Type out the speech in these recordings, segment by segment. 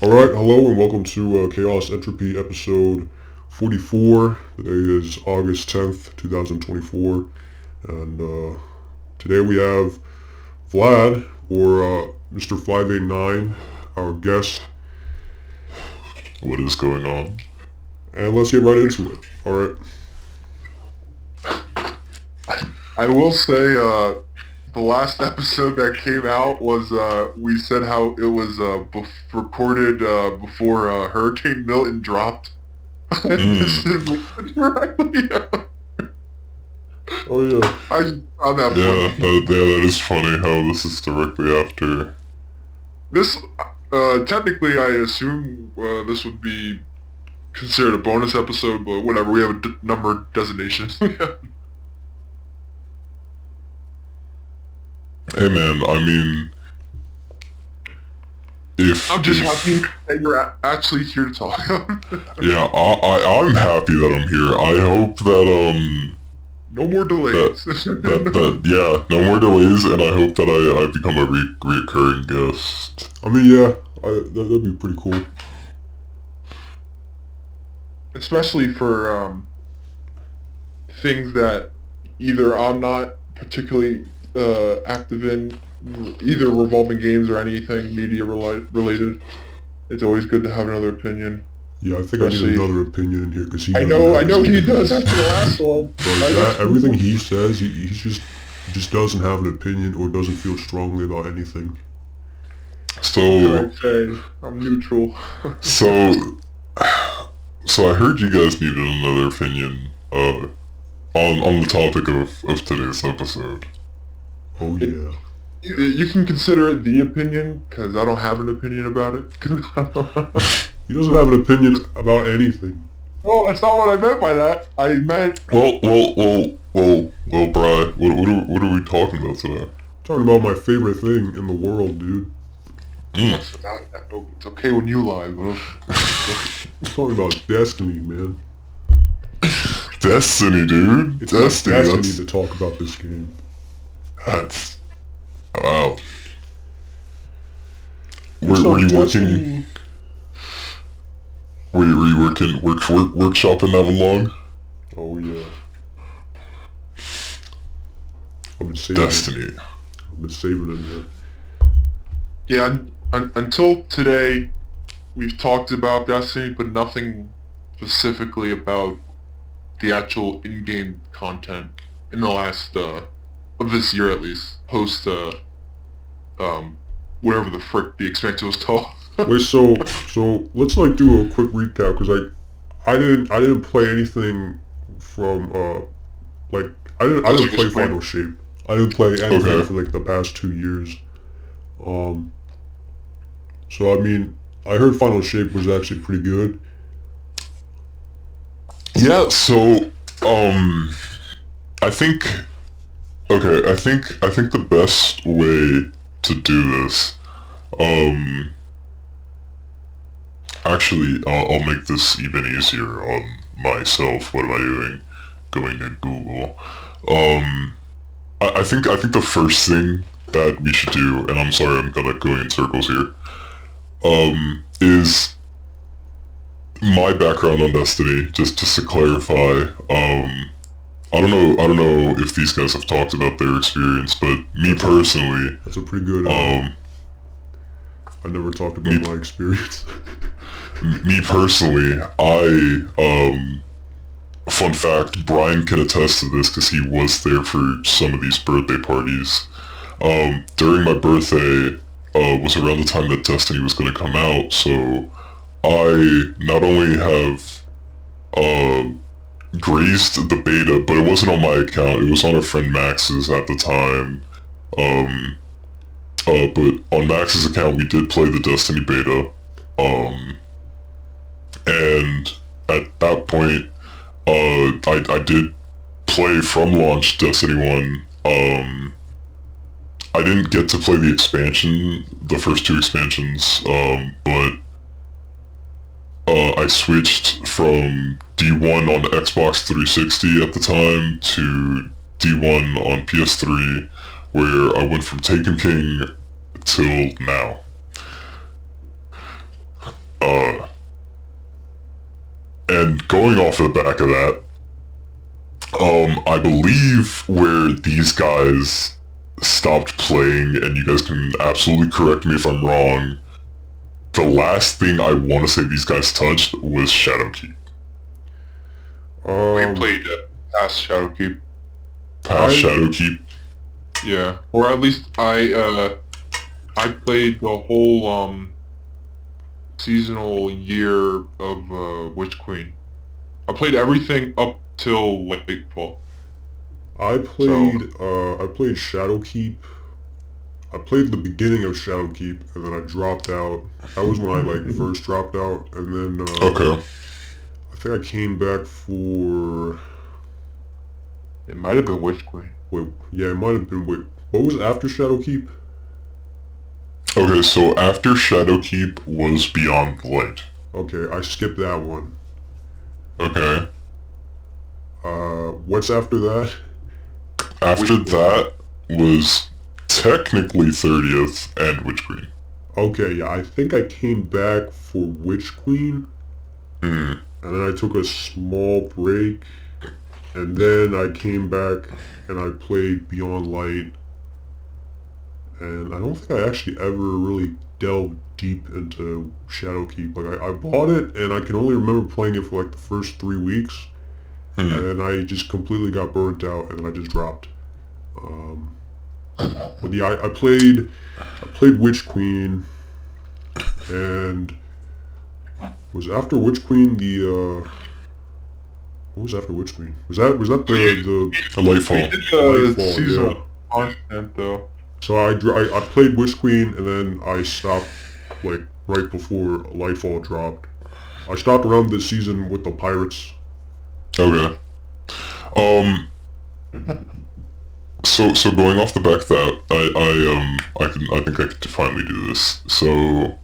Alright, hello and welcome to Chaos Entropy episode 44. Today is August 10th, 2024, and today we have Vlad, or Mr. 589, our guest, What is going on? and let's get right into it. Alright. I will say, the last episode that came out was, we said how it was recorded before Hurricane Milton dropped. Directly. Oh yeah. I just found that Yeah, funny. that is funny how this is directly after. This, technically, I assume this would be considered a bonus episode, but whatever, we have a number designation. Hey man, I mean, if I'm just happy that you're actually here to talk. yeah, I'm happy that I'm here. I hope that No more delays. yeah, no more delays, and I hope that I become a reoccurring guest. I mean, yeah, that'd be pretty cool. Especially for things that either I'm not particularly active in, either revolving games or anything media related. It's always good to have another opinion. Yeah, I think I need another opinion in here because he. I know he does after the last one. Everything he says, he just doesn't have an opinion or doesn't feel strongly about anything. So, Okay, I'm neutral. so I heard you guys needed another opinion on the topic of today's episode. Oh yeah. You can consider it the opinion, because I don't have an opinion about it. He doesn't have an opinion about anything. Well, that's not what I meant by that. I meant... Well, Bri, what are we talking about today? Talking about my favorite thing in the world, dude. It's okay when you lie, bro. I'm talking about Destiny, man. Destiny, dude. It's Destiny. Destiny to talk about this game. That's wow. It's Were you not working? Destiny. Were you working workshopping that long? Oh yeah. I've been saving Destiny. it. I've been saving it, man. Yeah, until today, we've talked about Destiny, but nothing specifically about the actual in-game content in the last, of this year at least, post, whatever the frick the expansion was called. Wait, so let's like do a quick recap because I didn't play anything from like I didn't play Final Shape. I didn't play anything for like the past 2 years. So I mean, I heard Final Shape was actually pretty good. Yeah. So I think. Okay. I think the best way to do this. Actually, I'll make this even easier on myself. What am I doing? Going to Google. I think the first thing that we should do, and I'm sorry I'm kind of going in circles here, is my background on Destiny. Just to clarify, I don't know if these guys have talked about their experience, but me personally, That's a pretty good. I never talked about my experience. me personally, fun fact, Brian can attest to this because he was there for some of these birthday parties. During my birthday, was around the time that Destiny was going to come out, so I not only have, grazed the beta, but it wasn't on my account, it was on a friend Max's at the time. But on Max's account, we did play the Destiny beta, and at that point, I did play from launch Destiny 1. I didn't get to play the expansion, the first 2 expansions, but I switched from D1 on Xbox 360 at the time to D1 on PS3, where I went from Taken King till now. And going off the back of that, I believe where these guys stopped playing, and you guys can absolutely correct me if I'm wrong, the last thing I want to say these guys touched was Shadowkeep. We played past Shadowkeep. Shadowkeep? Yeah, or at least I played the whole seasonal year of Witch Queen. I played everything up till Lakefall. I played Shadowkeep. I played the beginning of Shadowkeep, and then I dropped out. That was when I first dropped out, and then Okay. I think I came back for. It might have been Witch Queen. Wait, yeah, it might have been. Wait, what was after Shadowkeep? Okay, so after Shadowkeep was Beyond Light. Okay, I skipped that one. Okay. What's after that? After that was technically 30th and Witch Queen. Okay, yeah, I think I came back for Witch Queen, Mm. and then I took a small break, and then I came back and I played Beyond Light, and I don't think I actually ever really delved deep into Shadowkeep. Like, I bought it, and I can only remember playing it for like the first 3 weeks, and then I just completely got burnt out, and then I just dropped. But yeah, I played Witch Queen, and was after Witch Queen what was after Witch Queen? Was that the Lightfall. We did Lightfall, seasonal content though. So I played Witch Queen, and then I stopped like right before Lightfall dropped. I stopped around this season with the Pirates. Okay. So going off the back of that, I think I could finally do this. So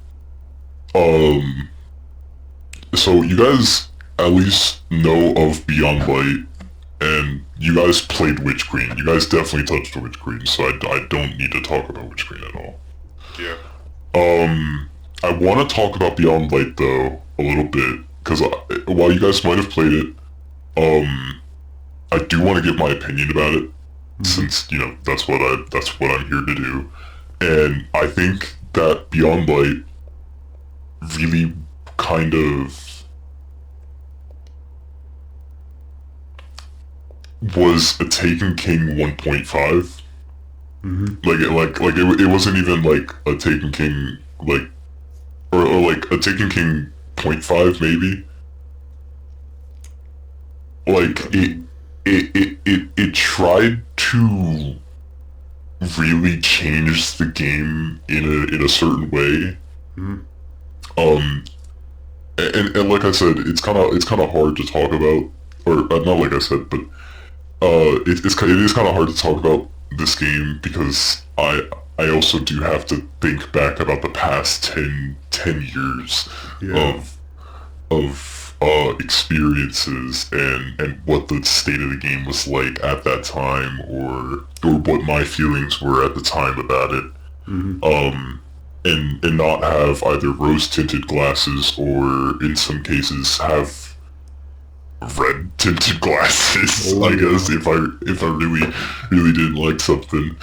you guys at least know of Beyond Light, and you guys played Witch Queen. You guys definitely touched Witch Queen, so I don't need to talk about Witch Queen at all. Yeah. I want to talk about Beyond Light though a little bit, because while you guys might have played it, I do want to give my opinion about it, since that's what I'm here to do, and I think that Beyond Light really kind of was a Taken King 1.5. It wasn't even like a Taken King or like a Taken King 0.5 maybe. Like it tried to really change the game in a certain way. And like I said, it's kind of hard to talk about, or not like I said, but it is kind of hard to talk about this game because I also do have to think back about the past 10 years of experiences and what the state of the game was like at that time, or what my feelings were at the time about it. And not have either rose-tinted glasses or, in some cases, have red-tinted glasses. I guess if I really didn't like something,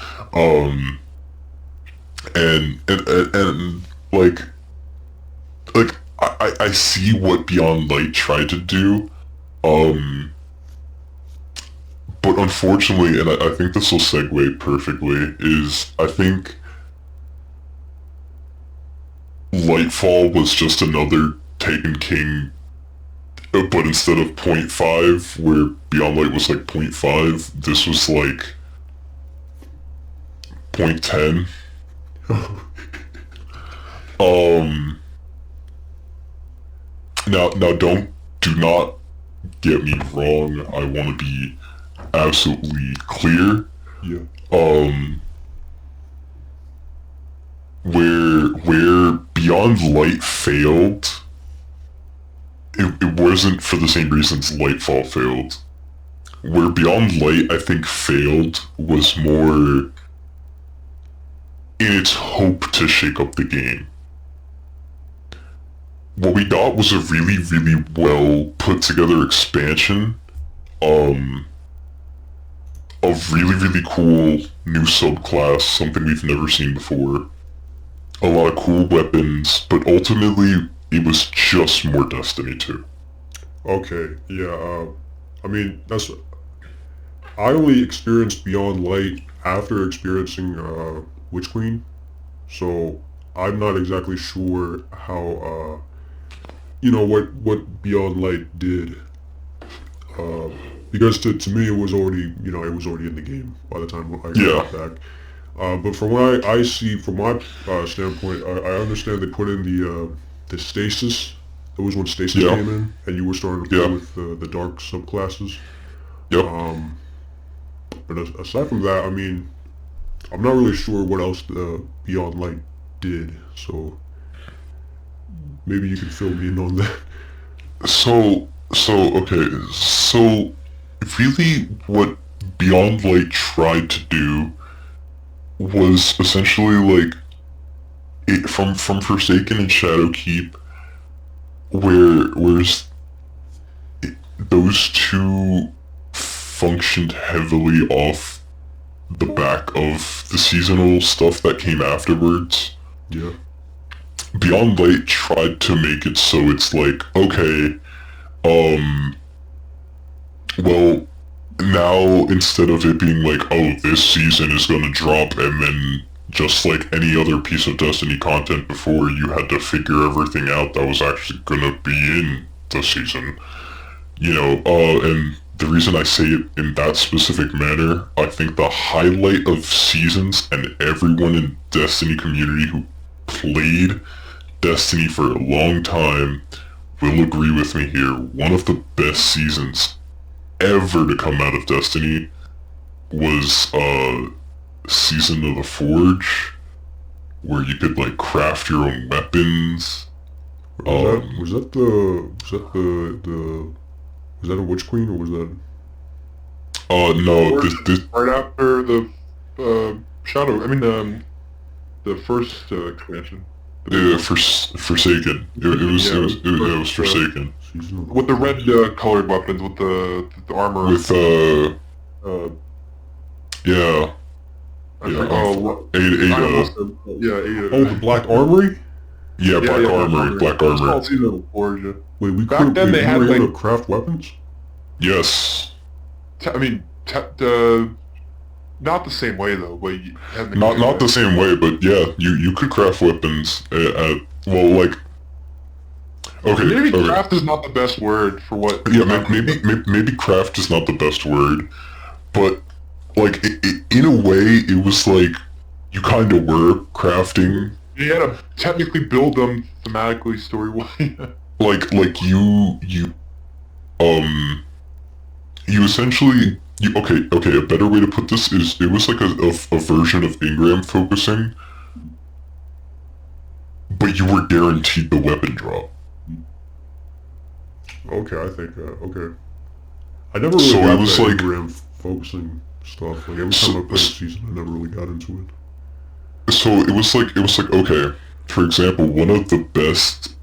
and like I see what Beyond Light tried to do, but unfortunately, and I think this will segue perfectly, is I think Lightfall was just another Taken King, but instead of 0.5, where Beyond Light was like 0.5, this was like 0.10. Now do not get me wrong. I want to be absolutely clear. Yeah. Where Beyond Light failed, it wasn't for the same reasons Lightfall failed. Where Beyond Light, I think, failed was more in its hope to shake up the game. what we got was a really, really well put together expansion. A really, really cool new subclass, something we've never seen before. A lot of cool weapons, but ultimately it was just more Destiny 2. Okay, yeah. I mean, I only experienced Beyond Light after experiencing Witch Queen, so I'm not exactly sure how what Beyond Light did. Because to me it was already it was already in the game by the time I Yeah. got back. But from what I see, from my standpoint, I understand they put in the stasis. It was when stasis Yeah. came in, and you were starting to play Yeah. with the dark subclasses. Yep. But aside from that, I mean, I'm not really sure what else Beyond Light did. So maybe you can fill me in on that. Okay, so really what Beyond Light tried to do was essentially like it from Forsaken and Shadowkeep, whereas those two functioned heavily off the back of the seasonal stuff that came afterwards. Yeah. Beyond Light tried to make it so it's like, okay, well, now instead of it being like, oh, this season is gonna drop, and then just like any other piece of Destiny content before, you had to figure everything out that was actually gonna be in the season. And the reason I say it in that specific manner, I think the highlight of seasons, and everyone in Destiny community who played Destiny for a long time will agree with me here, one of the best seasons ever to come out of Destiny was Season of the Forge, where you could like craft your own weapons. Was that a Witch Queen, or was that? No, this Right after the Shadow. I mean, the first expansion. Forsaken. It was Forsaken. With the red colored weapons, with the armor. With yeah. Ada. Yeah, Ada. Oh, the Black Armory. Yeah, Black Armory. Black It's Armory. called Season of the Forge. Yeah. Wait, we Back then they we had, were able like- to craft weapons. Yes. Not the same way though, but you had Not the same way, but yeah, you could craft weapons like. Okay. Maybe okay. craft is not the best word for what. Yeah, maybe craft is not the best word, but like in a way, it was like you kind of were crafting. You had to technically build them thematically, story-wise. like you essentially okay. A better way to put this is it was like a version of Ingram focusing, but you were guaranteed the weapon drop. Okay, I think okay. I never really So got it was that like- Ingram focusing stuff. Like every time I played a season, I never really got into it. So it was like okay. For example, one of the best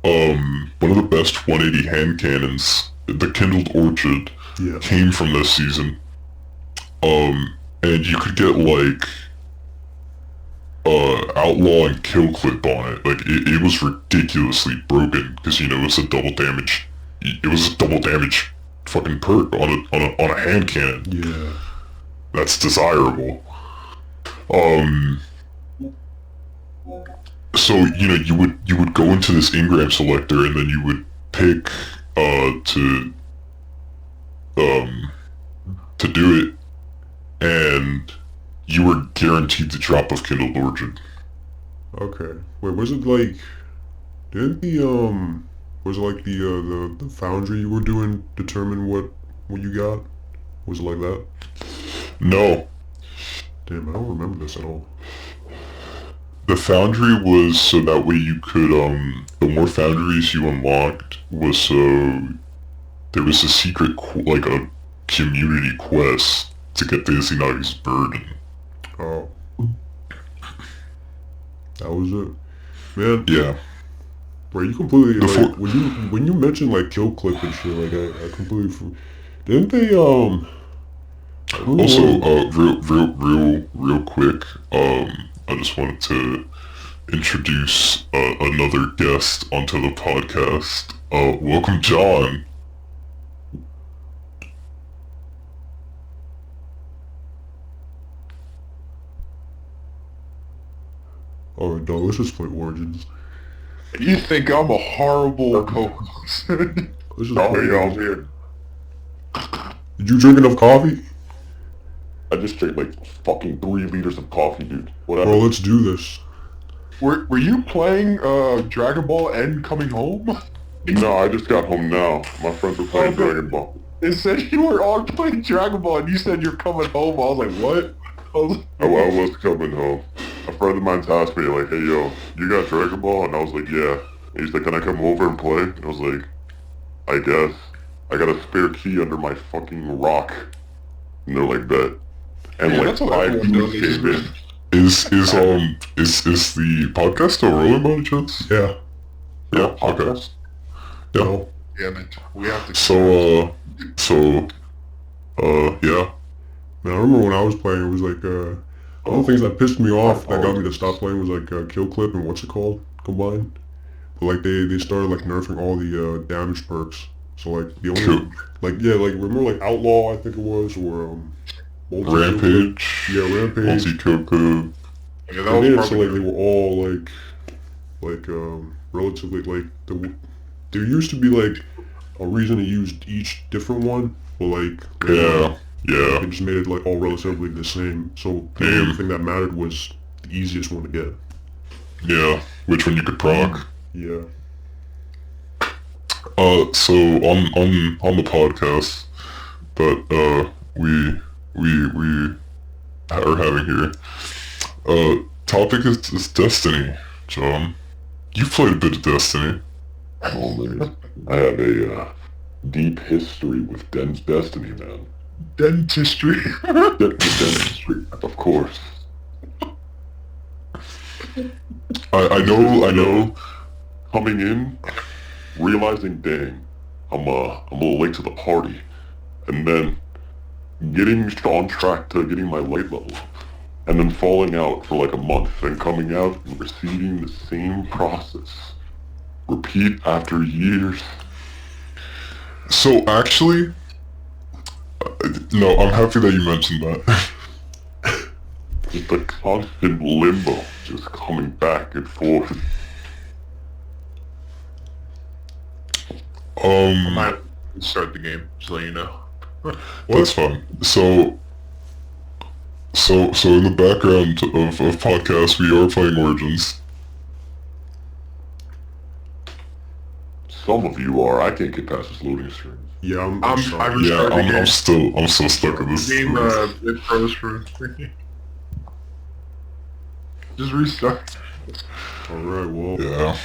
180 hand cannons, the Kindled Orchid, Yeah. came from this season. And you could get like outlaw and kill clip on it. Like it was ridiculously broken because it was a double damage. It was a double damage fucking perk on a hand cannon. Yeah. That's desirable. So you would go into this Ingram selector and then you would pick to do it, and you were guaranteed the drop of Kindled Orchid. Okay. Wait, was it like? Didn't was it like the foundry you were doing determine what you got? Was it like that? No, Damn, I don't remember this at all. the foundry was so that way you could the more foundries you unlocked was so there was a secret like a community quest to get the Izinagi's burden. Oh. That was it. Man, Yeah. Bro, you completely The like four. when you mentioned like kill clip and shit, like I completely didn't they I remember Also, one real quick. I just wanted to introduce another guest onto the podcast. Welcome, John. oh no, let's just play Origins. You think I'm a horrible co-host? Let's just Oh, play yeah, I'm Origins. here. Did you drink enough coffee? I just drank like fucking 3 liters of coffee, dude. Bro, Whatever. let's do this. Were you playing Dragon Ball and coming home? No, I just got home now. My friends were playing Okay. Dragon Ball. It said you were all playing Dragon Ball and you said you're coming home. I was like, what? I was like, I was coming home. A friend of mine's asked me like, hey yo, you got Dragon Ball? And I was like, yeah. And he's like, can I come over and play? And I was like, I guess. I got a spare key under my fucking rock. And they're like, bet. And Yeah, like that's what 5 everyone dudes does. came in. Is the podcast still rolling by any chance? Yeah. Yeah. Okay. Podcast? Yeah. No. damn it. We have to... So yeah. Man, I remember when I was playing, it was like all the things that pissed me off that got me to stop playing was like kill clip and what's it called combined. But like they started like nerfing all the damage perks. So like the only Kill- like yeah like remember like outlaw I think it was or multi-kill clip? Rampage. Yeah, Rampage. Multi-kill clip. Yeah, that They was made it so probably... like they were all like relatively like there used to be like a reason to use each different one, but like Yeah. Yeah. they just made it like all relatively the same. So the only thing that mattered was the easiest one to get. Yeah. Which one you could proc. Yeah. So on the podcast that we are having here, topic is Destiny. John, you played a bit of Destiny. Oh man. I have a deep history with Destiny, man. Dentistry. Dentistry, of course. I know. Coming in, realizing, dang, I'm a little late to the party, and then getting on track to getting my light level up, and then falling out for like a month, and coming out and repeating the same process, repeat after years. So actually, no, I'm happy that you mentioned that. Just a constant limbo, just coming back and forth. Might start the game, so you know. That's fine. So in the background of podcast, we are playing Origins. Some of you are. I can't get past this loading screen. Yeah, I'm I sorry. Yeah, restarted the game. I'm still stuck in this. Game it froze for just restart. Alright, well Yeah.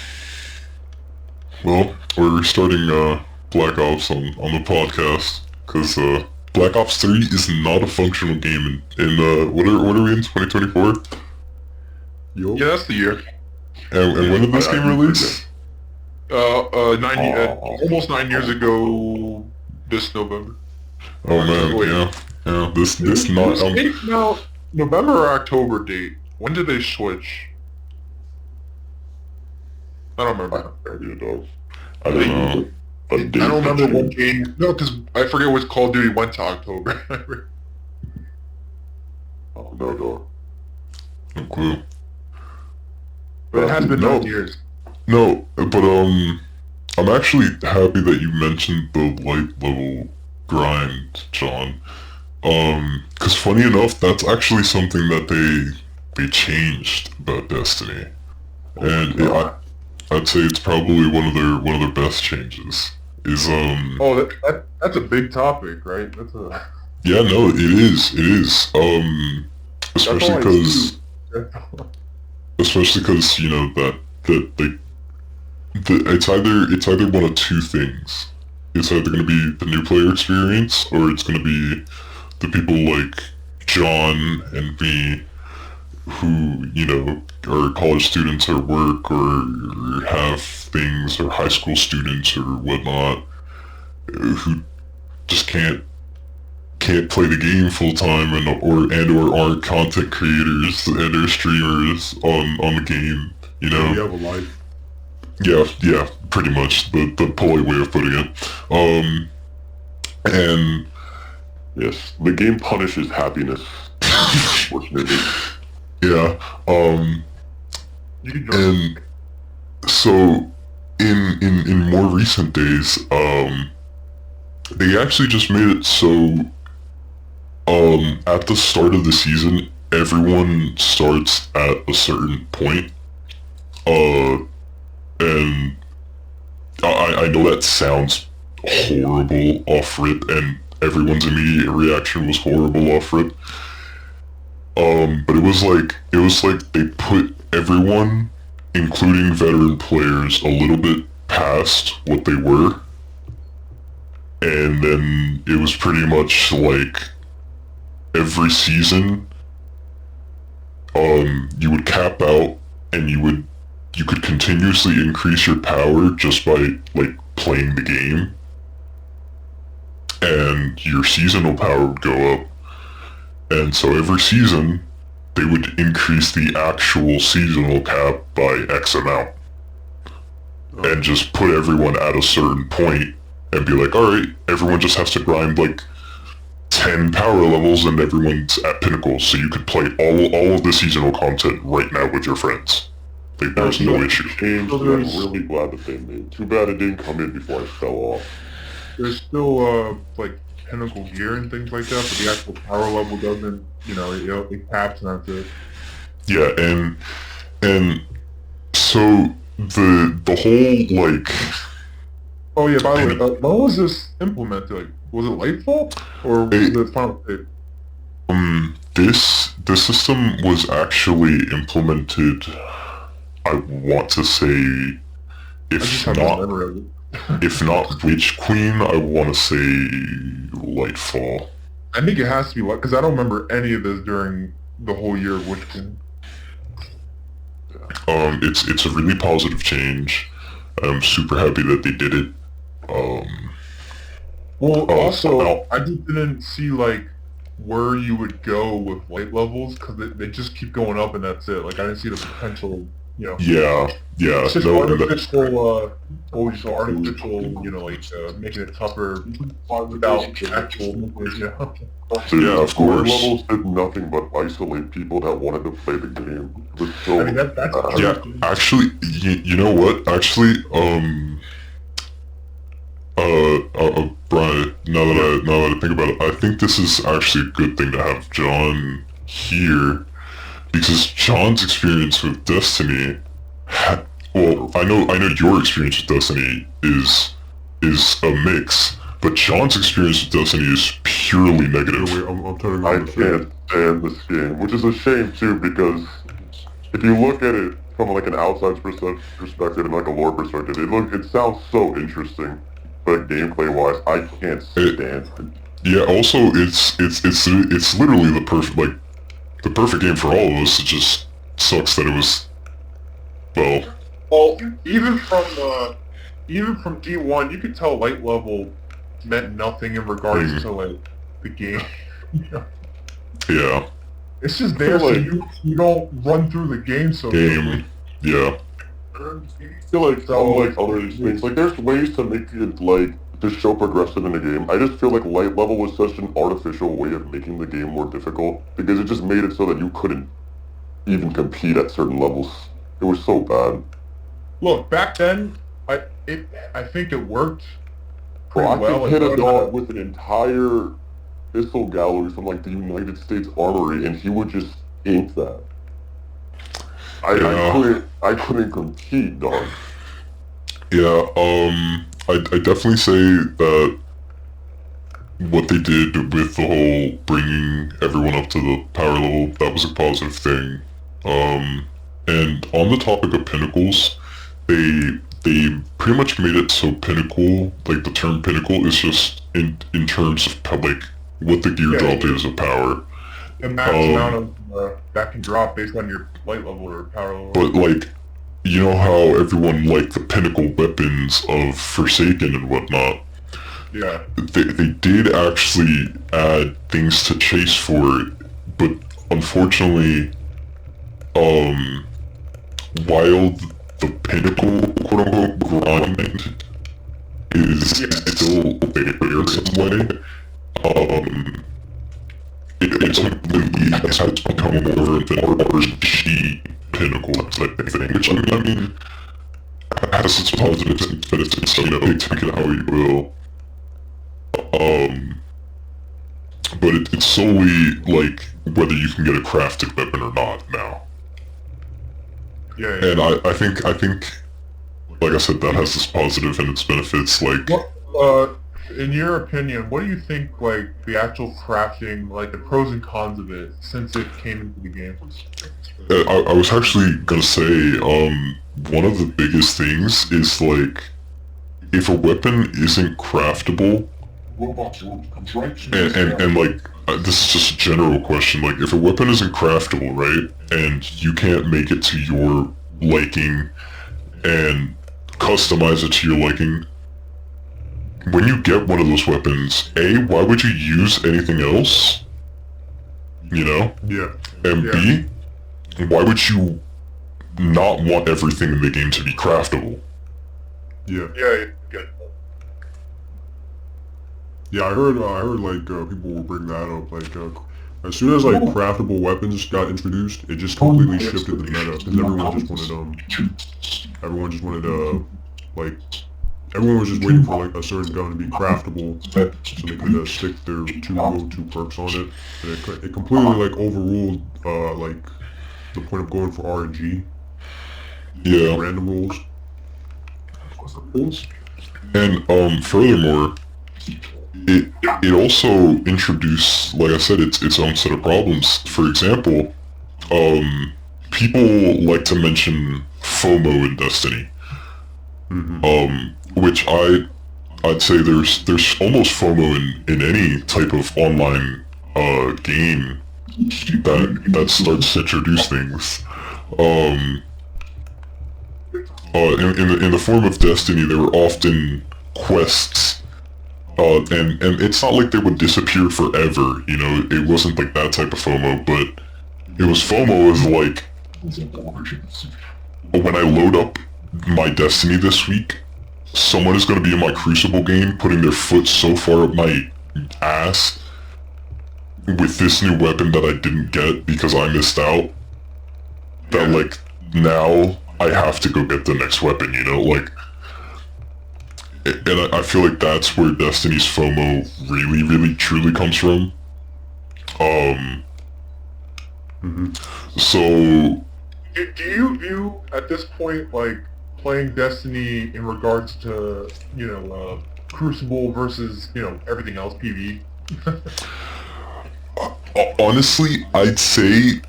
Well, we're restarting Black Ops on the podcast because Black Ops 3 is not a functional game in what are we in 2024? yo Yeah, that's the year. And when did this I game do release? Almost 9 years ago this November. Oh man, Wait. yeah. This not Now, November or October date. When did they switch? I don't remember. Idea, dog. I don't know. A I date don't remember that what you- game. No, because I forget what Call of Duty went to October. Oh, no, dog. No clue. But it has been No. 9 years. No, but I'm actually happy that you mentioned the light level grind, John. Cause funny enough, that's actually something that they changed about Destiny, and God. I'd say it's probably one of their best changes. Is Oh, that's a big topic, right? That's a. yeah, no, it is especially because you know that it's either one of two things. It's either going to be the new player experience, or it's going to be the people like John and me who, you know, are college students or work or have things, or high school students or whatnot, who just can't play the game full time or aren't content creators and or streamers on the game. You know. You have a life. Yeah, pretty much the polite way of putting it. And Yes, the game punishes happiness, unfortunately. yeah, You can join. and so in more recent days, they actually just made it so at the start of the season, everyone starts at a certain point. And I know that sounds horrible off rip, and everyone's immediate reaction was horrible off rip. But it was like they put everyone, including veteran players, a little bit past what they were. And then it was pretty much like every season, you would cap out and you could continuously increase your power just by like playing the game. And your seasonal power would go up. And so every season, they would increase the actual seasonal cap by X amount. And just put everyone at a certain point and be like, alright, everyone just has to grind like 10 power levels and everyone's at pinnacle. So you could play all of the seasonal content right now with your friends. Like, there's no issue. Change that I'm really glad that they made. Too bad it didn't come in before I fell off. There's still like pinnacle gear and things like that, but the actual power level doesn't. It caps and that's it. Yeah, and so the whole like Oh yeah, by the way, when was this implemented? Like, was it Lightfall or was it Final State? this system was actually implemented, I want to say, I just have no memory of it. if not Witch Queen, I want to say Lightfall. I think it has to be because I don't remember any of this during the whole year of Witch Queen. It's a really positive change. I'm super happy that they did it. Also, I just didn't see like where you would go with light levels because they just keep going up and that's it. Like I didn't see the potential. Yeah. It's just No, artificial, making it tougher without actual movement, Yeah, of Lower course. levels did nothing but isolate people that wanted to play the game. It was so... I mean, that's Yeah, actually, you know what? Actually, Brian, now that I think about it, I think this is actually a good thing to have John here, because John's experience with Destiny, well, I know your experience with Destiny is a mix, but John's experience with Destiny is purely negative. Wait, I'm turning I on the fan. can't stand this game, which is a shame too, because if you look at it from like an outside perspective and like a lore perspective, it sounds so interesting, but gameplay wise, I can't stand it. Yeah, also it's literally the perfect game for all of us. It just sucks that it was, Well, even from D1, you could tell light level meant nothing in regards to like the game. yeah, It's just there so you don't run through the game so quickly. yeah. I feel like unlike other things, like there's ways to make it like to show progressive in the game. I just feel like light level was such an artificial way of making the game more difficult because it just made it so that you couldn't even compete at certain levels. It was so bad. Look, back then, I think it worked Bro, pretty I well. could hit a dog with an entire missile gallery from like the United States Armory, and he would just ink that. I couldn't compete, dog. Yeah, I definitely say that what they did with the whole bringing everyone up to the power level, that was a positive thing. And on the topic of pinnacles, they pretty much made it so pinnacle, like the term pinnacle is just in terms of like what the gear drop is of power. The max amount of that can drop based on your light level or power level. But like you know how everyone liked the pinnacle weapons of Forsaken and whatnot? Yeah. They did actually add things to chase for it, but unfortunately, while the pinnacle quote-unquote grind is still there in some way, it's completely has become more of an RPG pinnacle type thing, which I mean has its positives and benefits, you know, take it how you will. But it's solely like whether you can get a crafted weapon or not now. Yeah. And I think, like I said, that has its positive and its benefits. Like, In your opinion, what do you think, like, the actual crafting, like, the pros and cons of it since it came into the game? I was actually gonna say, one of the biggest things is like, if a weapon isn't craftable, and like, this is just a general question, like, if a weapon isn't craftable, right, and you can't make it to your liking and customize it to your liking, when you get one of those weapons, A, why would you use anything else? You know? Yeah. And Yeah. B, why would you not want everything in the game to be craftable? Yeah. Yeah. Yeah, I heard like people will bring that up. Like as soon as like craftable weapons got introduced, it just completely shifted the meta because everyone just wanted like everyone was just waiting for like a certain gun to be craftable so they could stick their two go-to perks on it. And it completely like overruled like the point of going for RNG, Yeah. random rules. And furthermore, it also introduced, like I said, its own set of problems. For example, people like to mention FOMO in Destiny. Which I'd say there's almost FOMO in any type of online game that starts to introduce things. In the form of Destiny, there were often quests, and it's not like they would disappear forever, you know, it wasn't like that type of FOMO, but it was FOMO as like, when I load up my Destiny this week, someone is going to be in my Crucible game putting their foot so far up my ass with this new weapon that I didn't get because I missed out, that like, now I have to go get the next weapon, you know, like, and I feel like that's where Destiny's FOMO really, really, truly comes from. So... Do you view, at this point, like, playing Destiny in regards to, you know, Crucible versus, you know, everything else, PvE? Honestly, I'd say...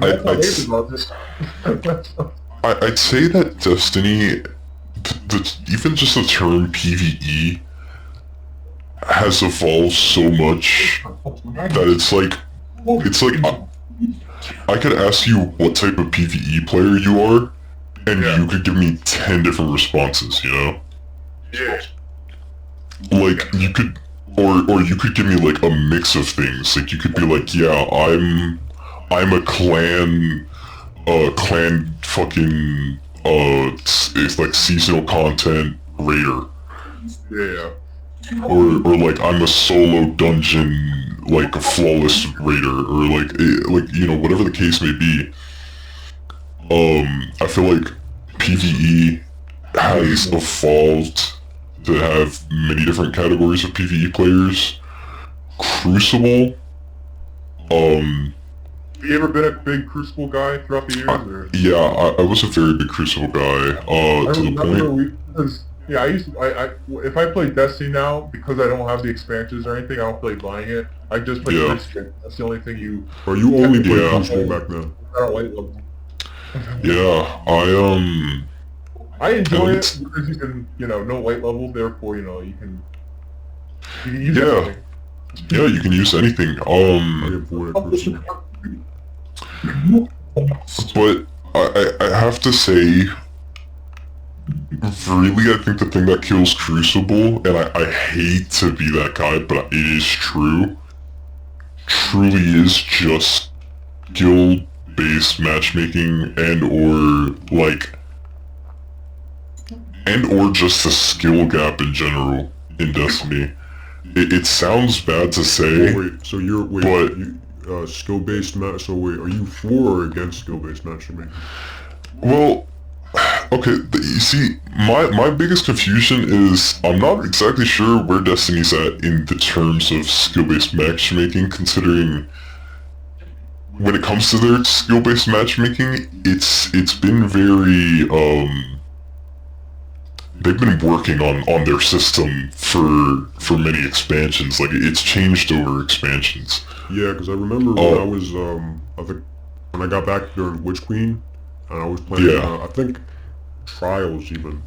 I'd say that Destiny, even just the term PvE, has evolved so much that it's like I could ask you what type of PvE player you are, and you could give me 10 different responses, you know? Yeah. Like, you could, or you could give me like a mix of things. Like, you could be like, yeah, I'm a clan fucking, it's like seasonal content raider. Yeah. Or like, I'm a solo dungeon, like a flawless raider, or like, you know, whatever the case may be. I feel like PvE has evolved to have many different categories of PvE players. Crucible, Have you ever been a big Crucible guy throughout the years? Or? yeah, I was a very big Crucible guy, to the point... I used to, if I play Destiny now, because I don't have the expansions or anything, I don't feel like buying it. I just play Crucible. That's the only thing you... Or you only played Crucible back then? I don't like them. Yeah, I enjoy it because you can, you know, no light level, therefore, you know, you can use everything. Yeah, you can use anything. I get bored at Crucible. But I have to say, really, I think the thing that kills Crucible, and I hate to be that guy, but it is true, truly is just guild-based matchmaking and or just the skill gap in general in Destiny. It sounds bad to say, So you're skill-based match. So wait, are you for or against skill-based matchmaking? well, okay, you see, my biggest confusion is I'm not exactly sure where Destiny's at in the terms of skill-based matchmaking, considering when it comes to their skill-based matchmaking, it's been very, they've been working on their system for many expansions. Like, it's changed over expansions. Yeah, because I remember when I was I think when I got back during Witch Queen, and I was playing Yeah. I think Trials even.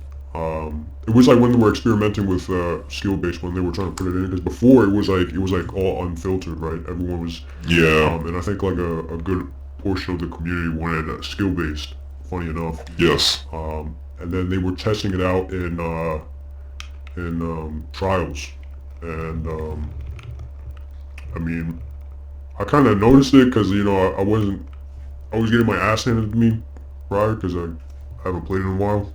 It was like when they were experimenting with skill-based, when they were trying to put it in, because before it was like all unfiltered, right? Everyone was Yeah. and I think like a good portion of the community wanted skill-based. Funny enough. Yes. And then they were testing it out in Trials, and I mean, I kind of noticed it because I was getting my ass handed to me prior because I haven't played in a while.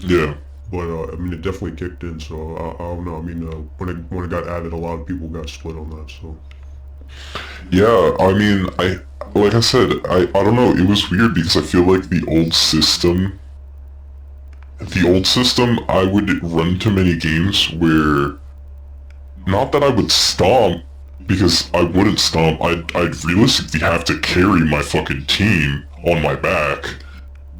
Yeah. But I mean, it definitely kicked in. So I don't know. I mean, when it got added, a lot of people got split on that. So Yeah, I mean, like I said, I don't know, it was weird because I feel like the old system, I would run to many games where, not that I would stomp, because I wouldn't stomp, I'd realistically have to carry my fucking team on my back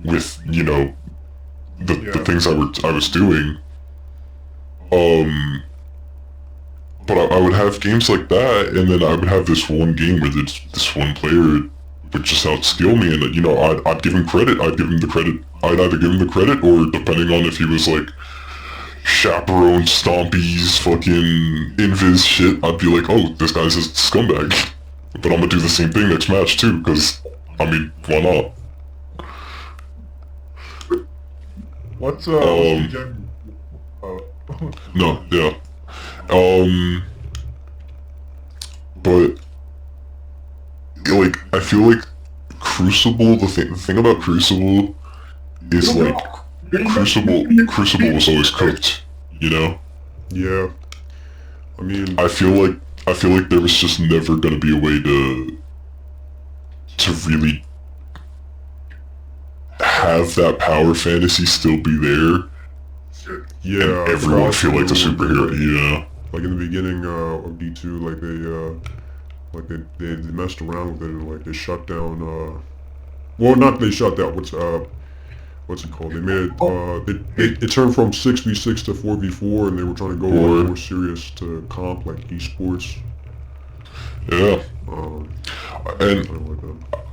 with, the things I was doing. But I would have games like that, and then I would have this one game where this one player would just outskill me, and I'd give him credit. I'd either give him the credit, or depending on if he was like chaperone stompies, fucking invis shit, I'd be like, oh, this guy's a scumbag. But I'm gonna do the same thing next match too, because I mean, why not? What's the gen? No, yeah. But like, I feel like Crucible, the thing about Crucible is like, Crucible was always cooked, yeah, I mean, I feel like there was just never gonna be a way to really have that power fantasy still be there. yeah, And everyone feel like the superhero, yeah. like in the beginning of D2, like they messed around with it, and like they shut down. Well, not they shut down. What's it called? They made it. It turned from 6v6 to 4v4, and they were trying to go like, more serious to comp like esports. Yeah. And Something like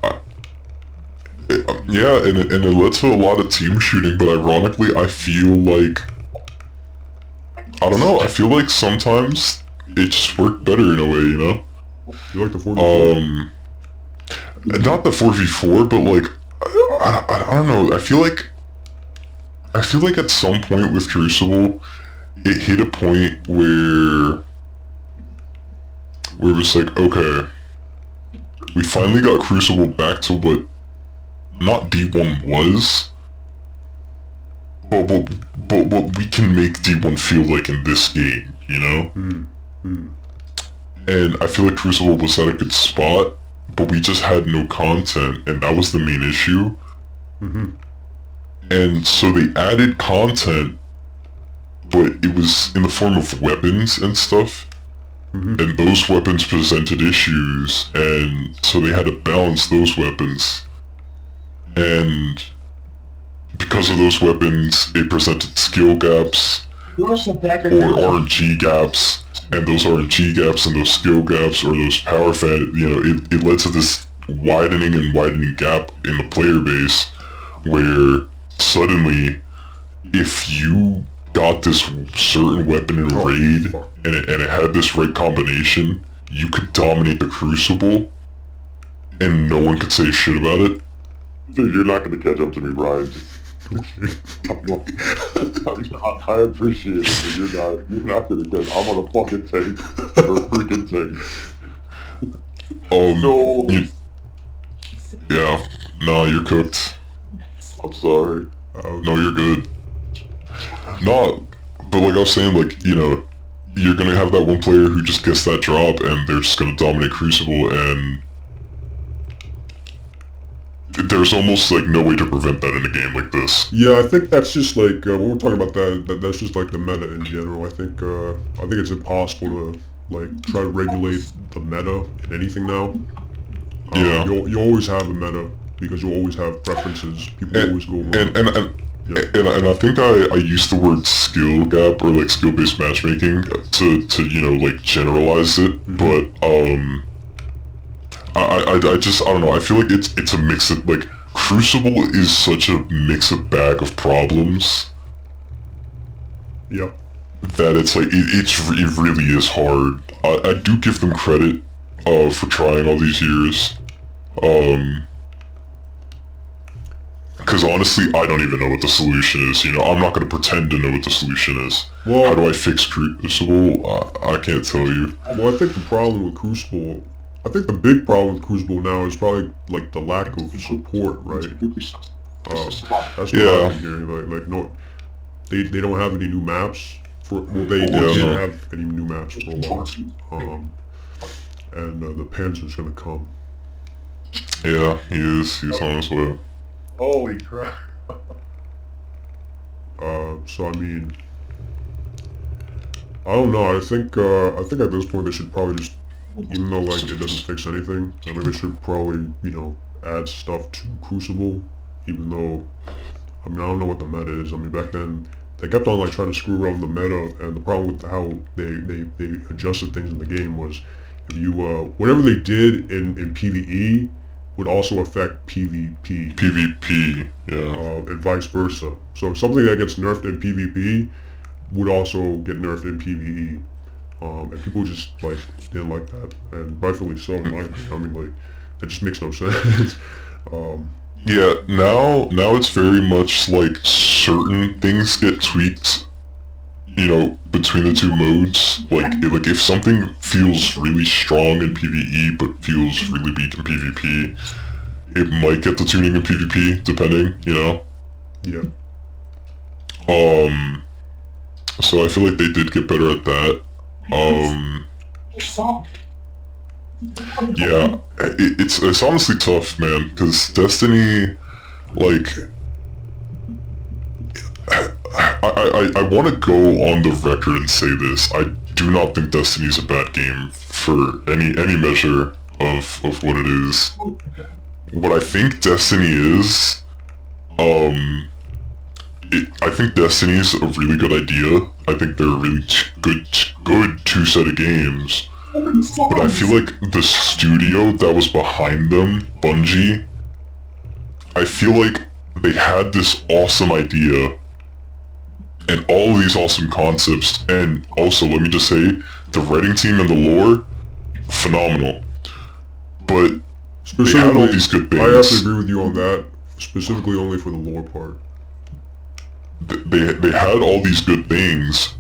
that. yeah, and it led to a lot of team shooting, but ironically, I feel like, I don't know, I feel like sometimes it just worked better in a way, You like the 4v4? Not the 4v4, but like, I don't know, I feel like at some point with Crucible, it hit a point where it was like, okay, we finally got Crucible back to what not D1 was, but what we can make D1 feel like in this game, And I feel like Crucible was at a good spot, but we just had no content, and that was the main issue. And so they added content, but it was in the form of weapons and stuff. And those weapons presented issues, and so they had to balance those weapons. And because of those weapons, it presented skill gaps or RNG gaps, and those RNG gaps and those skill gaps or those power it led to this widening gap in the player base, where suddenly, if you got this certain weapon in raid and it had this right combination, you could dominate the Crucible, and no one could say shit about it. Dude, you're not gonna catch up to me, Brian. I appreciate it, but you're not gonna catch. I'm on a fucking tank. Or a freaking tank. No. Yeah. No, you're cooked. I'm sorry. No, you're good. No, but like I was saying, like, you know, you're gonna have that one player who just gets that drop and they're just gonna dominate Crucible, and there's almost like no way to prevent that in a game like this. Yeah, I think that's just like when we're talking about that's just like the meta in general. I think it's impossible to like try to regulate the meta in anything now. Yeah. You always have a meta because you always have preferences. People always go wrong. And I think I used the word skill gap or like skill based matchmaking to you know like generalize it, but I don't know. I feel like it's a mix of like Crucible is such a mix of bag of problems. Yeah. That it's like it really is hard. I do give them credit for trying all these years. Because honestly, I don't even know what the solution is. You know, I'm not going to pretend to know what the solution is. Well, how do I fix Crucible? I can't tell you. Well, I think the problem with Crucible, I think the big problem with Crucible now is probably like the lack of support, right? That's what I've been hearing. Like no, they don't have any new maps. They didn't have any new maps for a while. And the Panzer's gonna come. Yeah, he's on his way. Holy crap. So I mean, I don't know. I think at this point they should probably just, even though like it doesn't fix anything, I think they should probably, you know, add stuff to Crucible. Even though, I mean, I don't know what the meta is. I mean, back then they kept on like trying to screw around the meta, and the problem with how they adjusted things in the game was, if you whatever they did in PvE would also affect PvP. PvP, yeah. And vice versa. So something that gets nerfed in PvP would also get nerfed in PvE. And people just like didn't like that, and rightfully so. In my opinion. I mean, like that just makes no sense. Yeah, now it's very much like certain things get tweaked, you know, between the two modes. Like if something feels really strong in PvE but feels really weak in PvP, it might get the tuning in PvP, depending, you know? Yeah. So I feel like they did get better at that. Yeah, it's honestly tough, man, because Destiny, like, I want to go on the record and say this. I do not think Destiny is a bad game for any measure of what it is. What I think Destiny is, I think Destiny's a really good idea. I think they're a really good two set of games. But I feel like the studio that was behind them, Bungie, I feel like they had this awesome idea and all of these awesome concepts, and also, let me just say, the writing team and the lore, phenomenal. But they had all these good things. I have to agree with you on that, specifically only for the lore part. They had all these good things,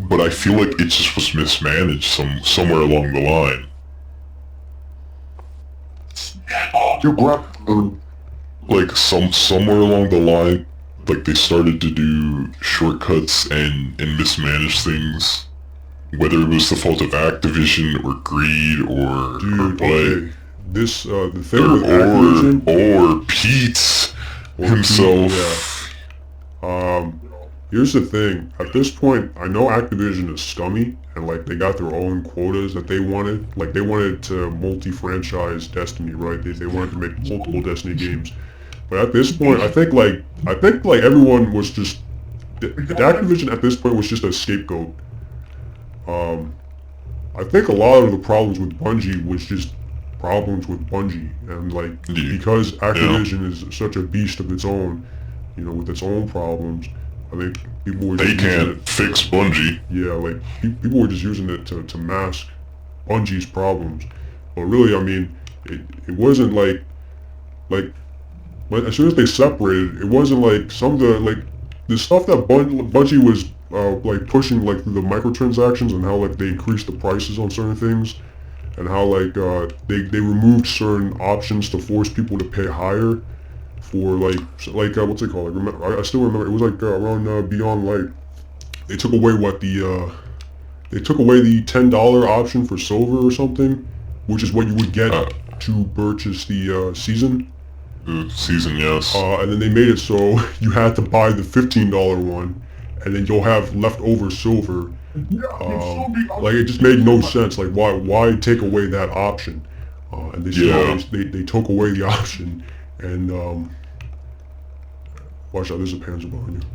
but I feel like it just was mismanaged somewhere along the line. Like somewhere along the line, like they started to do shortcuts and mismanage things. Whether it was the fault of Activision or greed or what. Okay. This the thing with Activision or Pete himself. Here's the thing. At this point, I know Activision is scummy, and like they got their own quotas that they wanted. Like they wanted to multi-franchise Destiny, right? They wanted to make multiple Destiny games. But at this point, I think like everyone was just Activision at this point was just a scapegoat. I think a lot of the problems with Bungie was just problems with Bungie, and like because Activision is such a beast of its own, you know, with its own problems. I think people were they can't fix Bungie. Yeah, like people were just using it to mask Bungie's problems. But really, I mean, it wasn't like like but as soon as they separated, it wasn't like some of the stuff that Bungie was like pushing like through the microtransactions and how like they increased the prices on certain things and how like they removed certain options to force people to pay higher for like what's it called? Like, I still remember it was like around Beyond Light. They took away they took away the $10 option for silver or something, which is what you would get to purchase the season. The season, yes. And then they made it so you had to buy the $15 one, and then you'll have leftover silver. Like it just made no sense. Like why take away that option? And they still they took away the option, and watch out, there's a Panzer behind you.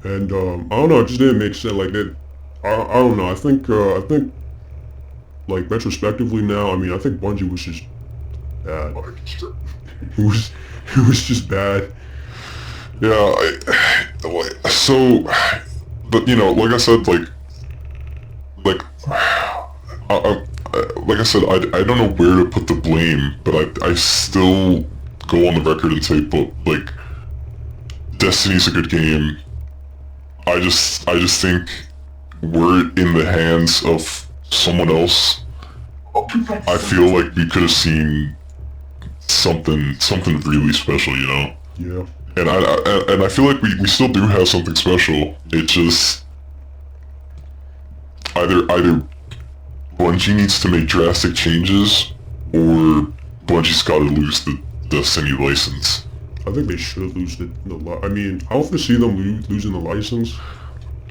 And I don't know, it just didn't make sense. Like that, I don't know. I think like retrospectively now, I mean, I think Bungie was just bad. It was just bad. Yeah, so, but you know, like I said, like I said, I don't know where to put the blame, but I still go on the record and say, but like, Destiny's a good game. I just think we're in the hands of someone else. I feel like we could have seen something really special, you know? Yeah. And I feel like we still do have something special. It just either Bungie needs to make drastic changes, or Bungie's got to lose the Destiny license. I think they should lose I mean, I don't foresee them losing the license,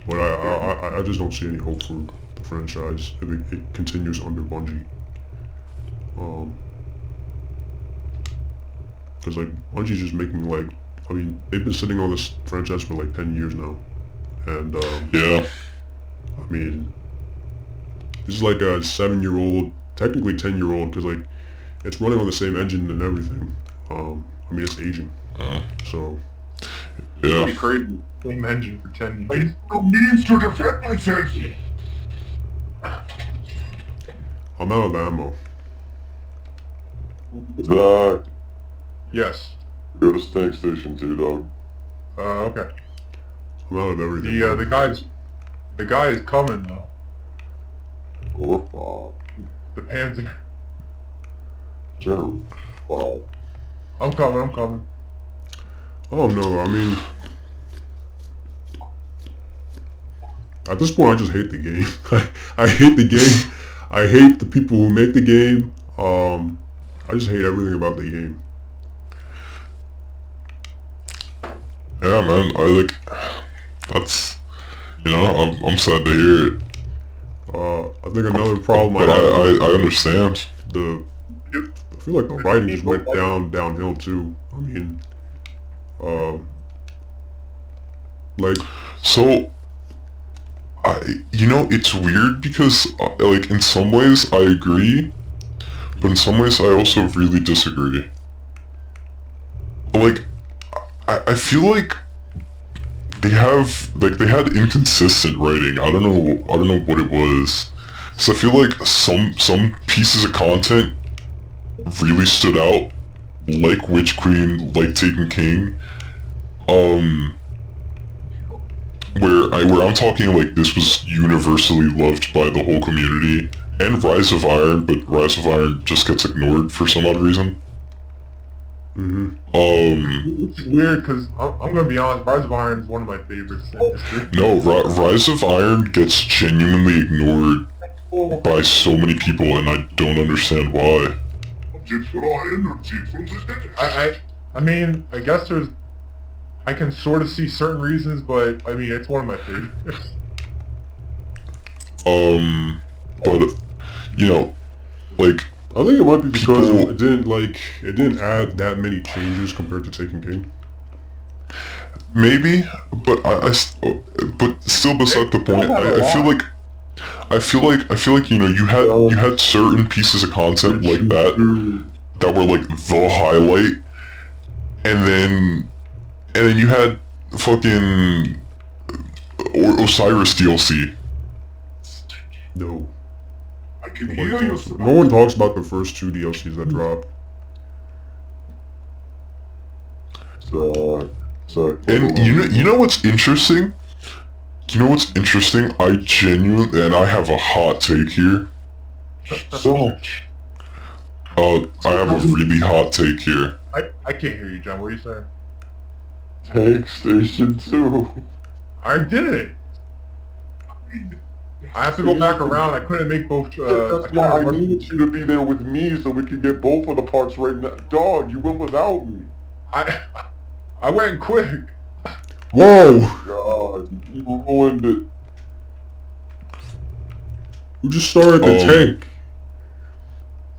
but I just don't see any hope for the franchise if it continues under Bungie. Because like Bungie's just making like, I mean, they've been sitting on this franchise for like 10 years now, and Yeah. I mean, this is like a 7-year-old, technically 10-year-old, because like it's running on the same engine and everything. I mean, it's aging, so Yeah. Pretty crazy. Same engine for 10 I years. have no means to defend myself. I'm out of ammo. Zach, Yes. go to tank station 2, dog. Okay. I'm out of everything. The guy is coming though. Oh, The Panzer. fuck. Wow. I'm coming. Oh no, I mean, at this point I just hate the game. I hate the game. I hate the people who make the game. I just hate everything about the game. Yeah, man. That's, you know, I'm sad to hear it. I think another problem But I understand. I feel like the writing just went downhill too. I mean, like, So, you know, it's weird because, like, in some ways I agree, but in some ways I also really disagree. Like, I feel like they had inconsistent writing. I don't know what it was. So I feel like some pieces of content really stood out, like Witch Queen, like Taken King. Where I'm talking like this was universally loved by the whole community, and Rise of Iron, but Rise of Iron just gets ignored for some odd reason. It's weird because I'm gonna be honest. Rise of Iron is one of my favorites in history. No, Rise of Iron gets genuinely ignored by so many people, and I don't understand why. I mean, I guess I can sort of see certain reasons, but I mean, it's one of my favorites. But you know, like, I think it might be because People- it didn't add that many changes compared to Taken King. maybe, but but still beside the point. I feel like you know you had certain pieces of content like that were like the highlight, and then you had fucking Osiris DLC. No. I can Nobody hear you. talks, no one talks about the first 2 DLCs that dropped. And you know what's interesting? You know what's interesting? I genuinely, and I have a hot take here. So, I have a really hot take here. I can't hear you, John. What are you saying? Take Station 2. I did it. I have to go back around. I couldn't make both. That's why I needed you to be there with me so we could get both of the parts right now. Dog, you went without me. I went quick. Whoa! God, you ruined it. Who just started the tank?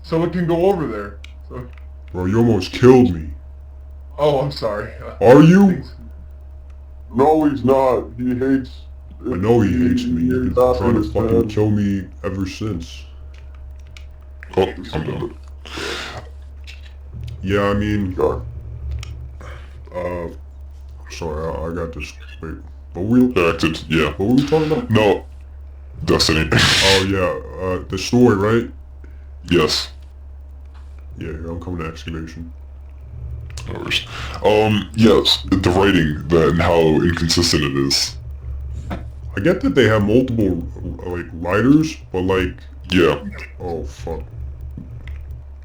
So it can go over there. So, Bro, you almost killed me. oh, I'm sorry. Are you? No, he's not. He hates... I know he hates me. He's been hates trying to his fucking dad. kill me ever since. Oh, I'm done. Yeah, I mean, God. sorry, I got this. Wait, what were we Yeah. talking about? No. Destiny. Oh yeah, the story, right? Yes. Yeah, here, I'm coming to excavation. No worries. Yes, the writing, and how inconsistent it is. I get that they have multiple, like, writers, but like, Yeah. oh fuck.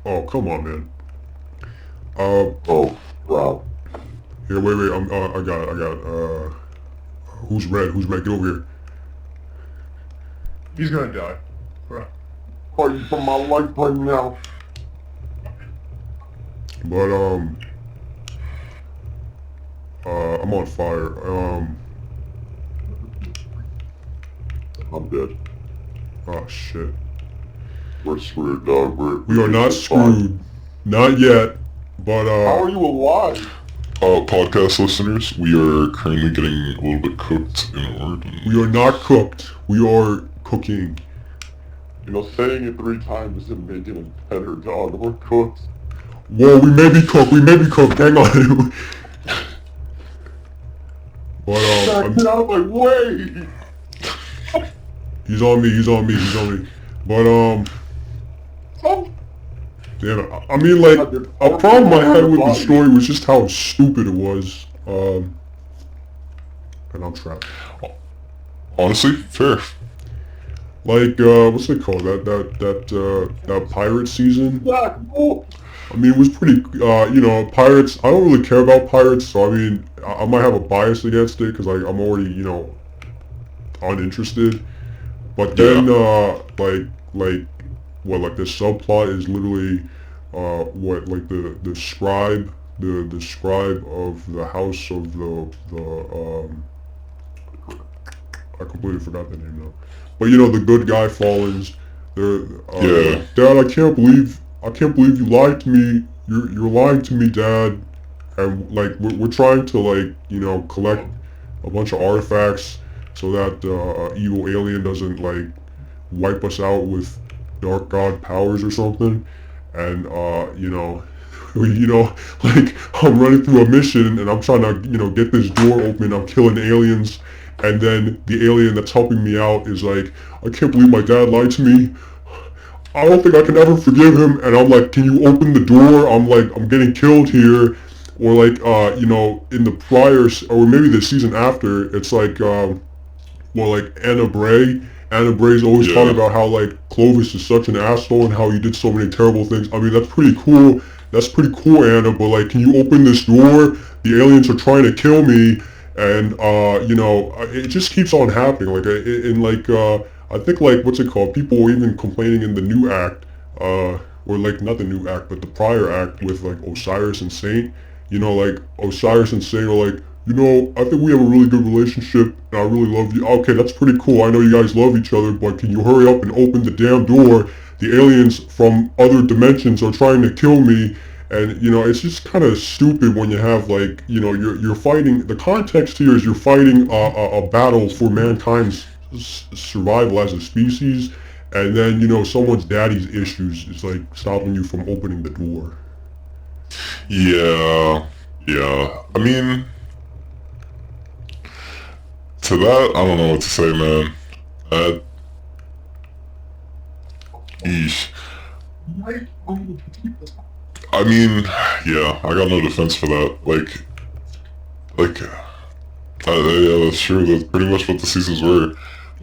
Oh, come on, man. Oh, wow. Here, wait, I got it, who's red? Who's red? Get over here. He's gonna die. Bro. Fighting for my life right now. But, I'm on fire. I'm dead. Oh shit. We're screwed, dog. We are not screwed. Not yet. But, How are you alive? Podcast listeners, we are currently getting a little bit cooked in a word. we are not cooked. We are cooking. You know, saying it 3 times isn't making it better, dog. We're cooked. Whoa, we may be cooked. Hang on. But, Jack, get out of my way! he's on me. But, Oh, damn it. I mean, like, a problem I had with the story was just how stupid it was. And I'm trapped. Honestly, fair. Like, what's it called? That pirate season? Jack, oh. I mean, it was pretty, you know, pirates, I don't really care about pirates, so I mean, I might have a bias against it, because I'm already, you know, uninterested. But then, like the subplot is literally, like the scribe, the scribe of the house of I completely forgot the name now. But you know, the good guy Fallens, Yeah. Dad, I can't believe you lied to me. You're lying to me, Dad. And like we're trying to, like, you know, collect a bunch of artifacts so that evil alien doesn't like wipe us out with dark god powers or something. And you know, like I'm running through a mission and I'm trying to, you know, get this door open. I'm killing aliens, and then the alien that's helping me out is like, I can't believe my dad lied to me. I don't think I can ever forgive him. And I'm like, can you open the door? I'm like, I'm getting killed here. Or like, you know, in the prior, or maybe the season after, it's like, well, like Anna Bray's always talking about how like Clovis is such an asshole and how he did so many terrible things. I mean, that's pretty cool. Anna, but like, can you open this door? The aliens are trying to kill me. And, you know, it just keeps on happening. Like, in like, I think like, what's it called? People were even complaining in the new act, or like, not the new act, but the prior act with like Osiris and Saint. You know, like, Osiris and Saint are like, you know, I think we have a really good relationship, and I really love you. Okay, that's pretty cool. I know you guys love each other, but can you hurry up and open the damn door? The aliens from other dimensions are trying to kill me. And, you know, it's just kind of stupid when you have, like, you know, you're fighting, the context here is you're fighting a battle for mankind's survival as a species, and then, you know, someone's daddy's issues is, like, stopping you from opening the door. Yeah. I mean, to that, I don't know what to say, man. Eesh. I mean, yeah, I got no defense for that. Yeah, that's true. That's pretty much what the seasons were.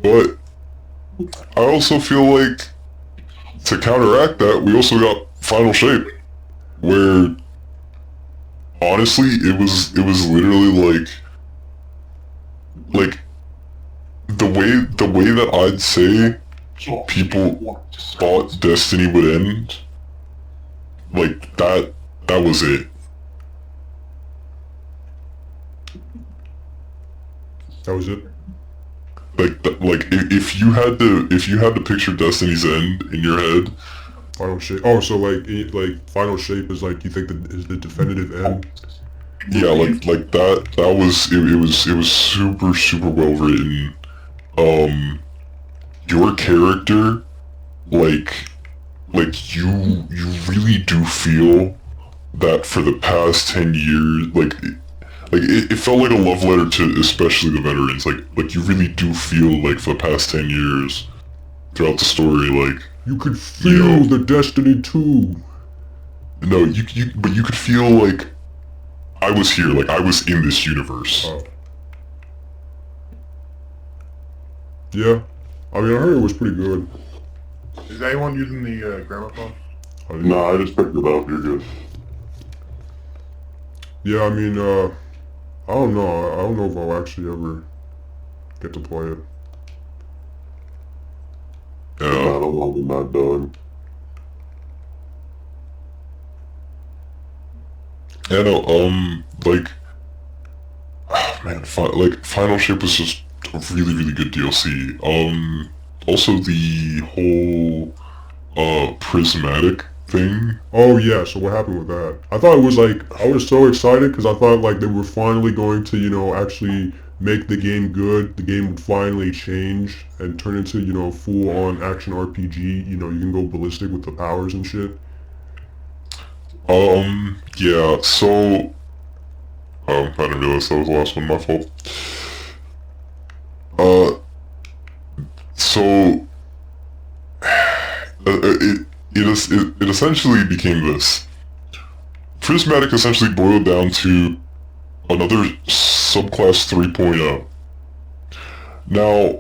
But I also feel like to counteract that, we also got Final Shape, where honestly, it was literally like the way that I'd say people thought Destiny would end, like that was it. That was it. If you had to picture Destiny's end in your head, Final shape. Oh, so like final shape is like you think that is the definitive end. yeah, it was super well written. Your character, like you really do feel that for the past 10 years, it felt like a love letter to especially the veterans. Like you really do feel like for the past 10 years throughout the story, like You could feel the Destiny 2. no, but you could feel like I was here, like I was in this universe. Oh. Yeah. I mean, I heard it was pretty good. Is anyone using the gramophone? Nah, I just picked it up. You're good. Yeah, I mean, I don't know. I don't know if I'll actually ever get to play it. I Yeah. don't want to be not done. Yeah, no, man, Final Shape was just a really good DLC. Also the whole, prismatic thing. Oh yeah, so what happened with that? I thought it was like, I was so excited because I thought like they were finally going to, actually make the game good. The game would finally change and turn into, full-on action RPG. You can go ballistic with the powers and shit. Yeah, so, I didn't realize that was the last one, my fault. So, it essentially became this. Prismatic essentially boiled down to another subclass 3.0. Now,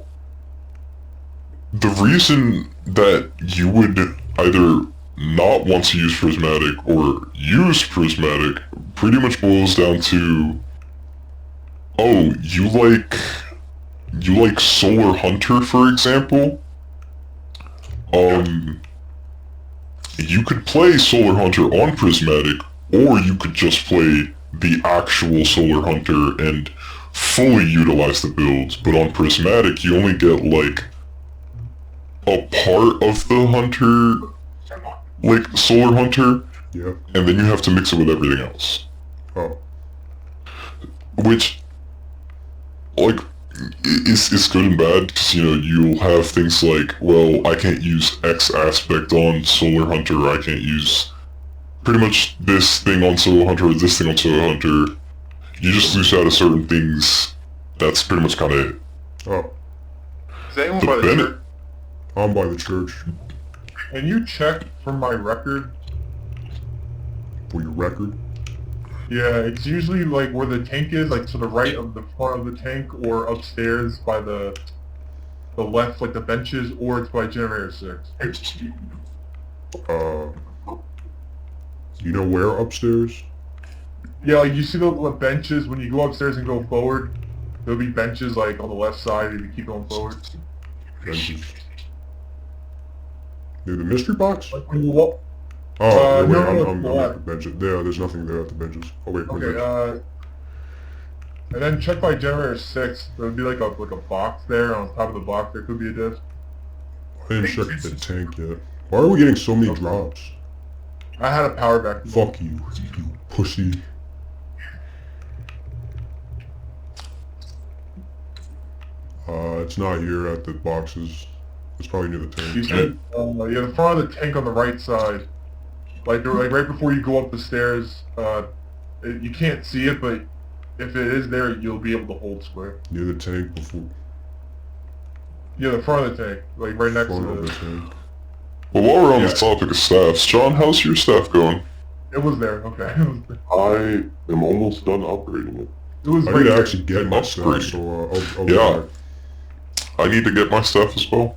the reason that you would either not want to use Prismatic or use Prismatic pretty much boils down to, oh, you like Solar Hunter, for example? You could play Solar Hunter on Prismatic, or you could just play the actual Solar Hunter and fully utilize the builds, but on Prismatic you only get like a part of the Hunter, like Solar Hunter, Yeah. and then you have to mix it with everything else. Oh. Which, like, is good and bad, because, you'll have things like, well, I can't use X aspect on Solar Hunter, I can't use pretty much this thing on Solar Hunter or this thing on Solar Hunter. You just lose out of certain things. That's pretty much kind of it. Oh. Is anyone The by the Bennett- church? I'm by the church. Can you check for my record? For your record. Yeah, it's usually like where the tank is, like to the right of the front of the tank, or upstairs by the left, like the benches, or it's by generator 6. You know where upstairs? Yeah, like you see the benches when you go upstairs and go forward. There'll be benches like on the left side if you keep going forward. Benches. Near the mystery box? Like when you walk. Oh, yeah, wait, no, I'm no, at the benches. There's nothing there at the benches. Oh wait, wait, wait. Okay, and then check by generator 6. There'll be like a box there. On top of the box there could be a disc. I didn't check the tank yet. Why are we getting so many drops? I had a power back. Fuck you, you pussy. It's not here at the boxes. It's probably near the You tank. see, yeah, the front of the tank on the right side. Like right before you go up the stairs, you can't see it, but if it is there, you'll be able to hold square. Near the tank before. Yeah, the front of the tank, like right next Front to of the the... tank. Well, while we're on Yeah. the topic of staffs, John, how's your staff going? It was there. Okay. It was there. I am almost done upgrading it. It was I right need to there. actually get my stuff, Upgrade. so I'll Yeah. be back. I need to get my staff as well.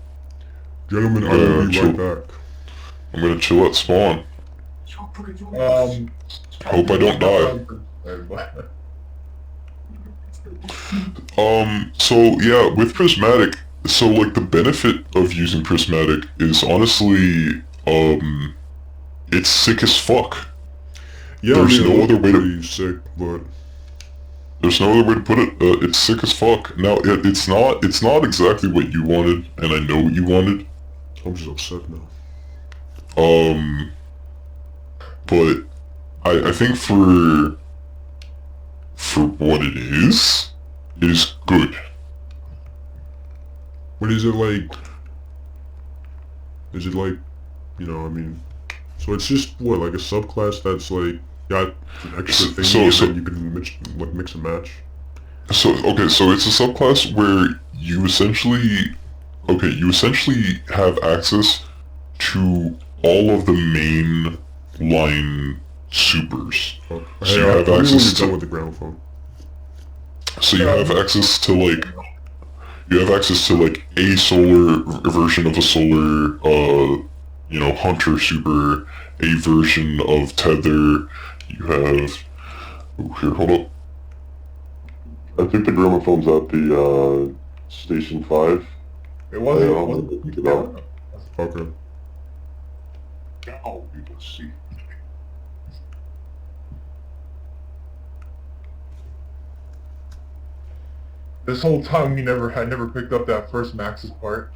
Gentlemen, I Yeah, will be chill. right back. I'm gonna chill at spawn. Hope I don't die. So yeah, with Prismatic, so like the benefit of using Prismatic is honestly, it's sick as fuck. Yeah, There's I mean, no it other looked way to- pretty sick, but There's no other way to put it. It's sick as fuck. Now, it's not exactly what you wanted, and I know what you wanted. I'm just upset now. But I think for what it is good. What is it like? Is it like, you know, I mean, so it's just what, like a subclass that's like got an extra thing, So- and so- then you can mix and match. So okay, so it's a subclass where you essentially have access to all of the main line supers. Oh, So you hey, have tell me when access you're to- done with the ground phone. So you have access to like a solar version of a solar hunter super, a version of tether. You have here, hold up. I think the gramophone's at the station 5. It wasn't. Yeah, It wasn't. pick it up. Okay. Now we will see. This whole time I never picked up that first Max's part.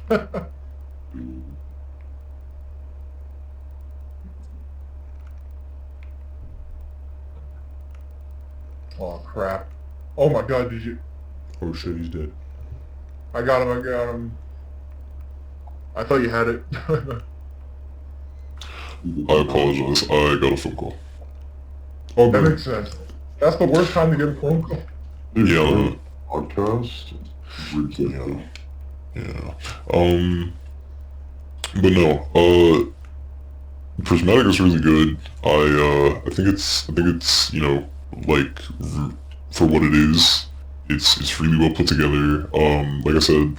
Oh crap. Oh my god, did you... Oh shit, he's dead. I got him. I thought you had it. I apologize. I got a phone call. Oh, That good. makes sense. That's the worst time to get a phone call. Yeah. Podcast? Yeah. Yeah. But no, Prismatic is really good. I think it's, like, for what it is, it's really well put together. Like I said,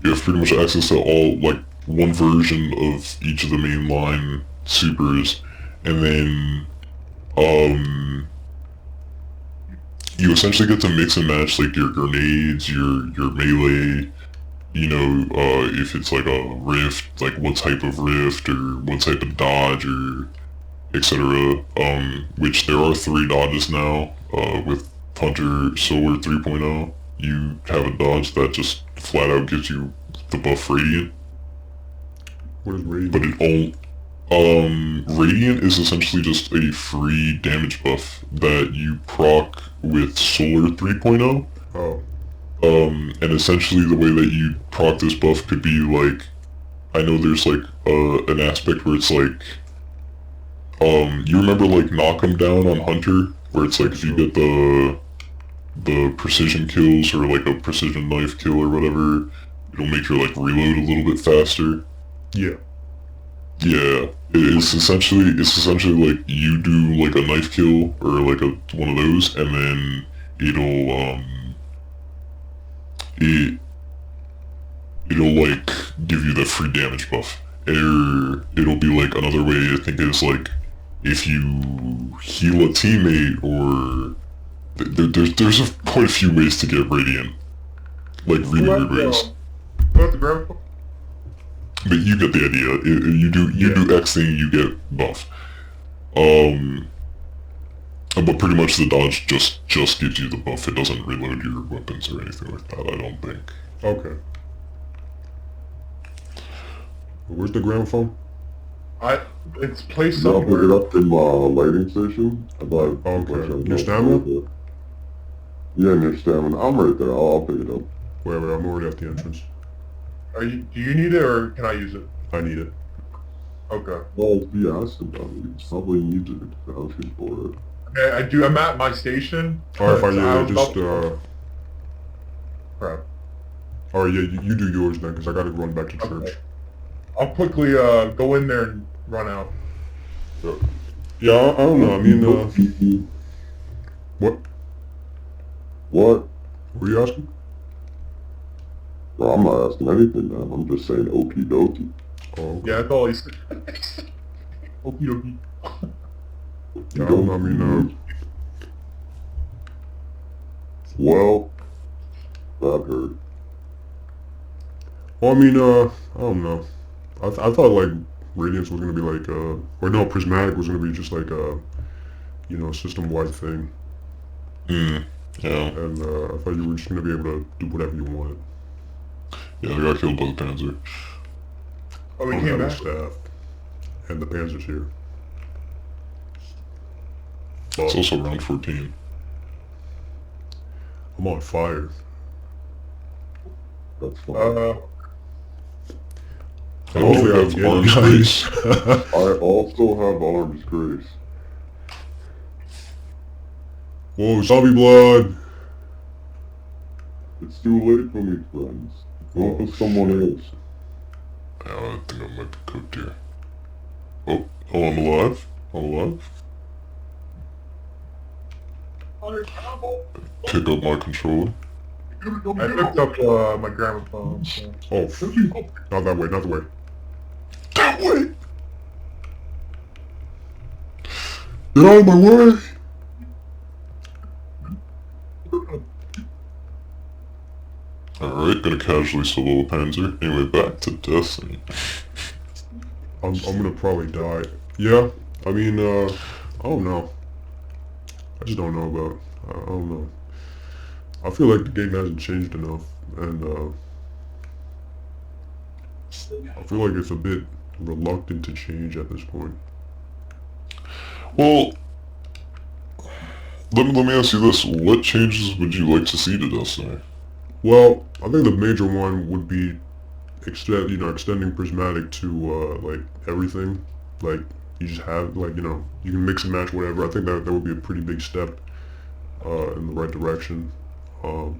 you have pretty much access to all, like, one version of each of the main line supers, and then, you essentially get to mix and match, like, your grenades, your melee, if it's like a rift, like what type of rift, or what type of dodge, or etc. Which there are 3 dodges now, with Hunter Solar 3.0. You have a dodge that just flat out gives you the buff Radiant, What is radiant? but it Radiant is essentially just a free damage buff that you proc with Solar 3.0. Oh, And essentially the way that you proc this buff could be like, I know there's like an aspect where it's like, you remember like knock 'em down on Hunter, where it's like if you get the precision kills or like a precision knife kill or whatever, it'll make your like reload a little bit faster. yeah. Yeah, it's essentially like you do like a knife kill or like one of those, and then it'll like give you the free damage buff. Or it'll be like another way I think is like if you heal a teammate, or there's quite a few ways to get Radiant, like really weird ways. What the grandpa? But you get the idea. You do X thing, you get buff. But pretty much the dodge just gives you the buff. It doesn't reload your weapons or anything like that, I don't think. Okay. Where's the gramophone? It's placed I'll pick it somewhere. up in my lighting station. Okay. Near stamina? Yeah, near stamina. I'm right there. I'll pick it up. Wait, I'm already at the entrance. Do you need it or can I use it? I need it. Okay. Well, he asked about it. He probably needs it now if he's bored. Okay, I'm at my station. Alright, fine, I yeah, was just, about- Crap. Alright, yeah, you do yours then, because I gotta run back to church. Okay. I'll quickly go in there and run out. Yeah, I don't know. I mean, what? What? Were you asking? Bro, I'm not asking anything, man. I'm just saying okie dokie. Oh, okay. Yeah, that's all he said. Okie dokie. Yeah, I don't know. I mean, Well, that hurt. well, I mean, I don't know. I thought like Radiance was gonna be like, or no, Prismatic was gonna be just like you know, system-wide thing. Yeah. And I thought you were just gonna be able to do whatever you wanted. Yeah, I got killed by the Panzer. Oh, we I don't came have a back? staff. And the Panzer's here. It's also round 14. I'm on fire. That's fine. I also Hopefully I have get Arms guys. Grace. I also have Arms Grace. Whoa, zombie blood! It's too late for me, friends. Go for someone else. I think I might be cooked here. Oh, I'm alive. I'm alive. Pick up my controller. I picked up my gramophone. So. Oh, not that way, not the way. That way! Get out of my way! Alright, gonna casually solo a Panzer. Anyway, back to Destiny. I'm gonna probably die. Yeah, I mean, I don't know. I just don't know about, I don't know. I feel like the game hasn't changed enough, and I feel like it's a bit reluctant to change at this point. Well, let me ask you this. What changes would you like to see to Destiny? Well, I think the major one would be extending Prismatic to like everything. Like you just have like you can mix and match whatever. I think that would be a pretty big step in the right direction.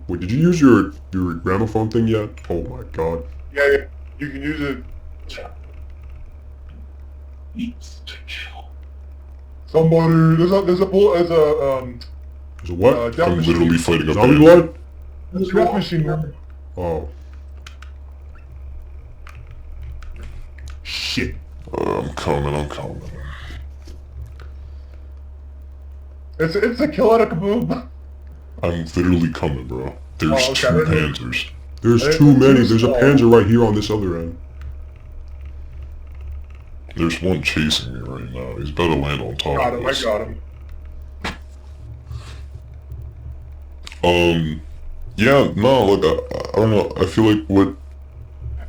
Wait, did you use your gramophone thing yet? Oh my god. Yeah, you can use it. Somebody, there's a There's a what? death I'm machine. literally fighting a Zombie Panzer. blood? There's a death machine. Man. Oh. Shit. I'm coming. It's a kill at a kaboom. I'm literally coming, bro. There's Oh, okay. two Panzers. There's There's too two many. There's a small. Panzer right here on this other end. There's one chasing me right now. He's about to land on top Got of him, I us. got him. Yeah, no, like, I don't know, I feel like what,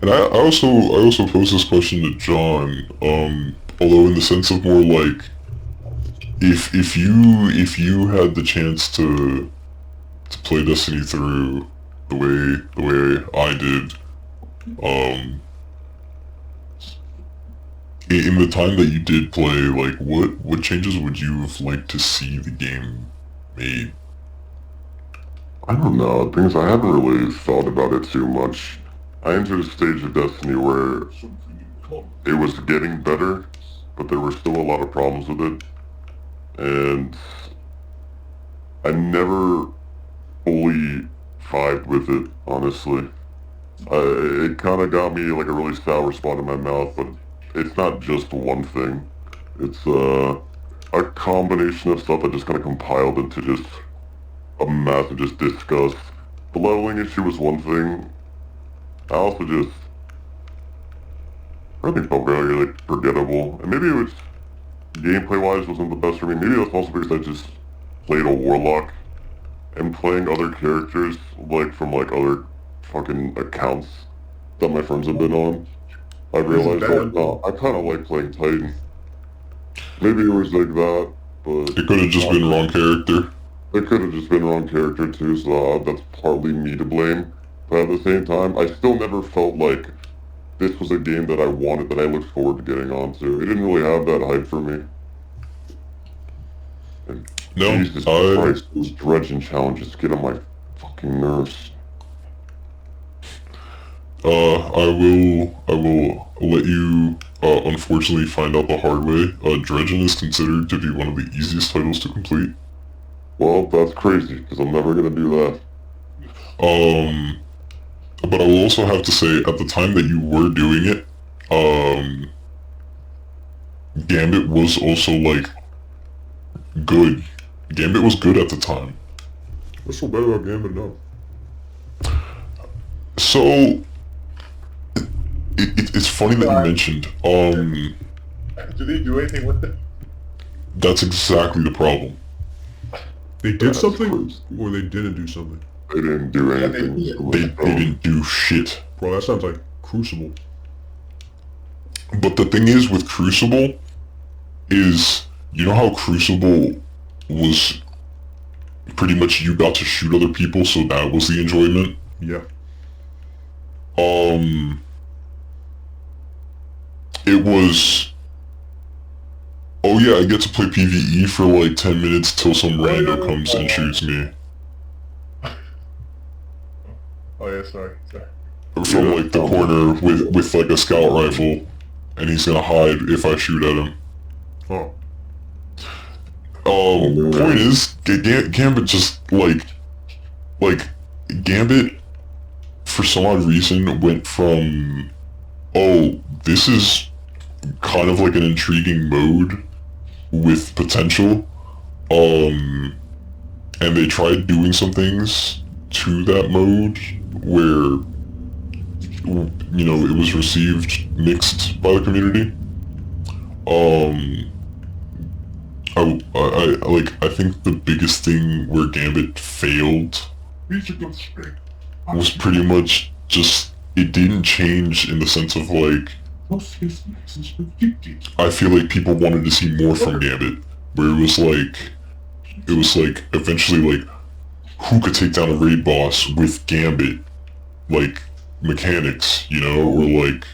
and I also posed this question to John, although in the sense of more like, if you had the chance to play Destiny through the way I did, in the time that you did play, like, what changes would you have liked to see the game made? I don't know. Things I haven't really thought about it too much. I entered a stage of Destiny where it was getting better, but there were still a lot of problems with it. And I never fully vibed with it, honestly. It kind of got me like a really sour spot in my mouth, but it's not just one thing. It's a combination of stuff that just kind of compiled into just a massive just disgust. The leveling issue was one thing. I also just everything felt very like forgettable, and maybe it was gameplay-wise wasn't the best for me. Maybe that's also because I just played a warlock, and playing other characters like from like other fucking accounts that my friends have been on. I realized like, no, I kind of like playing Titan. Maybe it was like that, but It could have just been wrong character. it could have just been wrong character too, so that's partly me to blame. But at the same time, I still never felt like this was a game that I wanted, that I looked forward to getting onto. It didn't really have that hype for me. And No, Jesus Christ, those dredging challenges get on my fucking nerves. I will let you, unfortunately find out the hard way. Dredgen is considered to be one of the easiest titles to complete. Well, that's crazy, because I'm never gonna do that. But I will also have to say, at the time that you were doing it, Gambit was also, like, good. Gambit was good at the time. What's so bad about Gambit now? So, it's funny that you mentioned, Do they do anything with it? that's exactly the problem. They did That's something, crazy. or they didn't do something. They didn't do anything. They didn't do shit. Bro, that sounds like Crucible. But the thing is with Crucible, is, you know how Crucible was pretty much you got to shoot other people, so that was the enjoyment? Yeah. It was, oh yeah, I get to play PvE for like 10 minutes till some rando comes and shoots me. Oh yeah, sorry. From like the corner with like a scout rifle, and he's gonna hide if I shoot at him. Oh. Point is, Gambit just like Gambit, for some odd reason, went from, oh, this is kind of like an intriguing mode with potential, and they tried doing some things to that mode where, you know, it was received mixed by the community. I think the biggest thing where Gambit failed was pretty much just, it didn't change in the sense of like, I feel like people wanted to see more from Gambit, where it was like eventually like, who could take down a raid boss with Gambit, like, mechanics, you know, or like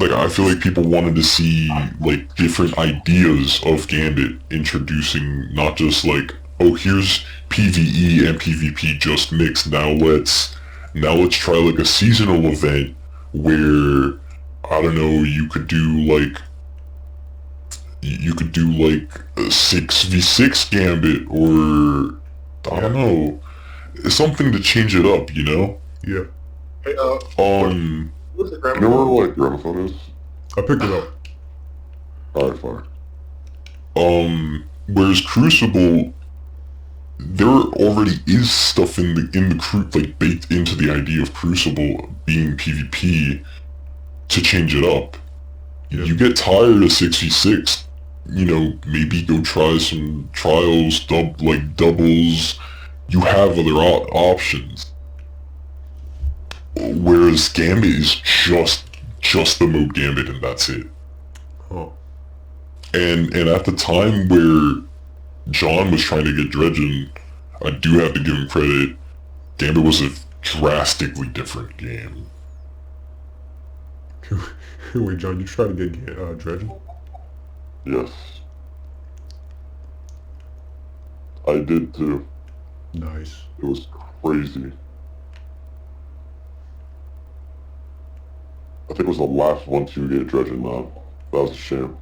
I feel like people wanted to see like different ideas of Gambit, introducing not just like, oh, here's PvE and PvP just mixed, now let's try like a seasonal event where, I don't know, you could do like a 6v6 Gambit, or I don't know, something to change it up, you know? Yeah. Hey, what's the You grammar? know where, like, gramophone is? I picked it up. Alright, fine. Whereas Crucible, there already is stuff in the like baked into the idea of Crucible being PvP to change it up. Yeah. You get tired of 6v6, you know, maybe go try some trials, doubles. You have other options. Whereas Gambit is just the mode Gambit, and that's it. Oh. And at the time where John was trying to get Dredgen, I do have to give him credit, Gambit was a drastically different game. Wait, John, you trying to get Dredgen? Yes. I did too. Nice. It was crazy. I think it was the last one to get Dredgen now. That was a shame.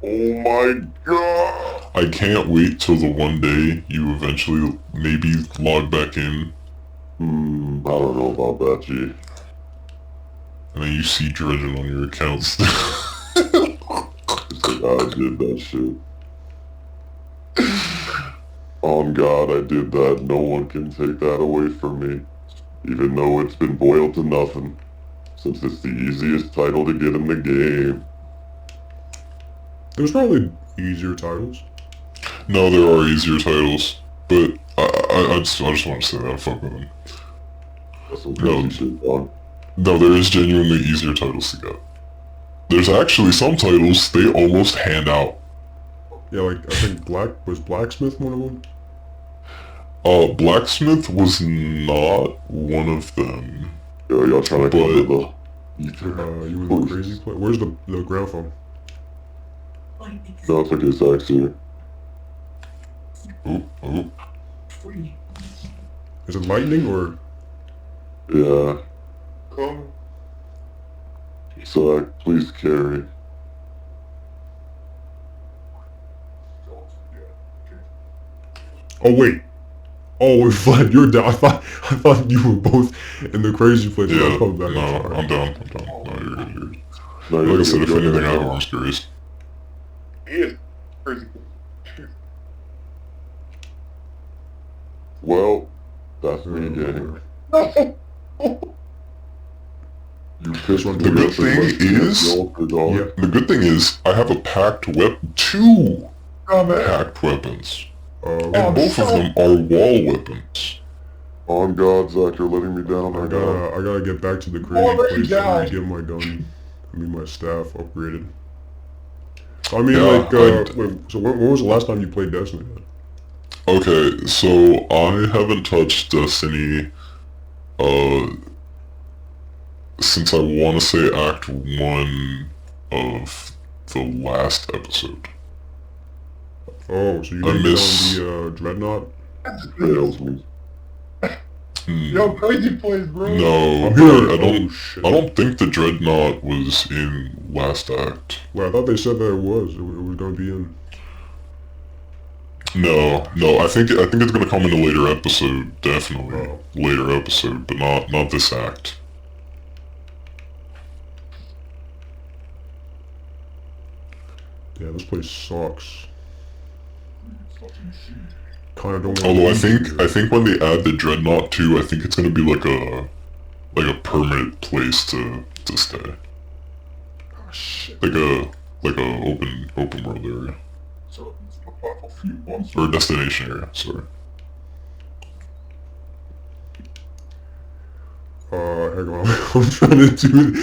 Oh my god! I can't wait till the one day you eventually maybe log back in, I don't know about that, G. and then you see Dredgen on your accounts. It's like, I did that shit. On God, I did that. No one can take that away from me. Even though it's been boiled to nothing. Since it's the easiest title to get in the game. There's probably easier titles. No, there are easier titles, but I just want to say that, fuck with them. That's some crazy shit, dog. No, there is genuinely easier titles to get. There's actually some titles they almost hand out. Yeah, like, I think Blacksmith one of them? Blacksmith was not one of them. Yo, y'all trying to come to the... You were the crazy play. Where's the gramophone? No, it's okay, Zach's here. Oh. Is it lightning or? Yeah. Come. So please carry. Oh wait. Oh, Vlad, you're down. I thought you were both in the crazy place. Yeah, I'll come back. no, I'm sorry. I'm down. No, you're good, you're good. No, Like I you're said, good. if Go anything, I ahead. have arms curious. He is crazy. Well, that's me, gang. You pissed one me the good off and thing left me is- as the altar dog. Yeah. The good thing is, I have a packed weapon, 2 Oh, man. packed weapons, Oh, and both of them are wall weapons. On God, Zach, you're letting me down I right now. gotta get back to the crazy Already place down. and get my gun. My staff upgraded. I mean, Yeah, wait, so when was the last time you played Destiny? Okay, so I haven't touched Destiny, since I want to say Act 1 of the last episode. Oh, so you I didn't get miss- on the Dreadnought? Fails me. Yo, crazy place, bro. No, I'm but here. I don't. Oh shit. I don't think the Dreadnought was in last act. Well, I thought they said that it was. It was gonna be in. No. I think it's gonna come in a later episode. Definitely Oh. later episode, but not this act. Yeah, this place sucks. Kinda don't want Although to I think when they add the Dreadnought too, I think it's gonna be like a permanent place to stay. Oh, shit. Like a open world area. So it's the battlefield once. Or destination area, sorry. Hang on. I'm trying to do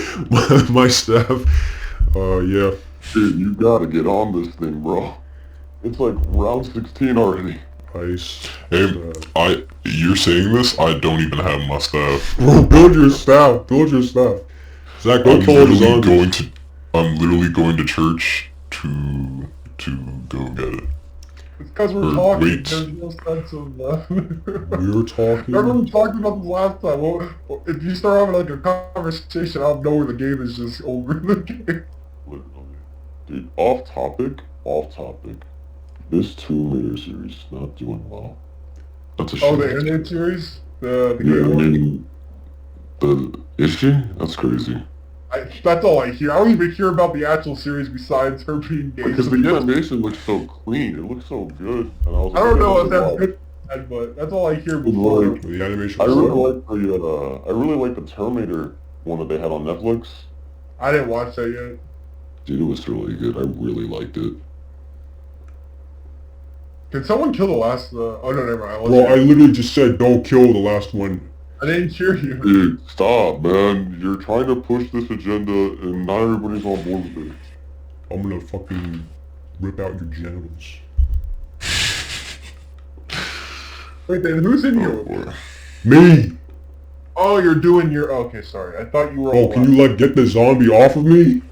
my staff. Yeah. Dude, you gotta get on this thing, bro. It's like round 16 already. Ice. Hey, staff. you're saying this? I don't even have my staff. Bro, build your staff. Build your staff. Zach, don't kill all the zombies. I'm literally going to church to go get it. It's because we're Or talking. wait. There's no sense of We're talking. Remember we talked about this last time. Well, if you start having like a conversation out of nowhere, the game is just over. The game. Literally. Dude, off topic. This Tomb Raider series is not doing well. That's a shame. Oh, the internet series, the Yeah, I game one. mean, is she? That's crazy. That's all I hear. I don't even hear about the actual series besides her being gay. Because the animation looks so clean. It looks so good. And I was I don't know if like, that's wow. good, but that's all I hear Good before. lord. The animation. I really was like the Terminator one that they had on Netflix. I didn't watch that yet. Dude, it was really good. I really liked it. Can someone kill the last? Oh no, never mind. Bro, I literally just said don't kill the last one. I didn't hear you. Dude, stop, man. You're trying to push this agenda and not everybody's on board with it. I'm gonna fucking rip out your genitals. Wait, then who's in Oh here? boy. Me! Oh, you're doing your. Okay, sorry. I thought you were. Bro, all can you like get the zombie off of me?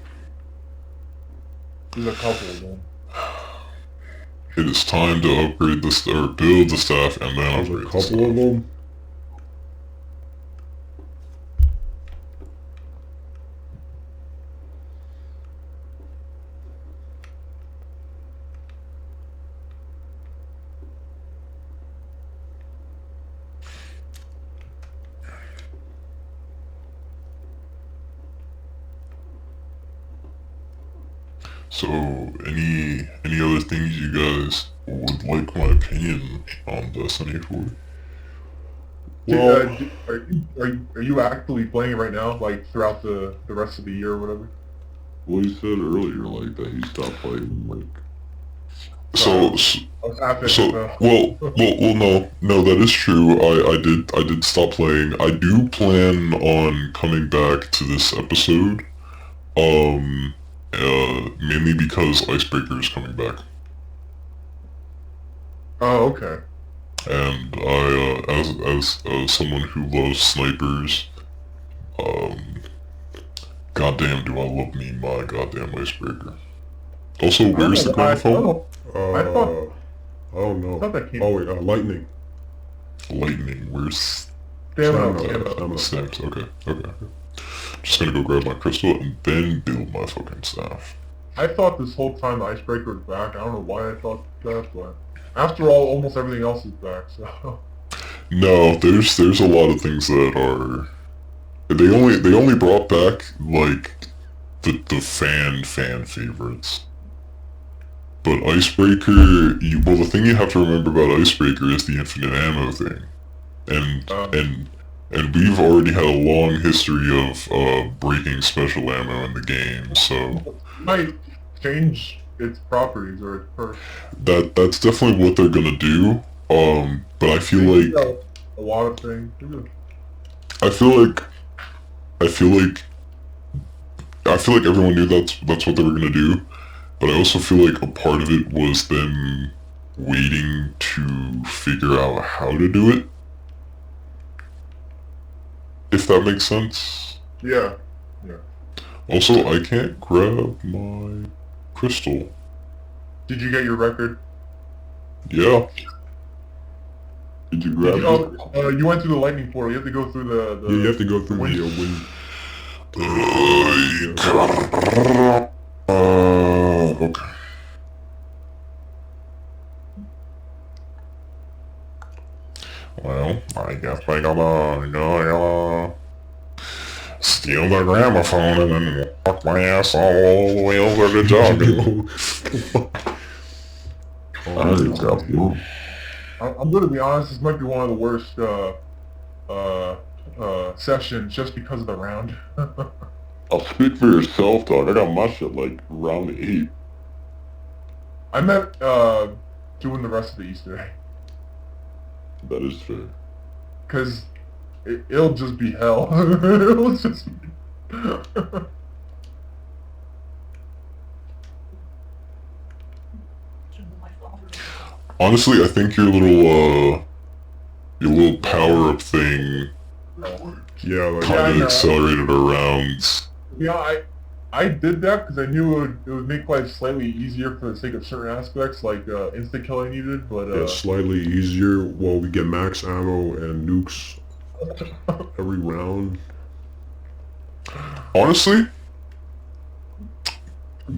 There's a couple of them. It is time to upgrade this or build the staff and then There's a upgrade the couple staff. of them. So, any other things you guys would like my opinion on Destiny for? Well, Are you actively playing it right now? Like throughout the rest of the year or whatever? Well, you said earlier, like, that he stopped playing, like... So, no, that is true. I did stop playing. I do plan on coming back to this episode, mainly because Icebreaker is coming back, Oh, okay. and I, as someone who loves snipers, goddamn, do I love me my goddamn Icebreaker. Also, where's the gramophone? I I don't know. I thought that came. Oh wait, lightning. Lightning, where's... Stamina. Stamps, okay. Just gonna go grab my crystal and then build my fucking staff. I thought this whole time the icebreaker was back. I don't know why I thought that, but after all, almost everything else is back. So No, there's a lot of things that are... They only brought back, like, the fan favorites. But Icebreaker, well, the thing you have to remember about Icebreaker is the infinite ammo thing. And we've already had a long history of breaking special ammo in the game, so... it might change its properties or its perks. That's definitely what they're gonna do, but I feel like... A lot of things. I feel like everyone knew that's what they were gonna do, but I also feel like a part of it was them waiting to figure out how to do it. If that makes sense. Yeah. Also, I can't grab my crystal. Did you get your record? Yeah. Did you grab it? You went through the lightning portal. You have to go through the Yeah, you have to go through the wind. Okay. Well, I guess I gotta steal the gramophone and then walk my ass all the way over to jogging. I'm gonna be honest. This might be one of the worst sessions just because of the round. I'll speak for yourself, dog. I got my shit like round 8. I meant doing the rest of the Easter egg. That is fair. Cause it'll just be hell. It'll just be... Honestly, I think your little power-up thing Yeah, like kind of accelerated our rounds. Yeah, I did that because I knew it would make life slightly easier for the sake of certain aspects, like insta-kill I needed, but... it's slightly easier while we get max ammo and nukes every round. Honestly,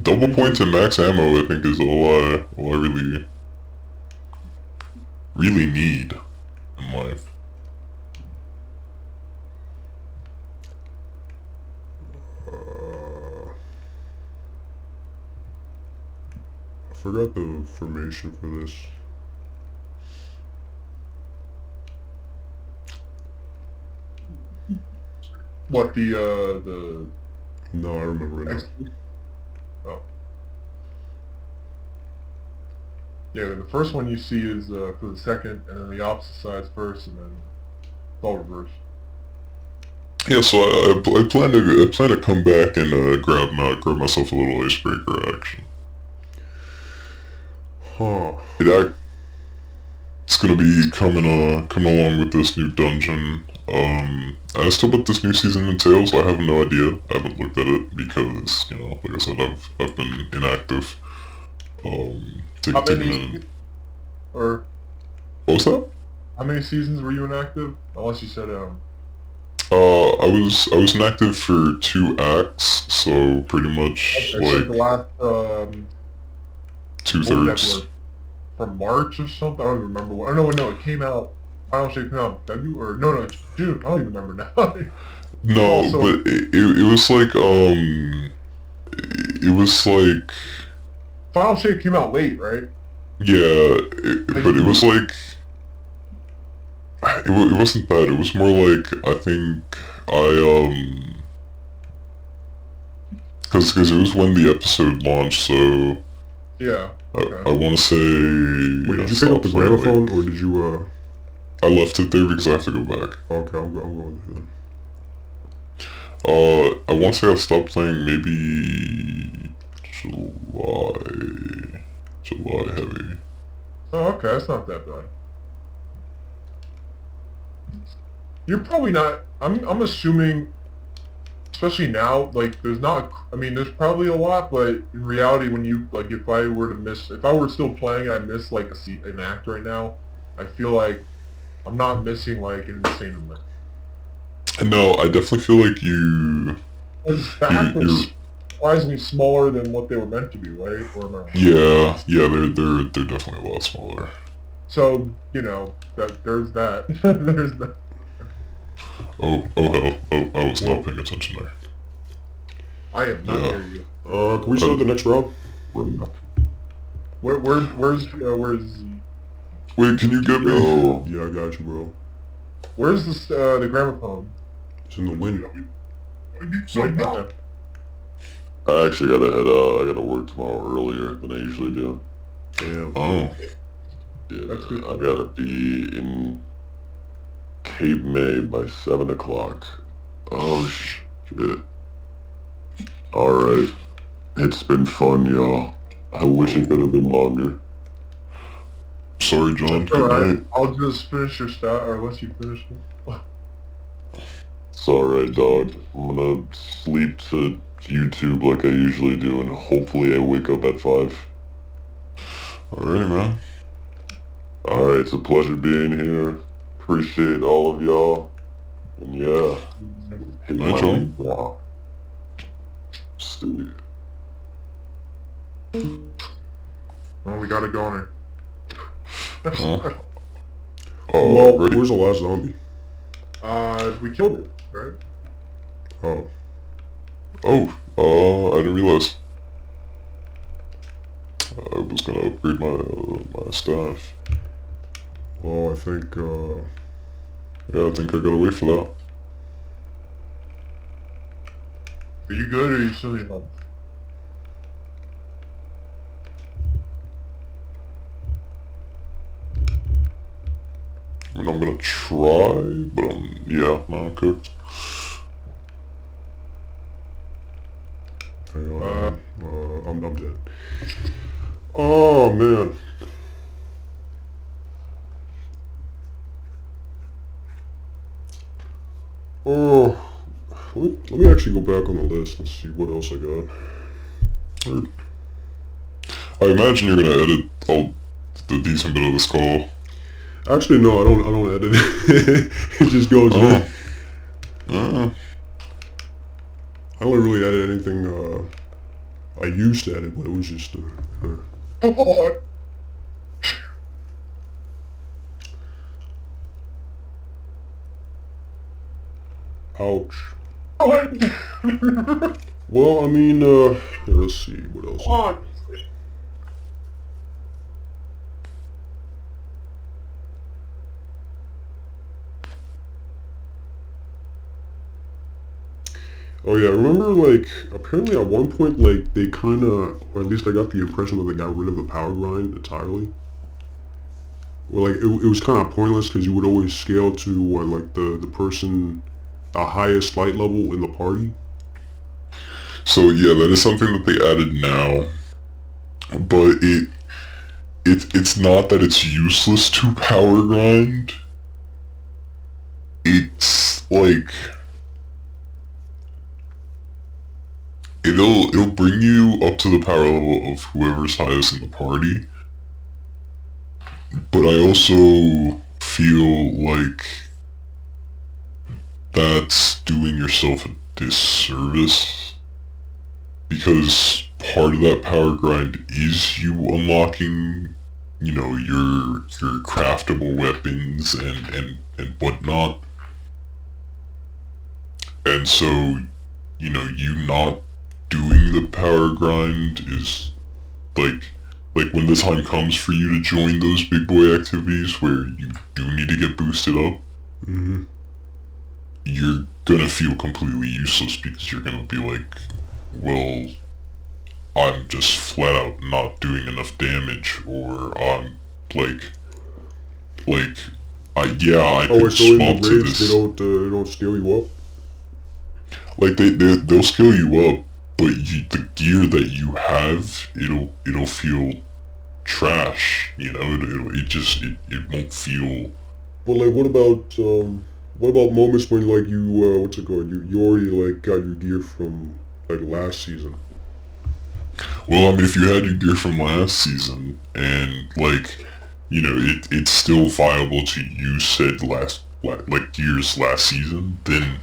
double points and max ammo, I think, is all I really need in life. I forgot the formation for this. What, the... No, I remember it now. Oh. Yeah, the first one you see is for the second, and then the opposite side's first, and then it's all reversed. Yeah, so I plan to come back and grab myself a little icebreaker action. Huh. It's gonna be coming along with this new dungeon. As to what this new season entails, I have no idea. I haven't looked at it because, you know, like I said, I've been inactive. How many... Or... What was that? How many seasons were you inactive? Unless you said, I was inactive for 2 acts, so pretty much like the last, 2/3. From March or something? I don't even remember. Or no, it came out... Final Shape came out in February? Or, no, it's June. I don't even remember now. No, Also, but it was like, it was like... Final Shape came out late, right? Yeah, but it was like... It wasn't that, it was more like, I think, because it was when the episode launched, so... Yeah. Okay. I want to say... Wait, did you pick up the gramophone, or did you, I left it there because I have to go back. Okay, I'm going with it. I want to say I stopped playing maybe... July heavy. Oh, okay, that's not that bad. You're probably not... I'm assuming especially now, like, there's not, I mean, there's probably a lot, but in reality, when you, like, if I were still playing and I miss, like, an act right now, I feel like I'm not missing, like, an insane amount. No, I definitely feel like The act you're was surprisingly smaller than what they were meant to be, right? Or am I wrong? yeah, they're definitely a lot smaller. So, you know, there's that. There's that. Oh hell, I was not paying attention there. I am not Yeah. near you. Can we start the next round? Where's Wait, can you get me? Yo, Yeah, I got you, bro. where's the gramophone? It's in the wind. I need some help. Okay. I actually gotta head out. I gotta work tomorrow earlier than I usually do. Damn. Oh, Yeah, That's good. I gotta be in Cape May by 7 o'clock. Oh shit. Alright. It's been fun, y'all. I wish it could have been longer. sorry, John. Good Alright, night. I'll just finish your stat, or unless you finish it. It's alright, dog. I'm gonna sleep to YouTube like I usually do, and hopefully I wake up at 5. Alright, man. Alright, it's a pleasure being here. Appreciate all of y'all. And yeah, hit Night, my John. wow. See ya. Well, we gotta go on Huh? Well, Ready? where's the last zombie? it. We killed it, right? Oh. I didn't realize. I was gonna upgrade my staff. Well, I think, Yeah, I think I gotta wait for that. Are you good, or are you still need help? I mean, I'm gonna try, but yeah, no, okay. hang on. I'm dead. Oh, man. Oh. Let me actually go back on the list and see what else I got. I imagine you're gonna edit all the decent bit of this call. Actually, no, I don't edit it. It just goes in. I don't really edit anything, I used to edit, but it was just, Come on! ouch. Come on! Well, I mean, let's see, what else? Come on! Oh yeah, I remember, like, apparently at one point, like, they kinda, or at least I got the impression that they got rid of the power grind entirely. Well, like, it was kind of pointless because you would always scale to, what, like, the person, the highest light level in the party. So yeah, that is something that they added now, but it's not that it's useless to power grind. It's like it'll bring you up to the power level of whoever's highest in the party. But I also feel like that's doing yourself a disservice, because part of that power grind is you unlocking, you know, your craftable weapons and whatnot. And so, you know, you not doing the power grind is like when the time comes for you to join those big boy activities where you do need to get boosted up, Mm-hmm. you're gonna feel completely useless because you're gonna be like, well, I'm just flat out not doing enough damage, or I'm like, I Oh, could so in swap the to raids, this. they don't scale you up? Like they'll scale you up, but the gear that you have, it'll feel trash. You know, it won't feel. But like, what about what about moments when like you what's it called? You already like got your gear from like last season. Well, I mean, if you had your gear from last season and like, it's still viable to use said like gears last season, then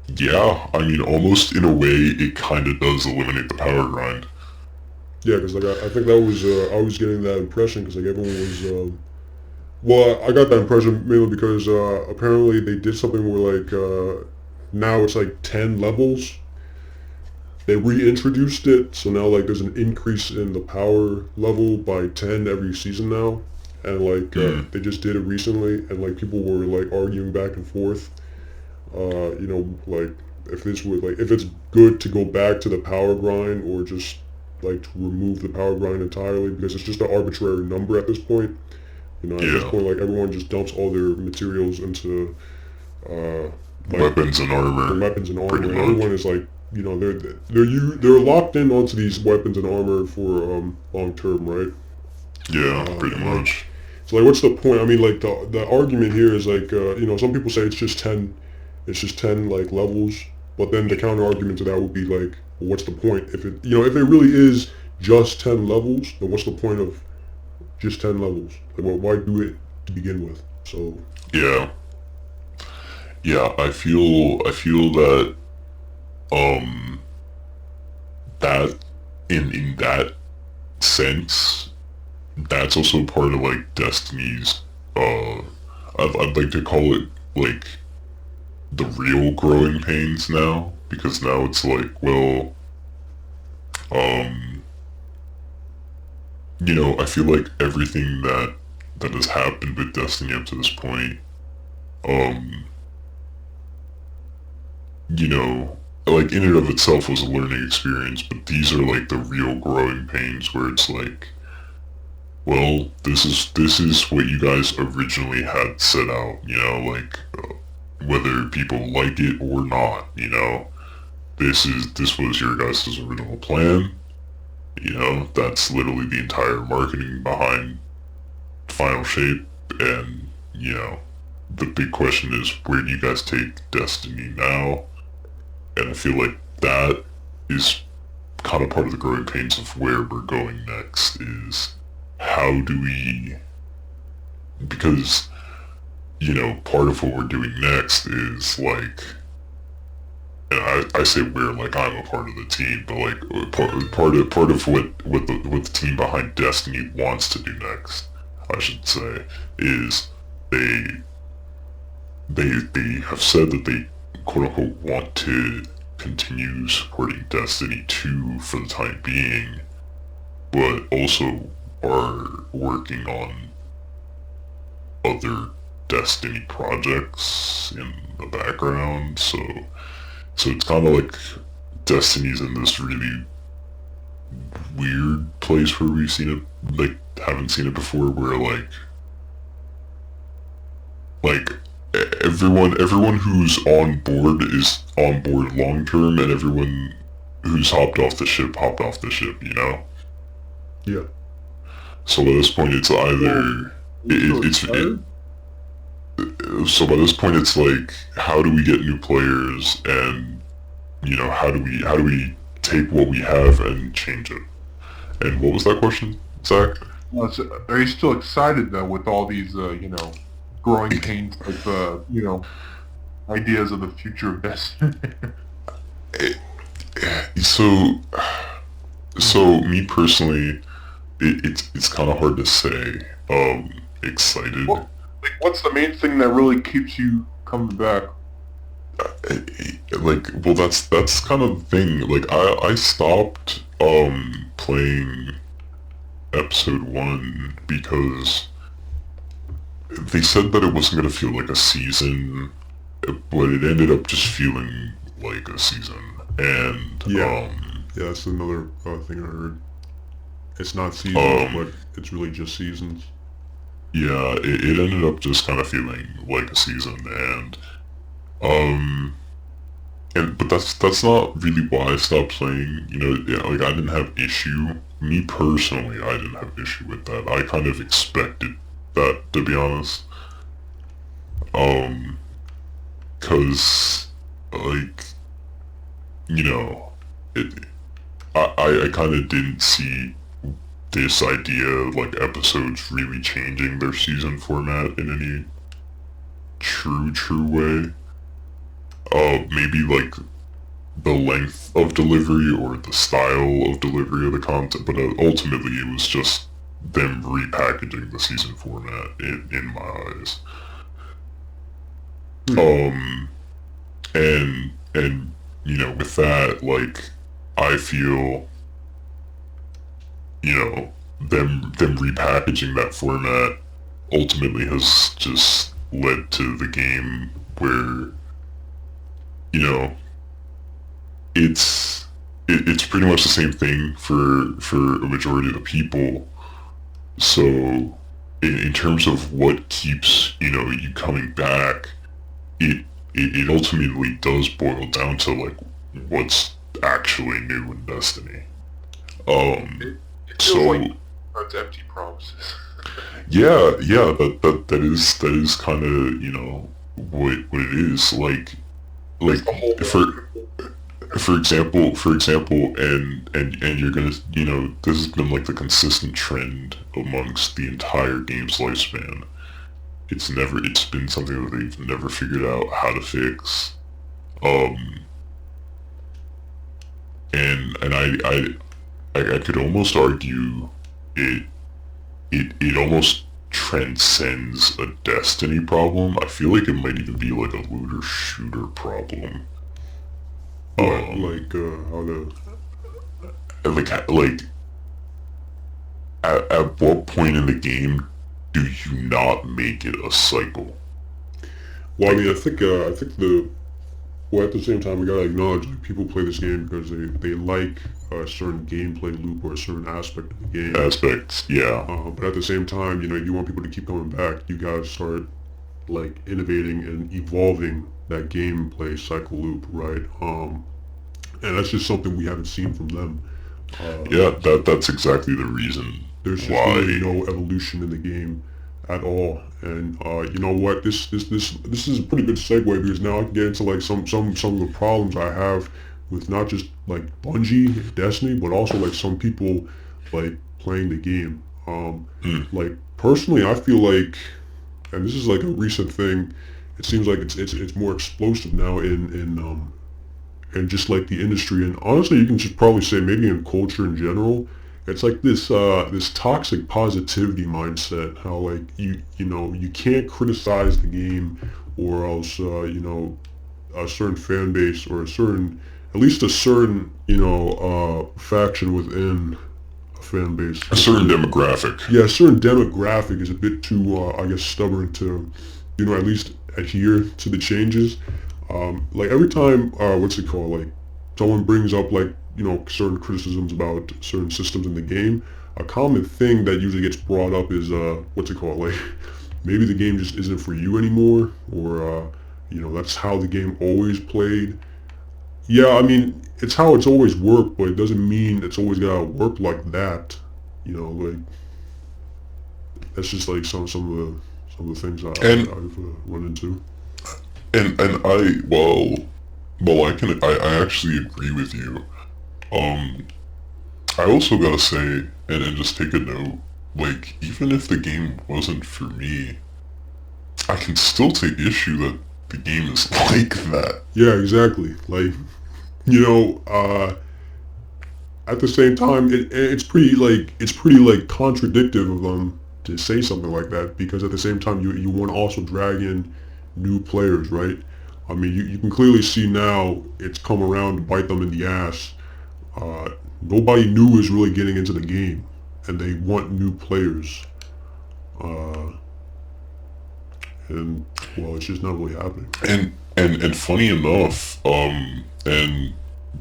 yeah, I mean, almost in a way, it kind of does eliminate the power grind. Yeah, because like I think that was I was getting that impression because like everyone was well I got that impression mainly because apparently they did something where like now it's like 10 levels. They reintroduced it, so now like there's an increase in the power level by 10 every season now, and like they just did it recently, and like people were like arguing back and forth, like if this would like if it's good to go back to the power grind or just like to remove the power grind entirely because it's just an arbitrary number at this point. At this Yeah, point, like everyone just dumps all their materials into like weapons and their armor, weapons and armor, pretty and much. everyone is like, they're locked in onto these weapons and armor for long term, right? Yeah, pretty And like, much. so like, what's the point? I mean, like the argument here is like, some people say it's just 10 like levels, but then the counter argument to that would be like, well, what's the point if if it really is just 10 levels, then what's the point of just 10 levels? Like, well, why do it to begin with? So Yeah, yeah. I feel that um that in that sense, that's also part of like Destiny's. I'd like to call it like the real growing pains now because now it's like, well, um, I feel like everything that has happened with Destiny up to this point, um, you know, like in and of itself was a learning experience, but these are like the real growing pains where it's like, well, this is what you guys originally had set out, like whether people like it or not, this was your guys' original plan. That's literally the entire marketing behind Final Shape, and the big question is where do you guys take Destiny now? And I feel like that is kind of part of the growing pains of where we're going next is how do we, because part of what we're doing next is like, and I say we're like I'm a part of the team, but like part of what the team behind Destiny wants to do next, I should say, is they they have said that they quote unquote want to continue supporting Destiny 2 for the time being, but also are working on other Destiny projects in the background, so it's kind of like Destiny's in this really weird place where we've seen it, like, haven't seen it before, where like everyone who's on board is on board long term, and everyone who's hopped off the ship. yeah. So by this point, it's either so by this point, it's like, how do we get new players, and how do we take what we have and change it? And what was that question, Zach? Well, are you still excited though with all these, growing pains of, ideas of the future of Destiny? So me personally, it's kind of hard to say. Excited. What's the main thing that really keeps you coming back? Well, that's kind of the thing. Like, I stopped playing episode 1 because they said that it wasn't gonna feel like a season, but it ended up just feeling like a season. And Yeah, that's another thing I heard. It's not seasons, but it's really just seasons. yeah, it ended up just kind of feeling like a season, um, but that's not really why I stopped playing. Yeah, like, I didn't have issue. Me personally, I didn't have issue with that. I kind of expected that, to be honest. 'cause, like, you know, I kind of didn't see this idea of, like, episodes really changing their season format in any true way. Maybe, like, the length of delivery or the style of delivery of the content, but ultimately it was just them repackaging the season format in my eyes. And you know, with that, like, I feel, you know, them repackaging that format ultimately has just led to the game where, you know, it's pretty much the same thing for a majority of the people. So in terms of what keeps, you know, you coming back, it ultimately does boil down to, like, what's actually new in Destiny. It feels So like it's empty promises. yeah, that is kind of, you know, what it is, like The whole for example, and you're gonna, you know, this has been, like, the consistent trend amongst the entire game's lifespan. It's been something that they've never figured out how to fix. And I could almost argue it almost transcends a Destiny problem. I feel like it might even be, like, a looter shooter problem. What, like, how to... Like at what point in the game do you not make it a cycle? Well, I mean, I think well, at the same time, we gotta acknowledge, like, people play this game because they like a certain gameplay loop or a certain aspect of the game. Aspects, yeah. But at the same time, you know, if you want people to keep coming back, you gotta start, like, innovating and evolving that gameplay cycle loop, right? And that's just something we haven't seen from them. Yeah, that's exactly the reason There's just why. really no evolution in the game at all. And you know what? This is a pretty good segue, because now I can get into, like, some of the problems I have with not just, like, Bungie, Destiny, but also, like, some people, like, playing the game. Like, personally, I feel like, and this is, like, a recent thing, it seems like it's more explosive now in just, like, the industry, and honestly, you can just probably say maybe in culture in general. It's like this toxic positivity mindset. How, like, you know, you can't criticize the game, or else you know, a certain fan base, or at least a certain, you know, faction within a fan base, A certain demographic. yeah, a certain demographic is a bit too, I guess, stubborn to, you know, at least adhere to the changes. Like, every time, what's it called, like, someone brings up, like, you know, certain criticisms about certain systems in the game, a common thing that usually gets brought up is, what's it called, like, maybe the game just isn't for you anymore, or, you know, that's how the game always played. Yeah, I mean, it's how it's always worked, but it doesn't mean it's always gotta work like that. You know, like, that's just, like, some of the things And I've run into. I actually agree with you. I also gotta say, and just take a note, like, even if the game wasn't for me, I can still take issue that the game is like that. Yeah, exactly. Like, you know, at the same time, it's pretty, like, contradictive of them to say something like that, because at the same time, you want to also drag in new players, right? I mean, you can clearly see now it's come around to bite them in the ass. Nobody new is really getting into the game, and they want new players. Uh, and, well, it's just not really happening. And funny enough, and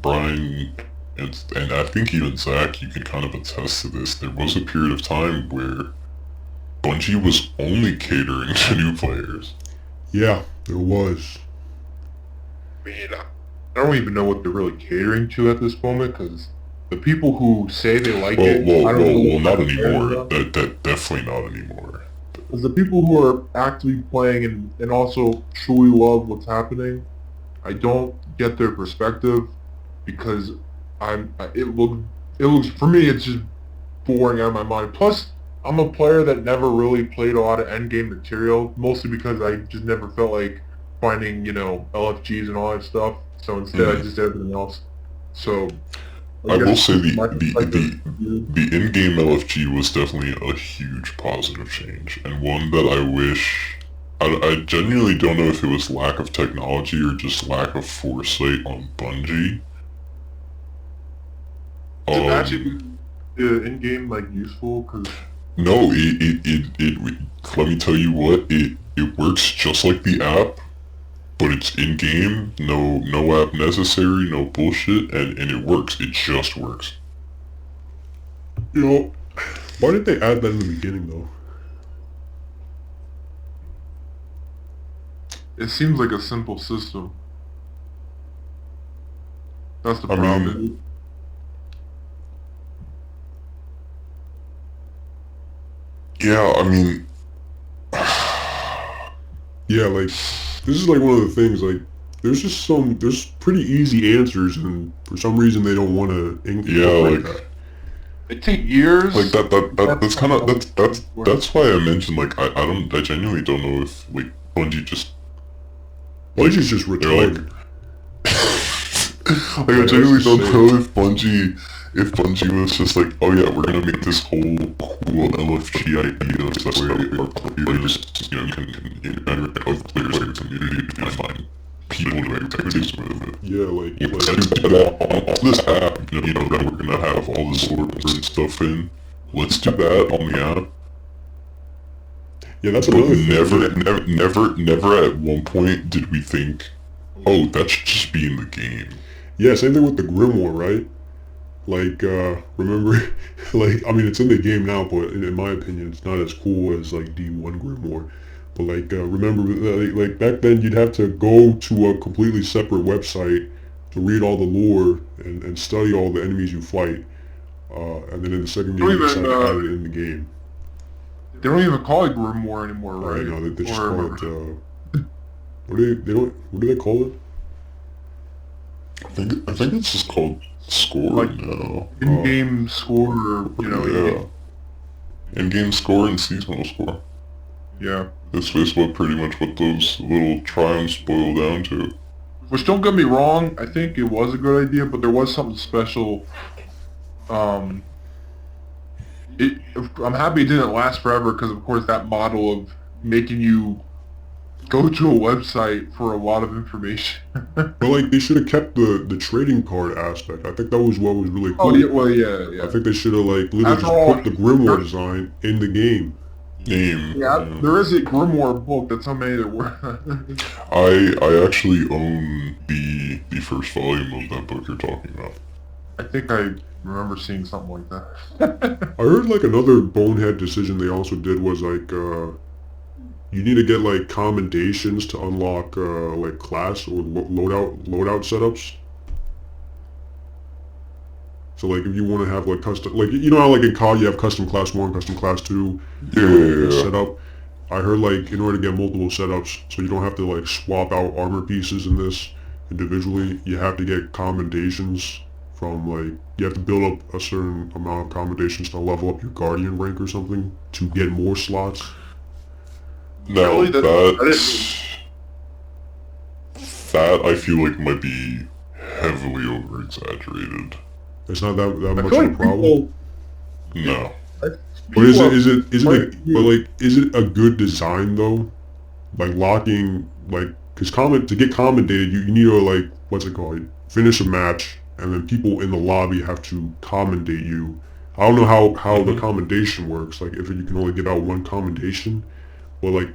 Brian, and I think even Zach, you can kind of attest to this. There was a period of time where Bungie was only catering to new players. Yeah, there was. Man, I don't even know what they're really catering to at this moment, because the people who say they like it, I don't know Well, what not kind of players anymore. they are. That definitely not anymore. Because the people who are actively playing and also truly love what's happening, I don't get their perspective because it looks for me it's just boring out of my mind. Plus, I'm a player that never really played a lot of endgame material, mostly because I just never felt like finding, LFGs and all that stuff. So instead, I just did everything else. So I I will guess say my perspective. the in-game LFG was definitely a huge positive change, and one that I wish. I genuinely don't know if it was lack of technology or just lack of foresight on Bungie. Did magic Um, in-game like useful? Because no, let me tell you what, it works just like the app, but it's in-game, no app necessary, no bullshit, and it works, it just works. Why did they add that in the beginning though? it seems like a simple system. That's the I problem. mean, yeah, I mean, Yeah, like this is like one of the things. Like there's pretty easy answers, and for some reason they don't want to yeah, incorporate like, that. It take years. like that's kind of, That's that's why I mentioned, like, I genuinely don't know if, like, Bungie just, Bungie's just they're like, retarded. like, I genuinely don't know if Bungie was just like, oh yeah, we're gonna make this whole cool LFG idea so that way our players, can interact with players like community and find people to activities with. Yeah, like Let's do that on this app, that we're gonna have all this sort of stuff in. Let's do that on the app. yeah, that's But another thing. never at one point did we think, oh, that should just be in the game. Yeah, same thing with the Grimoire, right? Like, remember, like, I mean, it's in the game now, but in my opinion, it's not as cool as, like, D1 Grimoire. But, like, remember, like, back then, you'd have to go to a completely separate website to read all the lore and study all the enemies you fight. And then in the second game, Don't you even, decide to add it in the game. they don't even call it Grimoire anymore, Right? right? No, they just Or- call it, what do they call it? I think it's just called score Like, now. in-game score, or, Yeah. In-game score and seasonal score. yeah. This is pretty much what those little triumphs boil down to. Which, don't get me wrong, I think it was a good idea, but there was something special. Um, I'm happy it didn't last forever because, of course, that model of making you go to a website for a lot of information. But like they should have kept the trading card aspect. I think that was what was really cool. Oh, yeah, well, yeah. I think they should have like literally After just all, put the Grimoire design in the game. Yeah, there is a Grimoire book that's how many there were. I actually own the first volume of that book you're talking about. I think I remember seeing something like that. I heard like another bonehead decision they also did was like you need to get like commendations to unlock like class or loadout setups. So like if you want to have like custom, like you know how like in COD you have custom class 1, custom class 2, Yeah. setup. I heard like in order to get multiple setups, so you don't have to like swap out armor pieces in this individually, you have to get commendations from like, you have to build up a certain amount of commendations to level up your guardian rank or something to get more slots. Now Really? that I feel like might be heavily over exaggerated. It's not that I much feel of a like problem. No. But is it a good design though? Like locking, like, cause to get commendated, you need to like, what's it called? Finish a match, and then people in the lobby have to commendate you. I don't know how the commendation works. Like, if you can only give out one commendation, well, like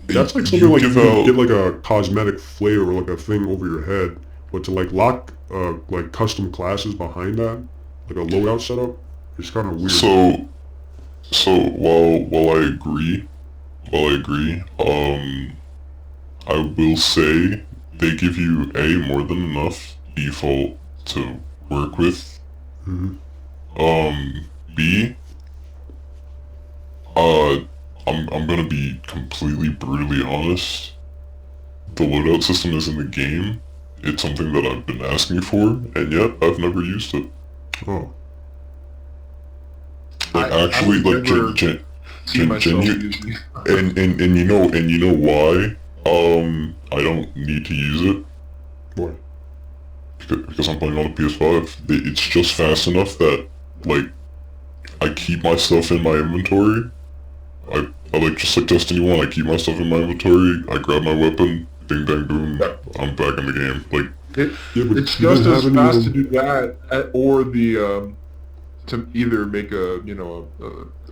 that's like something like you can get like a cosmetic flare or like a thing over your head, but to like lock like custom classes behind that, like a loadout setup, it's kind of weird. So while I agree, I will say they give you more than enough default to work with. B, I'm gonna be completely brutally honest, the loadout system is in the game. It's something that I've been asking for, and yet I've never used it. Oh. Like I actually, would like never see myself genuine, using it. and you know why? I don't need to use it What? because I'm playing on the PS5. It's just fast enough that like I keep my stuff in my inventory. I like just like Destiny 1. I keep my stuff in my inventory. I grab my weapon. Ding dang boom. I'm back in the game. Like But It's you didn't just as have any, fast to do that, or the to either make a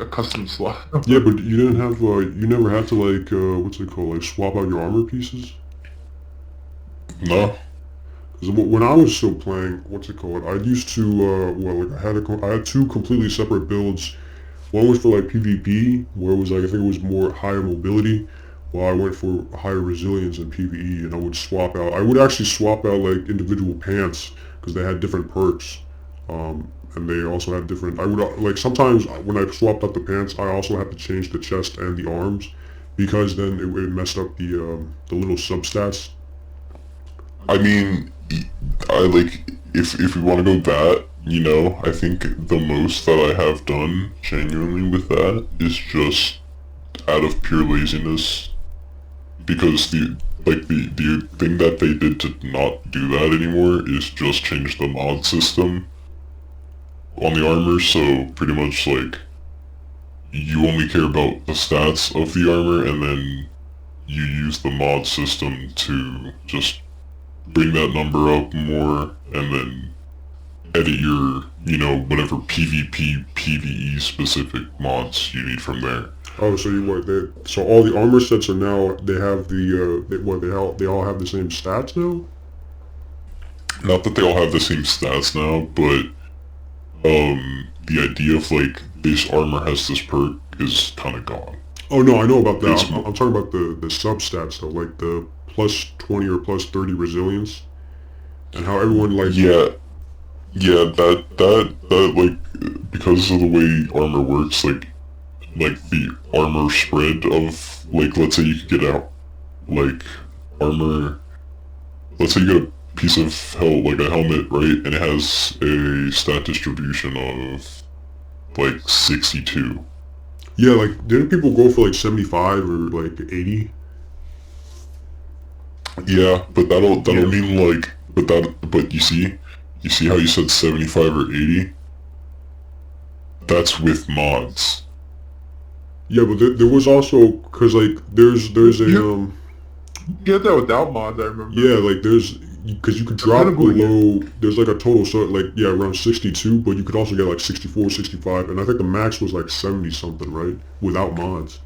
a custom slot. Yeah, but you didn't have, you never had to, like, what's it called, like, swap out your armor pieces? no. Because when I was still playing, what's it called, I used to, well, like, I had two completely separate builds. One was for, like, PvP, where it was, like, I think it was more higher mobility, while I went for higher resilience in PvE, and I would actually swap out, like, individual pants, because they had different perks. And they also had different, I would, like, sometimes when I swapped out the pants, I also had to change the chest and the arms, because then it messed up the little substats. I mean, I like if we want to go that, you know, I think the most that I have done genuinely with that is just out of pure laziness, because the thing that they did to not do that anymore is just change the mod system on the armor. So pretty much like you only care about the stats of the armor, and then you use the mod system to just bring that number up more, and then edit your, you know, whatever PvP, PvE specific mods you need from there. Oh, so so all the armor sets are now, they have they all have the same stats now? Not that they all have the same stats now, but the idea of like this armor has this perk is kind of gone. Oh no, I know about that. It's- I'm talking about the substats though, like the plus 20 or plus 30 resilience, and how everyone like. Yeah, that like because of the way armor works, like the armor spread of like, let's say you could get out like armor. Let's say you get a piece of like a helmet, right, and it has a stat distribution of like 62. Yeah, like didn't people go for like 75 or like 80? Yeah, but that'll Yeah. mean like, but you see how you said 75 or 80? That's with mods. Yeah, but there was also, cause like there's a You get that without mods, I remember. yeah, like cause you could drop Technically, below, there's like a total, so like, yeah, around 62, but you could also get like 64, 65, and I think the max was like 70 something, right? Without mods.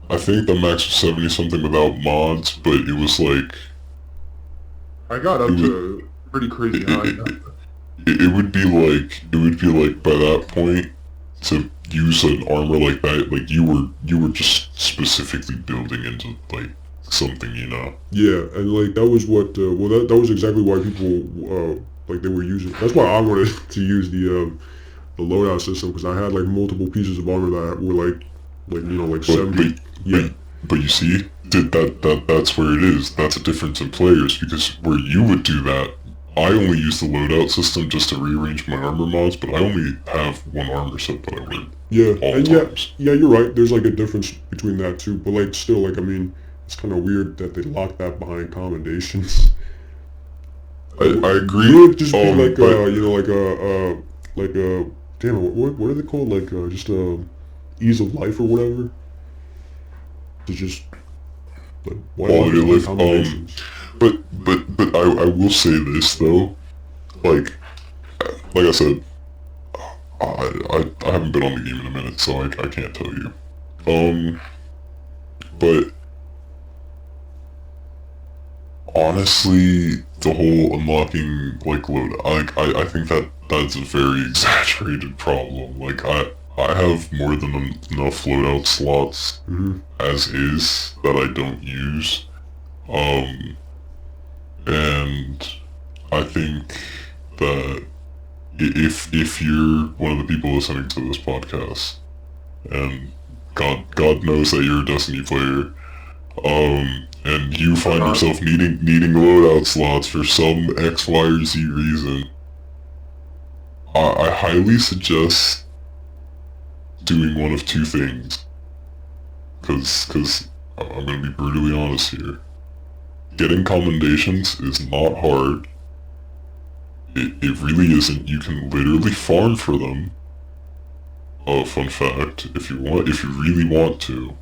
I think the max was 70 something without mods, but it was like, I got up to pretty crazy high. it would be like by that point, to use an armor like that, like you were just specifically building into like something, you know. Yeah, and like that was what, that was exactly why people, like they were using, that's why I wanted to use the loadout system, because I had like multiple pieces of armor that were like you know, like 70. Yeah. But you see, that's where it is. That's a difference in players, because where you would do that, I only use the loadout system just to rearrange my armor mods, but I only have one armor set that I wear. Yeah, all and times. yeah, you're right. There's like a difference between that too, but like still, like I mean, it's kind of weird that they lock that behind commendations. I agree. Would it just be like but you know, like damn it, what are they called? Like just ease of life or whatever. To just like why quality of behind life. commendations? But I will say this though, like I said, I haven't been on the game in a minute, so I can't tell you. But honestly, the whole unlocking like load, I think that's a very exaggerated problem. Like I have more than enough loadout slots as is that I don't use. And I think that if you're one of the people listening to this podcast, and God knows that you're a Destiny player. And you find yourself needing loadout slots for some X, Y, or Z reason. I highly suggest doing one of two things. Cause I'm gonna be brutally honest here. Getting commendations is not hard. It really isn't. You can literally farm for them. Fun fact, if you really want to,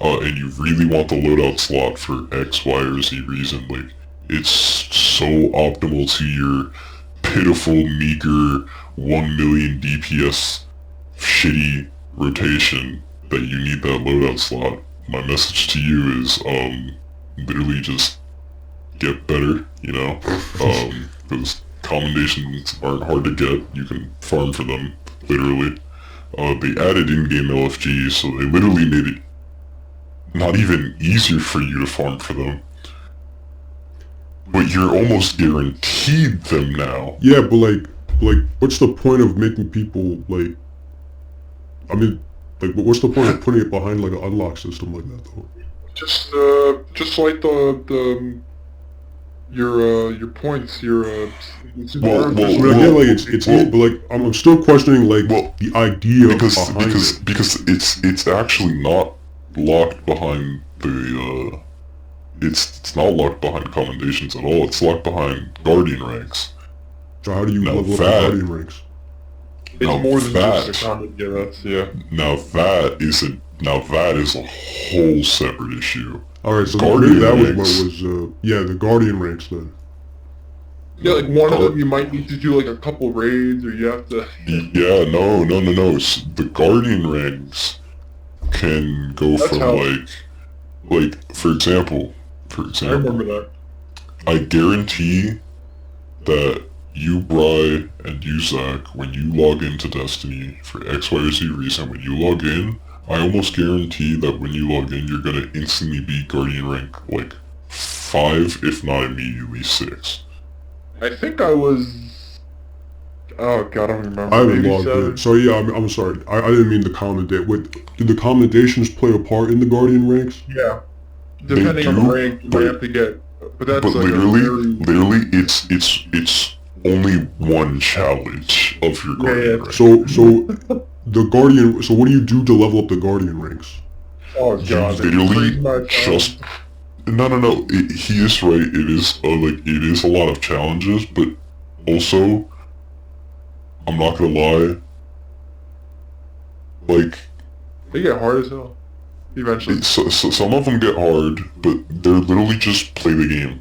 and you really want the loadout slot for X, Y, or Z reason, like, it's so optimal to your pitiful, meager 1 million DPS shitty rotation that you need that loadout slot. My message to you is, literally just get better, you know? Because commendations aren't hard to get. You can farm for them, literally. They added in-game LFG, so they literally made it not even easier for you to farm for them. But you're almost guaranteed them now. Yeah, but like, what's the point of making people, like... I mean, like, what's the point of putting it behind, like, an unlock system like that, though? Just like your points, Well, I mean, I get, like, it's easy, but, like, I'm still questioning, like, the idea behind it. Because it's actually not locked behind the, it's not locked behind commendations at all. It's locked behind Guardian ranks. So how do you Now level up that- the Guardian ranks? it's more than that- just a comment. Yeah. Now that is a whole separate issue. Alright, so Guardian maybe that was ranks. what was, yeah, the Guardian ranks then. Yeah, like one of them you might need to do like a couple raids, or you have to. Yeah, no. The Guardian ranks can go That's from how- like for example, I remember that. I guarantee that you, Bry, and you, Zach, when you log into Destiny for X, Y, or Z reason, when you log in, I almost guarantee that when you log in, you're gonna instantly be Guardian rank, like, 5, if not immediately 6. I think I was. Oh god, I don't remember. I haven't Maybe logged 7. in. So yeah, I'm sorry. I didn't mean the commendate. Wait, did the commendations play a part in the Guardian ranks? Yeah. Depending on the do, rank, you might have to get. But that's But like literally, it's only one challenge of your Guardian rank. So the Guardian. So what do you do to level up the Guardian ranks? Oh You god, literally much, just... No. He is right. It is it is a lot of challenges, but also, I'm not gonna lie. Like, they get hard as hell. Eventually. so some of them get hard, but they're literally just play the game.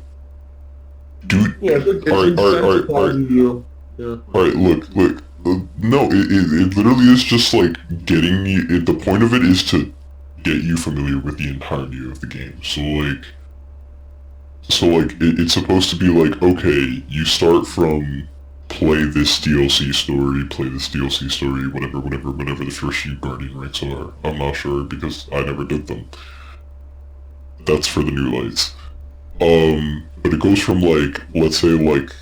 Dude, Yeah, it's alright. incentivizing you. Yeah. Alright, look. No, it literally is just like getting you. The point of it is to get you familiar with the entirety of the game. So like, it's supposed to be like, okay, you start from play this DLC story, whatever the first few Guardian ranks are. I'm not sure because I never did them. That's for the new lights. But it goes from like, let's say like,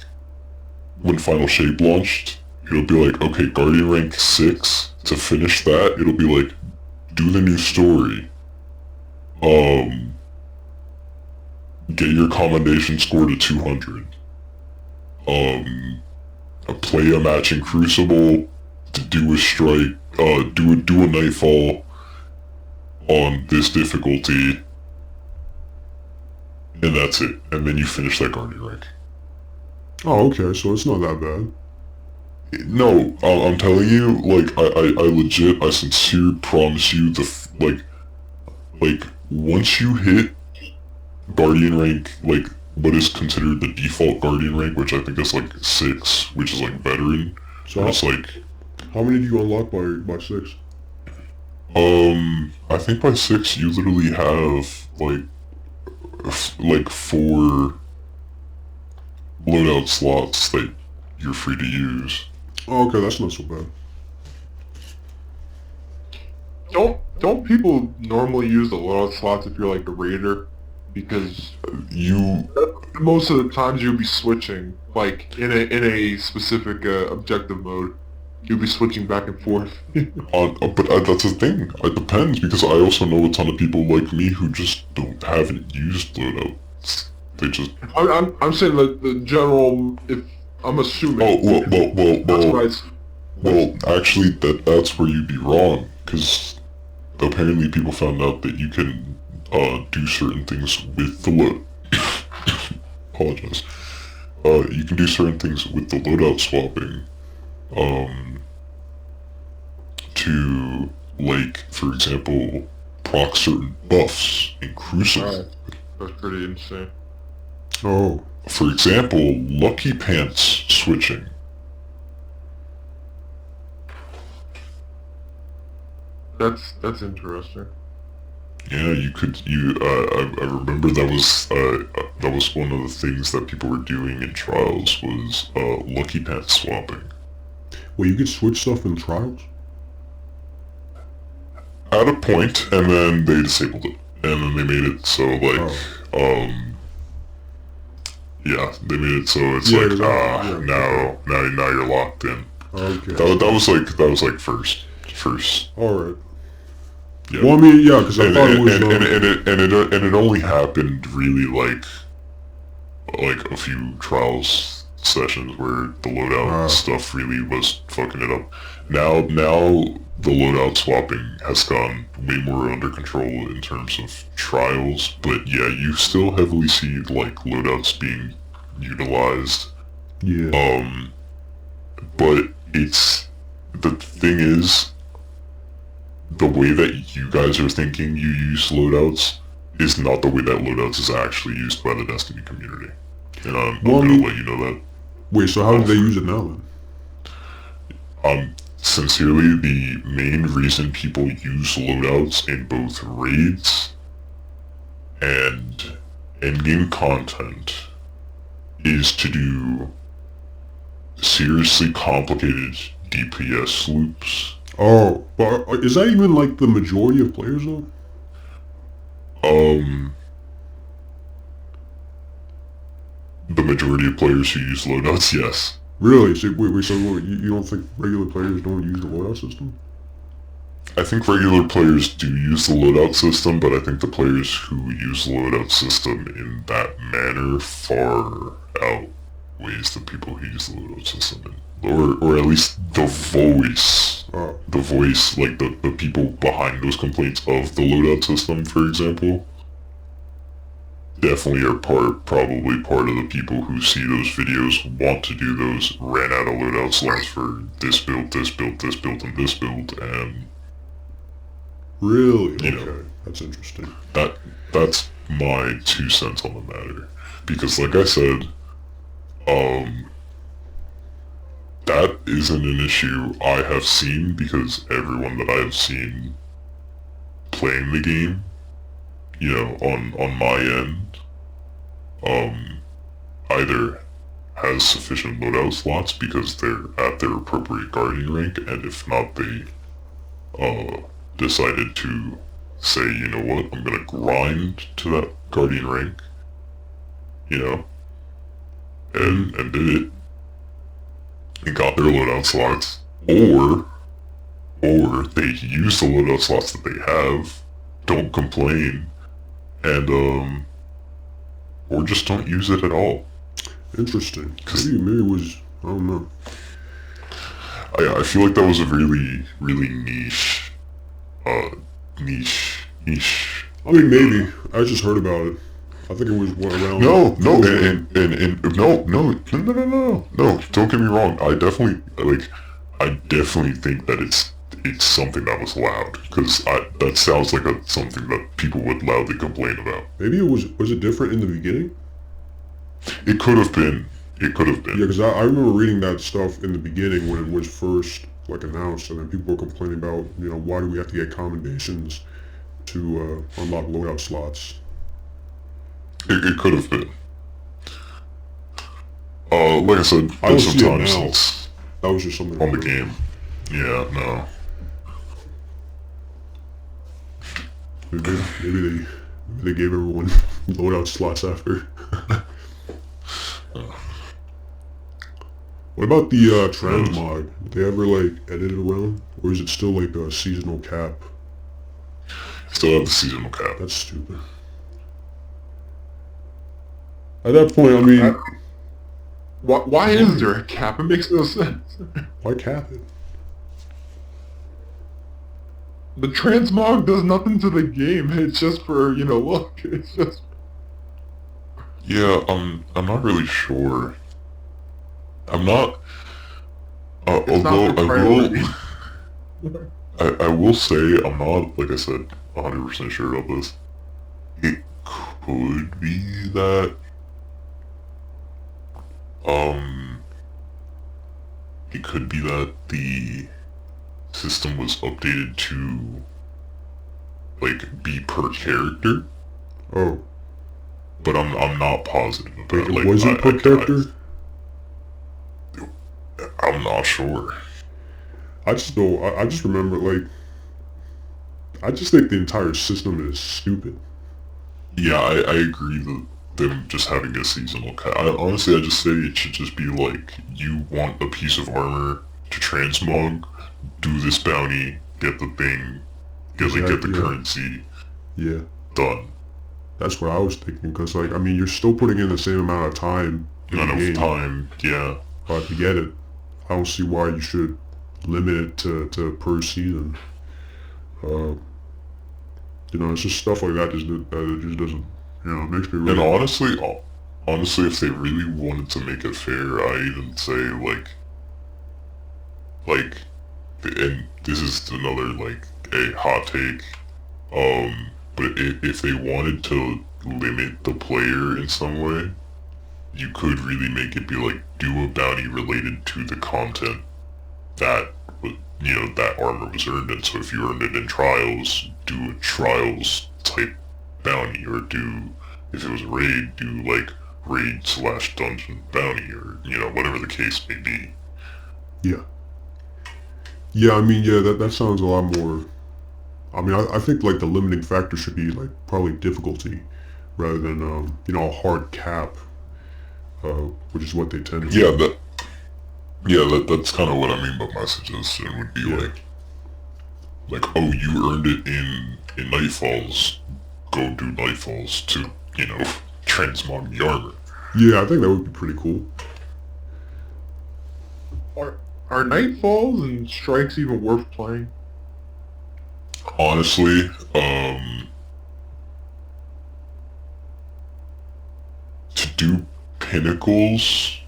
when Final Shape launched, it'll be like, okay, Guardian rank 6, to finish that, it'll be like, do the new story. Get your commendation score to 200. Play a match in Crucible, to do a strike, do a Nightfall on this difficulty, and that's it. And then you finish that Guardian rank. Oh, okay. So it's not that bad. No, I'm telling you, like, I legit, I sincere promise you, like, once you hit Guardian rank, like, what is considered the default Guardian rank, which I think is, like, 6, which is, like, Veteran, So it's, like, how many do you unlock by 6? I think by 6 you literally have, like 4 loadout slots that you're free to use. Oh, okay, that's not so bad. Don't people normally use the loadout slots if you're like a raider? Because most of the times you'll be switching, like in a specific objective mode. You'll be switching back and forth. But that's the thing. It depends, because I also know a ton of people like me who just haven't used loadouts. They just... I'm saying the general. If I'm assuming. Oh, That's what I s- well, actually, that's where you'd be wrong, because apparently people found out that you can do certain things with the load. Apologize. You can do certain things with the loadout swapping. To, like, for example, proc certain buffs in Crucible. Alright. That's pretty insane. Oh, For example, Lucky Pants switching. That's interesting. Yeah, you could. I remember that was one of the things that people were doing in trials was Lucky Pants swapping. well, you could switch stuff in trials? At a point, and then they disabled it, and then they made it so like, yeah, they made it so it's Yeah, like exactly, yeah. now you're locked in. Okay. That was like first. Alright. Yeah. Well, I mean, yeah, because I and, thought it and, was... and it only happened really like a few trials sessions where the loadout stuff really was fucking it up. Now the loadout swapping has gone way more under control in terms of trials, but yeah, you still heavily see like loadouts being utilized. yeah. But it's, the thing is, the way that you guys are thinking you use loadouts is not the way that loadouts is actually used by the Destiny community. And I'm gonna let you know that. Wait, so how do they use it now then? Sincerely, the main reason people use loadouts in both raids and endgame content is to do seriously complicated DPS loops. Oh, but is that even like the majority of players though? The majority of players who use loadouts, yes. Really? So, wait, so you don't think regular players don't use the loadout system? I think regular players do use the loadout system, but I think the players who use the loadout system in that manner far outweighs the people who use the loadout system. Or at least the voice. Oh. The voice, like the people behind those complaints of the loadout system, for example, definitely are probably part of the people who see those videos, want to do those, ran out of loadout slots for this build, and this build, and Really? You know. Okay, that's interesting. that's my 2 cents on the matter. Because like I said, that isn't an issue I have seen, because everyone that I have seen playing the game, you know, on my end, either has sufficient loadout slots because they're at their appropriate guardian rank, and if not, they decided to say, you know what, I'm gonna grind to that guardian rank, you know, and did it, and got their loadout slots, or they use the loadout slots that they have, don't complain, and or just don't use it at all. Interesting. Maybe it was, I don't know. I feel like that was a really niche. Niche. I mean, maybe. I just heard about it. I think it was what, around... No, don't get me wrong. I definitely think that it's something that was loud, because that sounds like something that people would loudly complain about. Maybe it was it different in the beginning? It could have been. Yeah, because I remember reading that stuff in the beginning when it was first like announced, and then people were complaining about, you know, why do we have to get commendations to unlock loadout slots? It could have been. Like I said, I don't there's some see it time now. since That was just something on the I heard. game. Yeah, no. Maybe they gave everyone loadout slots after. What about the transmog? Did they ever like edit it around, or is it still like a seasonal cap? Still have the seasonal cap. That's stupid. At that point, I mean, Why is there a cap? It makes no sense. why cap it? The transmog does nothing to the game. It's just for, look. It's just... Yeah, I'm not really sure. I'm not. It's Although not the I priority. will, I will say I'm not, like I said, 100% sure about this. It could be that, it could be that the system was updated to, like, be per character, Oh, but I'm not positive about wait, it. Like, it wasn't per character? I'm not sure. I just know. I just remember like. I just think the entire system is stupid. Yeah, I agree that them just having a seasonal cap. Honestly, I just say it should just be like, you want a piece of armor to transmog, do this bounty, get the thing, get the Exactly, yeah. currency, Yeah, done. that's what I was thinking. Cause like, I mean, you're still putting in the same amount of time in the Amount game of time, yeah. to get it. I don't see why you should limit it to per season. It's just stuff like that that just doesn't, it makes me And really... honestly, if they really wanted to make it fair, I even say like, and this is another like a hot take. But if they wanted to limit the player in some way, you could really make it be like, do a bounty related to the content that that armor was earned in. So if you earned it in trials, do a trials type bounty, or if it was a raid, do like raid/dungeon bounty, or whatever the case may be. Yeah. Yeah, I mean, yeah, that sounds a lot more... I mean, I think like the limiting factor should be like probably difficulty rather than, a hard cap, which is what they tend to do. That's kind of what I mean by my suggestion would be like, oh, you earned it in Nightfalls, go do Nightfalls to, transmog the armor. Yeah, I think that would be pretty cool. Are Nightfalls and Strikes even worth playing? Honestly, to do pinnacles,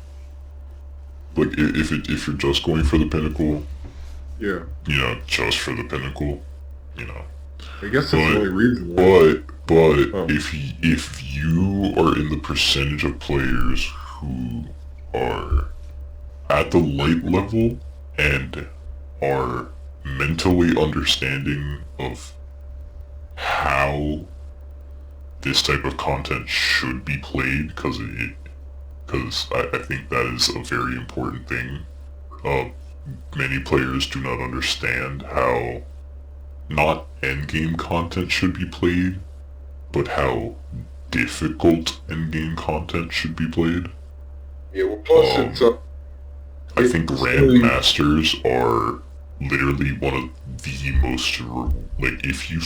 like if you're just going for the pinnacle, Yeah. just for the pinnacle, I guess that's the only reason why. But if you are in the percentage of players who are at the light level and are mentally understanding of how this type of content should be played, because I think that is a very important thing. Many players do not understand how not endgame content should be played, but how difficult endgame content should be played. Yeah, well, plus it's I think Grandmasters are literally one of the most, like, if you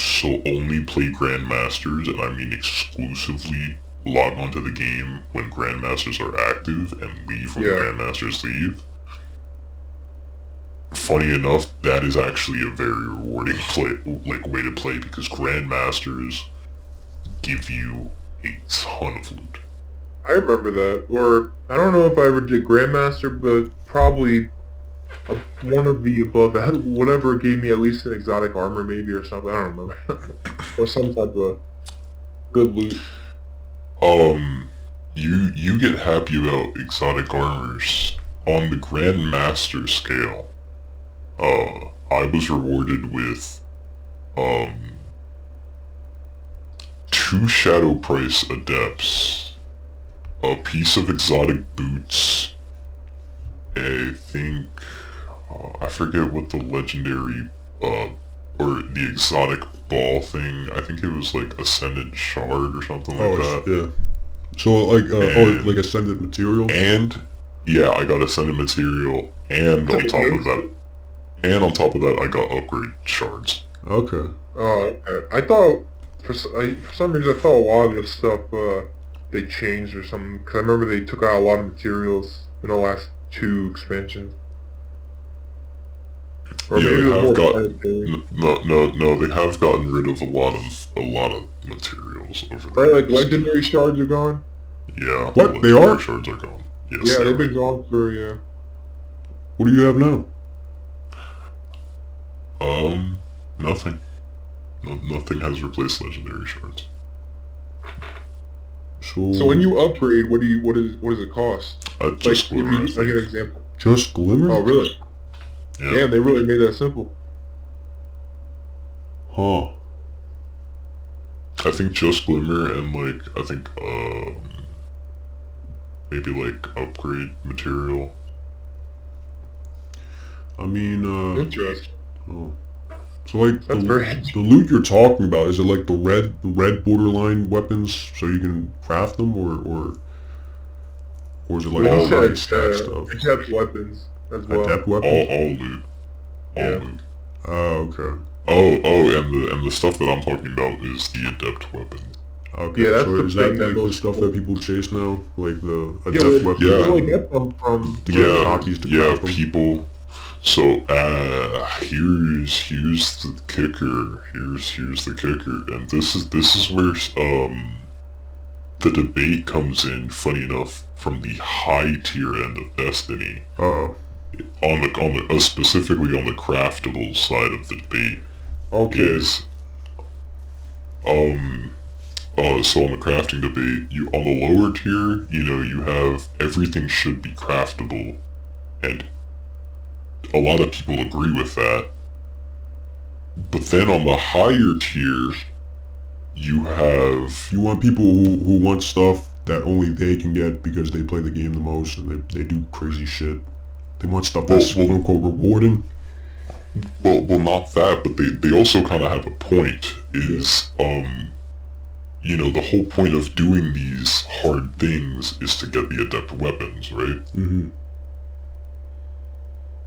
only play Grandmasters, and I mean exclusively log onto the game when Grandmasters are active and leave when Grandmasters leave, funny enough, that is actually a very rewarding way to play, because Grandmasters give you a ton of loot. I remember that. Or, I don't know if I ever did Grandmaster, but probably one of the above. That whatever gave me at least an exotic armor, maybe, or something. I don't remember. Or some type of good loot. You get happy about exotic armors on the Grandmaster scale. I was rewarded with, 2 Shadow Price Adepts, a piece of exotic boots, I think, I forget what the legendary, or the exotic ball thing, I think it was like Ascendant Shard or something like that. Yeah. So like, like Ascendant material? And Yeah, I got ascended material, and on top of that, I got upgrade shards. Okay. Okay. I thought for some reason I thought a lot of the stuff they changed or something because I remember they took out a lot of materials in the last 2 expansions. Or Yeah, maybe they it was have more got planetary. no. They have gotten rid of a lot of materials over Right, the like years. legendary shards are gone. Yeah, What? the They legendary are? shards are gone. Yes, Yeah, they they've are. been gone for What do you have now? Nothing. Nothing has replaced legendary shards. So when you upgrade, what does it cost? Just Like, give glimmer, me I like an think. example. Just Glimmer? Oh, really? Yeah. Damn, they really made that simple. Huh. I think just glimmer and maybe like upgrade material. I mean, Interesting. oh. So like That's very the loot you're talking about, is it like the red borderline weapons so you can craft them, or is it like Well, all he high said stat stuff? adept weapons as well. Adept All weapons? loot. All Yeah. loot. Oh, okay. And the stuff that I'm talking about is the adept weapon. Okay, Yeah, that's so the is that thing that like the most stuff people- that people chase now? Like the Yeah, adept well, weapons? you Yeah. only get them from To get Yeah, copies to yeah, craft them? people. So here's the kicker. Here's the kicker, and this is where the debate comes in. Funny enough, from the high tier end of Destiny, Uh-oh. specifically on the craftable side of the debate, Okay. is so on the crafting debate, you on the lower tier, you have everything should be craftable, and a lot of people agree with that. But then on the higher tier, you have You want people who want stuff that only they can get because they play the game the most and they do crazy shit. They want stuff that's Well- quote-unquote rewarding. well, not that, but they also kind of have a point. Is the whole point of doing these hard things is to get the adept weapons, right? Mm-hmm.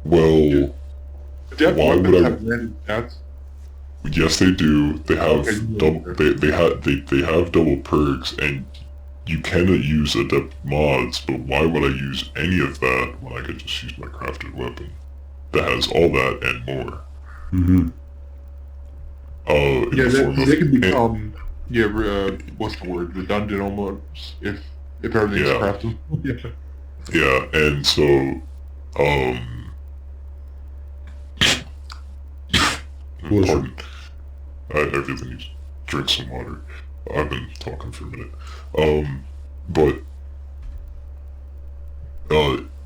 Well, Adept Why would weapons I- have random stats. yes, they do. They have Okay. they have double perks, and you cannot use adept mods. But why would I use any of that when I could just use my crafted weapon that has all that and more? Mm-hmm. In Yeah, the form of they can become what's the word? Redundant almost if everything's Yeah. crafted. yeah, and so Bless you. pardon. I really need to drink some water. I've been talking for a minute. But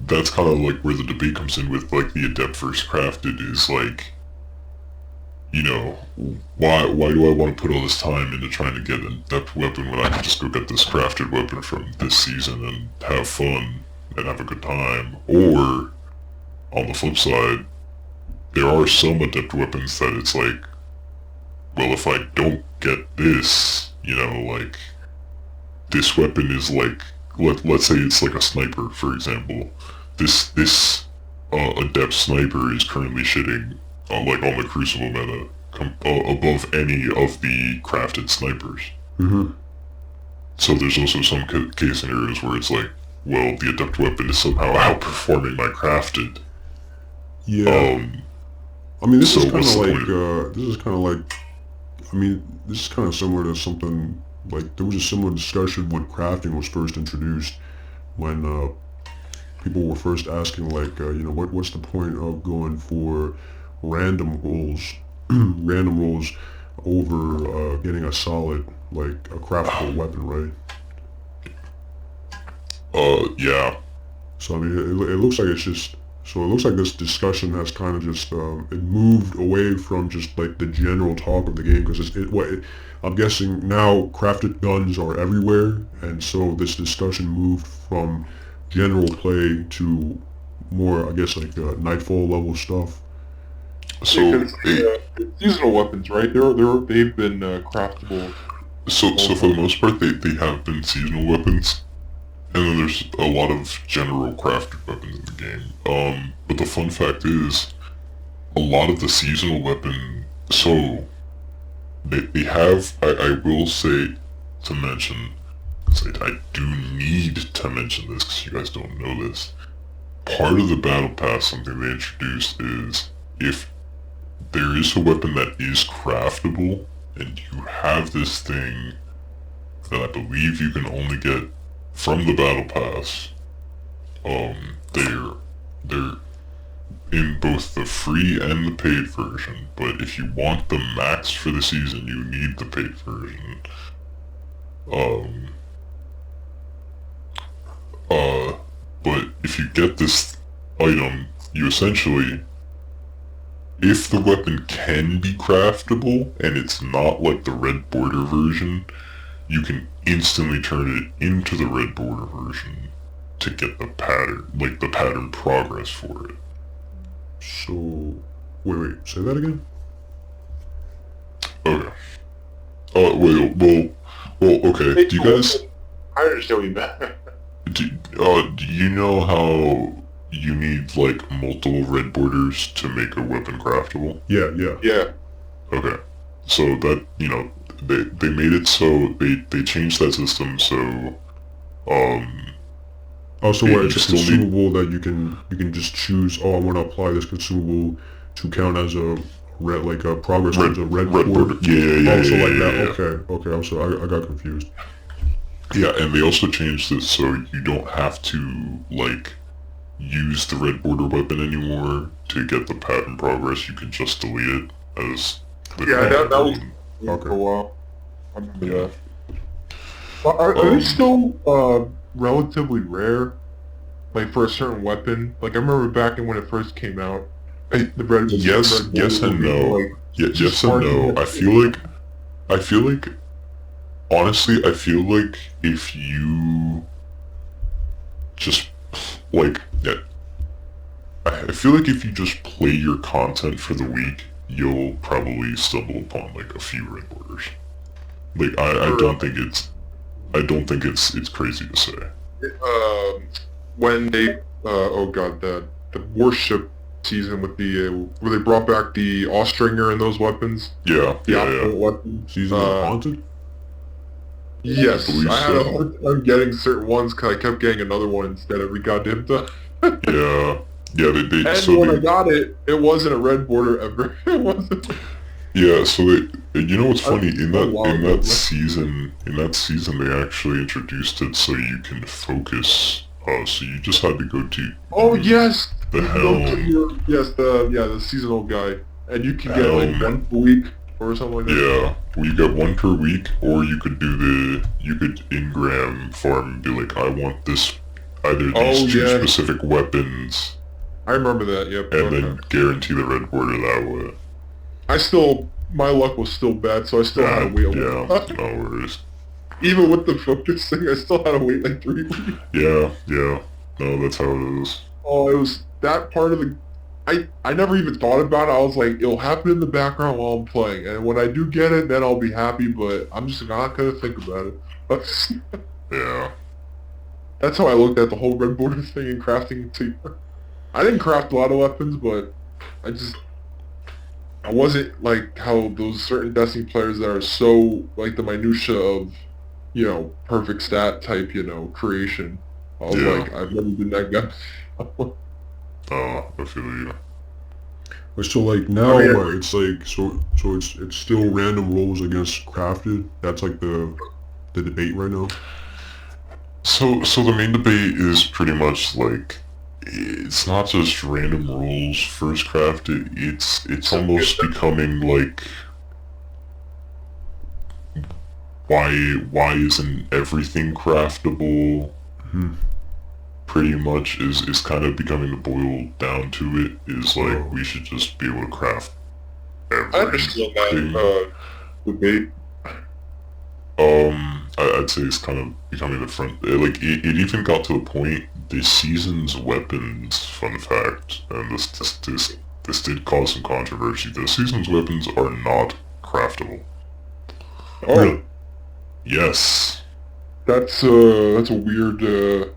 that's kind of like where the debate comes in with like the adept versus crafted is like, why do I want to put all this time into trying to get an adept weapon when I can just go get this crafted weapon from this season and have fun and have a good time? Or on the flip side, there are some adept weapons that it's like, well, if I don't get this, like, this weapon is like, let's say it's like a sniper, for example. This adept sniper is currently shitting on the Crucible meta above any of the crafted snipers. Mm-hmm. So there's also some case scenarios where it's like, well, the adept weapon is somehow outperforming my crafted. Yeah. I mean, this so is kind what's of the like, point? this is kind of similar to something, like, there was a similar discussion when crafting was first introduced, when, people were first asking, like, what's the point of going for random rolls, random rolls over, getting a solid, like, a craftable weapon, right? Yeah. So, I mean, it looks like it's just... So it looks like this discussion has kind of just it moved away from just like the general talk of the game, because I'm guessing now crafted guns are everywhere, and so this discussion moved from general play to more, I guess, like nightfall level stuff. So Because, seasonal weapons, right? They've been craftable. So for the most part, they have been seasonal weapons. And then there's a lot of general crafted weapons in the game. But the fun fact is, a lot of the seasonal weapon, so they have, I will say to mention, because I do need to mention this because you guys don't know this. Part of the battle pass, something they introduced is, if there is a weapon that is craftable, and you have this thing that I believe you can only get from the battle pass, they're in both the free and the paid version, but if you want the max for the season, you need the paid version. But if you get this item, you essentially, if the weapon can be craftable, and it's not like the red border version, you can instantly turn it into the red border version to get the pattern, like the pattern progress for it. So, wait, say that again? Okay. Okay, do you guys, I understand what you meant. do you know how you need, like, multiple red borders to make a weapon craftable? Yeah. Yeah. Okay. So that, they made it so, they changed that system so, Also, You where it's a still need- consumable that you can just choose, oh, I want to apply this consumable to count as a red, like a progress towards a red red border. border. Yeah. Oh, so like that. Yeah. Okay. I'm sorry, I got confused. Yeah, and they also changed it so you don't have to, like, use the red border weapon anymore to get the pattern progress. You can just delete it as the Yeah, that was Okay. for a while. I remember Yeah. that. Are they still relatively rare? Like for a certain weapon? Like I remember back in when it first came out, the red. Yes red and border no. would be, like, Yes and no. I feel like, honestly, I feel like if you just, like, yeah, I feel like if you just play your content for the week, you'll probably stumble upon, like, a few red borders. Like, I don't think it's crazy to say. when they the warship season with the where they brought back the Austringer and those weapons. Yeah. Weapons. Season of Haunted? Yes, I believe I had a so. hard time getting certain ones because I kept getting another one instead every goddamn time. Yeah. They And so when I they, got it, it wasn't a red border ever. It wasn't. yeah, so they, you know what's funny, in Oh, wow, that man. season they actually introduced it so you can focus, so you just had to go to Oh yes, the You go to helm. the seasonal guy, and you can get like Helm. one per week or something like that. Yeah, well, you get one per week, or you could you could Ingram farm and be like, I want this, either these two yeah. specific weapons, I remember that. Yep. and okay. then guarantee the red border that way. My luck was still bad, so I still had to wait a Yeah, while. no worries. Even with the focus thing, I still had to wait like 3 weeks. Yeah, no, that's how it is. Oh, it was that part of the... I never even thought about it. I was like, it'll happen in the background while I'm playing. And when I do get it, then I'll be happy, but I'm just not going to think about it. Yeah. That's how I looked at the whole red border thing and crafting too. I didn't craft a lot of weapons, but I wasn't like how those certain Destiny players that are so like the minutia of, perfect stat type, creation. I was Yeah. like, I've never been that guy. I feel you. But so like now, I mean, what, it's like so it's still random rolls against crafted. That's like the debate right now. So the main debate is pretty much like, it's not just random rolls first crafted, it's almost becoming like, why isn't everything craftable? Pretty much is kind of becoming the boil down to it, is like, we should just be able to craft I understand everything. that debate. I'd say it's kind of becoming the front. It even got to the point, this season's weapons, fun fact, and this did cause some controversy. This season's weapons are not craftable. Oh, Yes. That's a weird.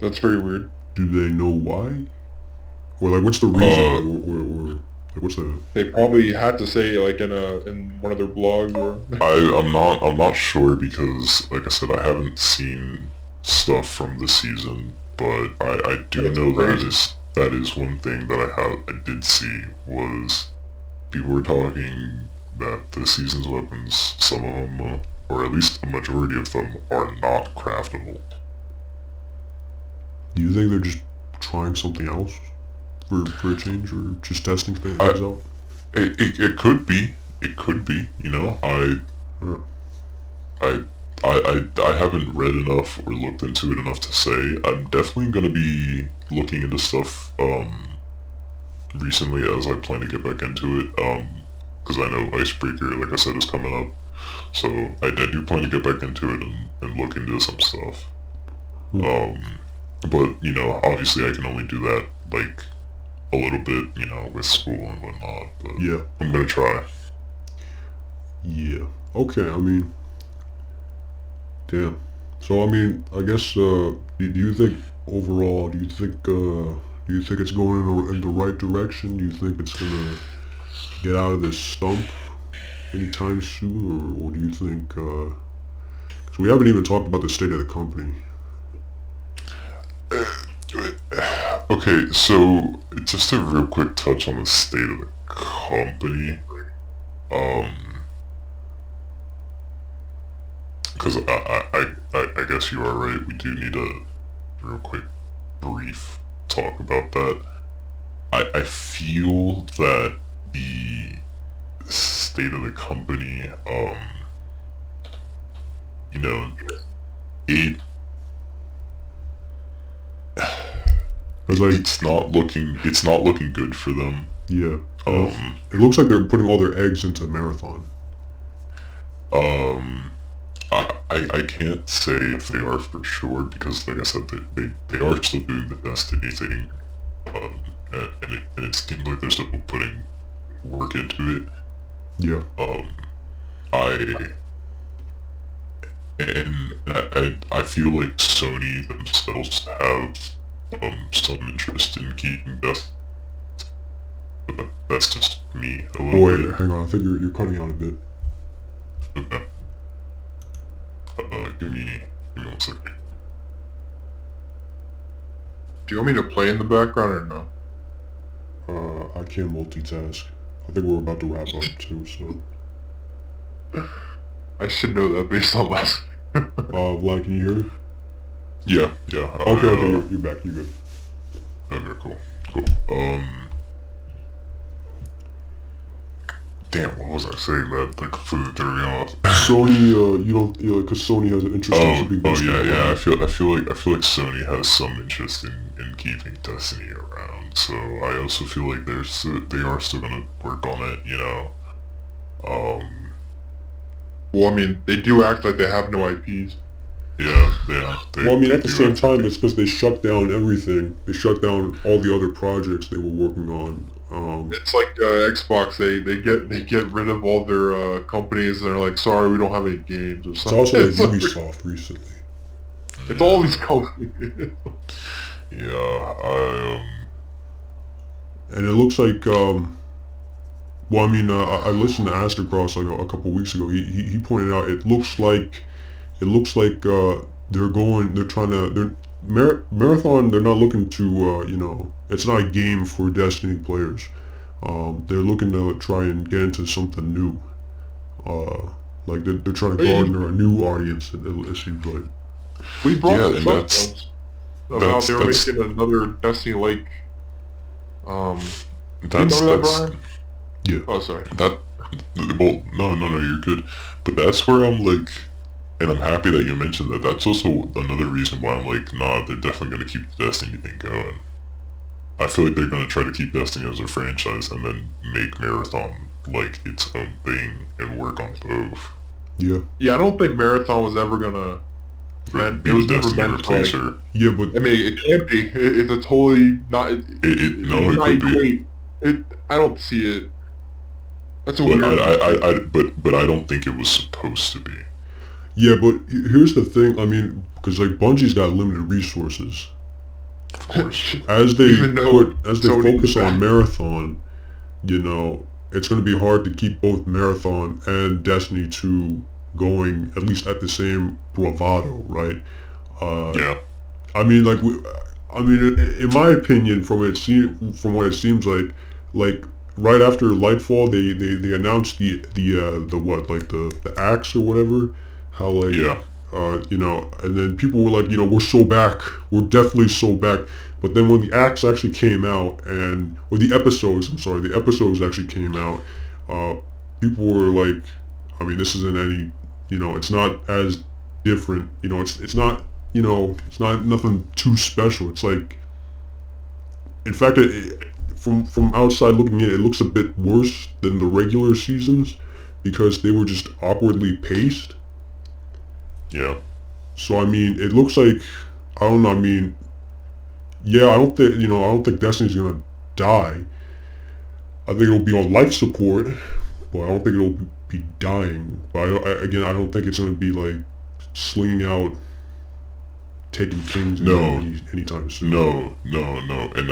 That's very weird. Do they know why? Or like, what's the reason? Or like, what's the? They probably had to say like in one of their blogs or. I'm not sure because, like I said, I haven't seen stuff from the season, but I do That's know crazy. that is one thing that I did see was people were talking that the season's weapons, some of them, or at least the majority of them, are not craftable. Do you think they're just trying something else for a change, or just testing things out? It could be. It could be. You know, Yeah. I, I haven't read enough or looked into it enough to say. I'm definitely gonna be looking into stuff recently as I plan to get back into it. Because I know Icebreaker, like I said, is coming up. So I do plan to get back into it and look into some stuff. But you know, obviously I can only do that like a little bit, you know, with school and whatnot. But Yeah. I'm gonna try. Yeah. Okay. I mean, damn. So I mean, I guess. Do you think overall? Do you think? Do you think it's going in the right direction? Do you think it's gonna get out of this stump anytime soon, or do you think? Cause we haven't even talked about the state of the company. Okay, so just a real quick touch on the state of the company. Because I guess you are right. We do need a real quick, brief talk about that. I feel that the state of the company, you know, it Cause like, it's not looking good for them. yeah. It looks like they're putting all their eggs into Marathon. I can't say if they are for sure because, like I said, they are still doing the Destiny thing, and it seems like they're still putting work into it. Yeah. I feel like Sony themselves have some interest in keeping Destiny. But that's just me a little Wait, bit. hang on. I think you're cutting out a bit. Okay. Give me 1 second. Do you want me to play in the background or no? I can't multitask. I think we're about to wrap up too. So, I should know that based on last. Vlad, can you hear me? Yeah. Okay, you're back. You're good. Okay, cool. Damn, what was I saying, man? That completely threw me off. Sony, you don't, because Sony has an interest in keeping Destiny yeah. around. I feel like Sony has some interest in keeping Destiny around. So I also feel like they are still gonna work on it. You know. Well, I mean, they do act like they have no IPs. Yeah. Well, I mean, at the do same have- time, it's because they shut down everything. They shut down all the other projects they were working on. It's like Xbox. They get rid of all their companies and they're like, sorry, we don't have any games or It's something. also like Ubisoft recently. It's all these companies. Yeah. And it looks like, well, I mean, I listened to Astercross like a couple weeks ago. He pointed out it looks like Marathon. They're not looking to, it's not a game for Destiny players. They're looking to try and get into something new. Like they're trying to garner a new audience. It seems like. We brought Yeah, this and up that's- once about they were that's- making another Destiny like. That's you remember that, Brian? Yeah. Oh, sorry. Well, no, you're good. But that's where I'm like, and I'm happy that you mentioned that. That's also another reason why I'm like, nah, they're definitely gonna keep the Destiny thing going. I feel like they're gonna try to keep Destiny as a franchise and then make Marathon like its own thing and work on both. Yeah. Yeah, I don't think Marathon was ever gonna. Be it was the never Destiny meant to, like, replacer. Yeah, but I mean, it can't be. It's a totally not. No, it's it not could be. equate. I don't see it. That's a But weird. but I don't think it was supposed to be. Yeah, but here's the thing. I mean, because like Bungie's got limited resources. Of course. As they Even though focus Sony's on back. Marathon, you know, it's going to be hard to keep both Marathon and Destiny 2 going at least at the same bravado, right? Yeah. I mean, like, I mean, in my opinion, from what it seems like right after Lightfall, they announced the what, like the axe or whatever, how like, Yeah. you know, and then people were like, you know, we're so back, we're definitely so back. But then when the axe actually came out, or the episodes, I'm sorry, the episodes actually came out, uh, people were like, I mean, this isn't any, you know, it's not as different, you know, it's not, you know, it's not nothing too special. It's like, in fact, from outside looking in, it looks a bit worse than the regular seasons because they were just awkwardly paced. Yeah. So I mean, it looks like, I don't know. I mean, yeah, I don't think Destiny's gonna die. I think it'll be on life support, but I don't think it'll be dying. But again, I don't think it's gonna be like slinging out taking kings No. anytime soon. No. And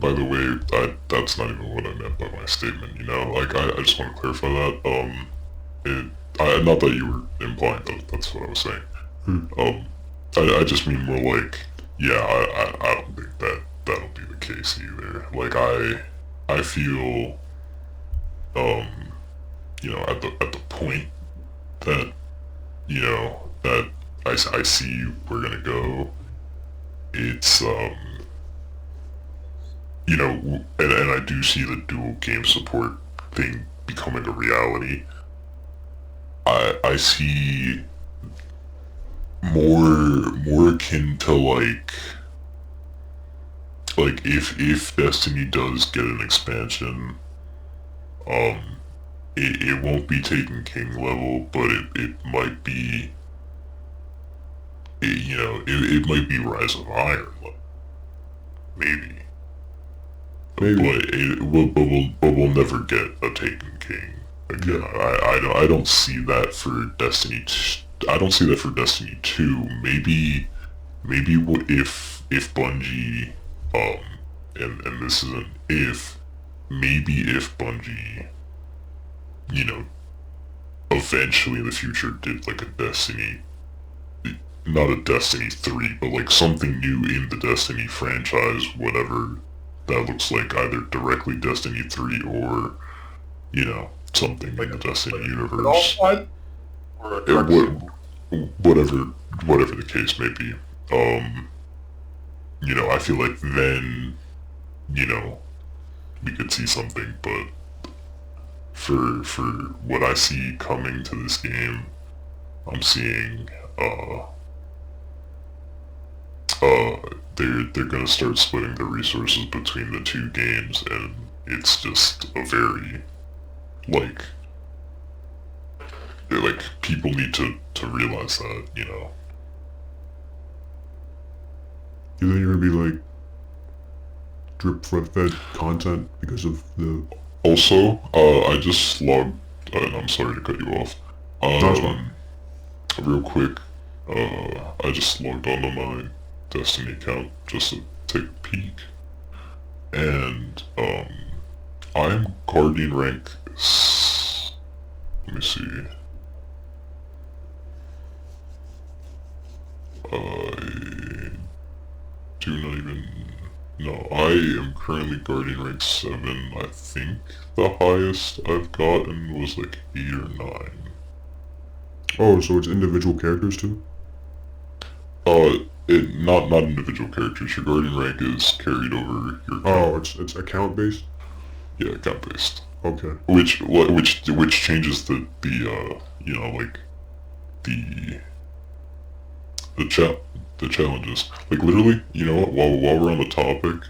by the way, that's not even what I meant by my statement, you know? Like, I just want to clarify that. Not that you were implying that's what I was saying. I just mean more like, yeah, I don't think that'll be the case either. Like, I feel, you know, at the point that, you know, that I see we're gonna go, it's, you know, and I do see the dual game support thing becoming a reality. I see more akin to like if Destiny does get an expansion, it won't be Taken King level, but it might be, you know, it might be Rise of Iron level, maybe. Maybe. But we'll never get a Taken King again. Yeah. I don't see that for Destiny. I don't see that for Destiny 2. Maybe if Bungie, and this is an if, maybe if Bungie, you know, eventually in the future did like a Destiny, not a Destiny 3, but like something new in the Destiny franchise, whatever, that looks like either directly Destiny 3 or, you know, something in the Destiny universe. Or Whatever the case may be. You know, I feel like then, you know, we could see something, but for what I see coming to this game, I'm seeing they're gonna start splitting the resources between the two games, and it's just a very like people need to realize that, you know. You think you're gonna be like drip fed content because of the? Also, I just logged, and I'm sorry to cut you off. That's fine. Real quick, I just logged onto my Destiny account just to take a peek, and I'm Guardian rank. Let me see. I do not even. No, I am currently Guardian rank 7. I think the highest I've gotten was like 8 or 9. Oh, so it's individual characters too? Not individual characters. Your Guardian rank is carried over your account. Oh, it's account based. Yeah, account based. Okay. Which changes the you know, like the challenges. Like literally, you know what, while we're on the topic,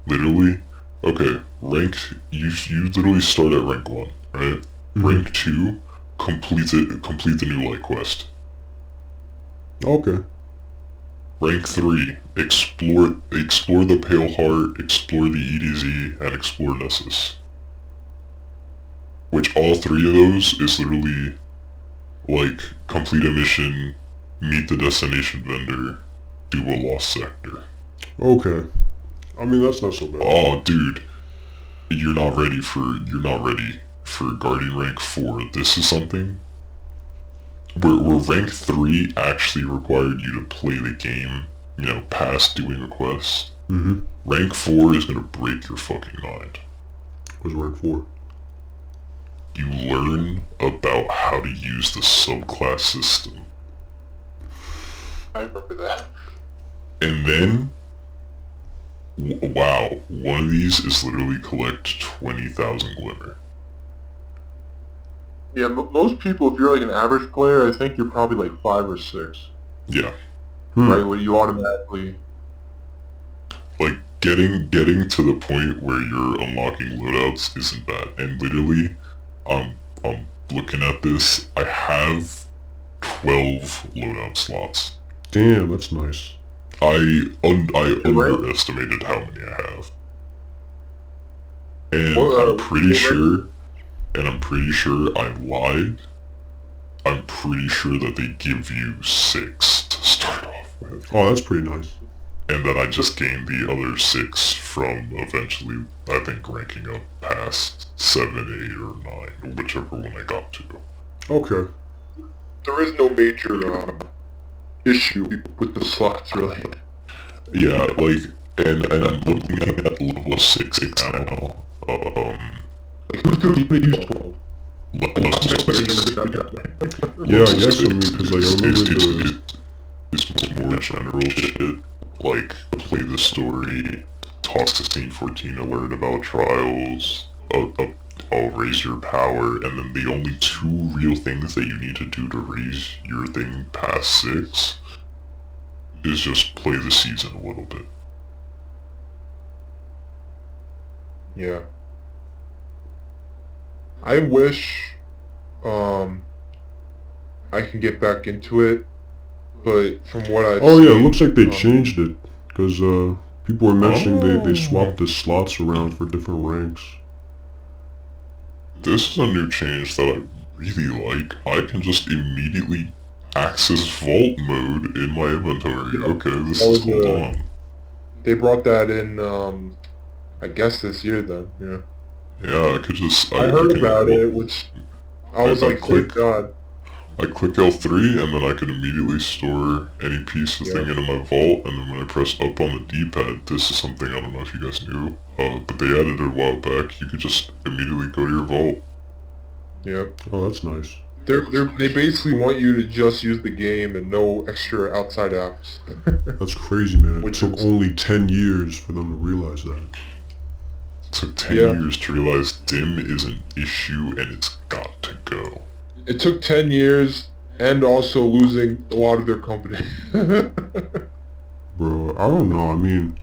literally, okay, rank, you literally start at rank 1, right? Mhm. Rank 2, complete the new light quest. Okay. Rank 3, explore the Pale Heart, explore the EDZ, and explore Nessus. Which all three of those is literally Like, complete a mission, meet the destination vendor, do a lost sector. Okay. I mean, that's not so bad. Oh, dude, you're not ready for Guardian rank 4. This is something where rank 3 actually required you to play the game, you know, past doing a quest. Mm-hmm. Rank 4 is gonna break your fucking mind. What's rank 4? You learn about how to use the subclass system. I remember that. And then, wow, one of these is literally collect 20,000 glimmer. Yeah, most people, if you're like an average player, I think you're probably like 5 or 6. Yeah, Right, where you automatically... like getting to the point where you're unlocking loadouts isn't bad. And literally, I'm looking at this. I have 12 loadout slots. Damn, that's nice. I underestimated how many I have. And I'm pretty sure I lied. I'm pretty sure that they give you 6 to start off with. Oh, that's pretty nice. And then I just gained the other 6 from eventually, I think, ranking up past 7, 8, or 9, whichever one I got to. Okay. There is no major issue with the slots, really. Yeah, like, and I'm looking at level 6 now. Who's going to use 12? Level 6 Yeah, I guess, I mean, because, like, I remember the... is more general shit. Like, play the story, talk to Scene 14 to learn about trials, I'll raise your power, and then the only 2 real things that you need to do to raise your thing past 6 is just play the season a little bit. Yeah. I wish I can get back into it, but from what I've Oh, yeah, it seen, looks like they changed it. Because, people were mentioning they swapped the slots around for different ranks. This is a new change that I really like. I can just immediately access vault mode in my inventory. Okay, this is hold on. they brought that in, I guess this year then, yeah. Yeah, I could just... I heard about it, which I was like, thank God. I click L3 and then I can immediately store any piece of thing into my vault, and then when I press up on the D-pad, this is something I don't know if you guys knew, but they added it a while back, you could just immediately go to your vault. Yeah. Oh, that's nice. They basically want you to just use the game and no extra outside apps. That's crazy, man. It Which took is- only 10 years for them to realize that. It took 10 Yeah. years to realize DIM is an issue and it's got to go. It took 10 years and also losing a lot of their company. Bro, I don't know. I mean,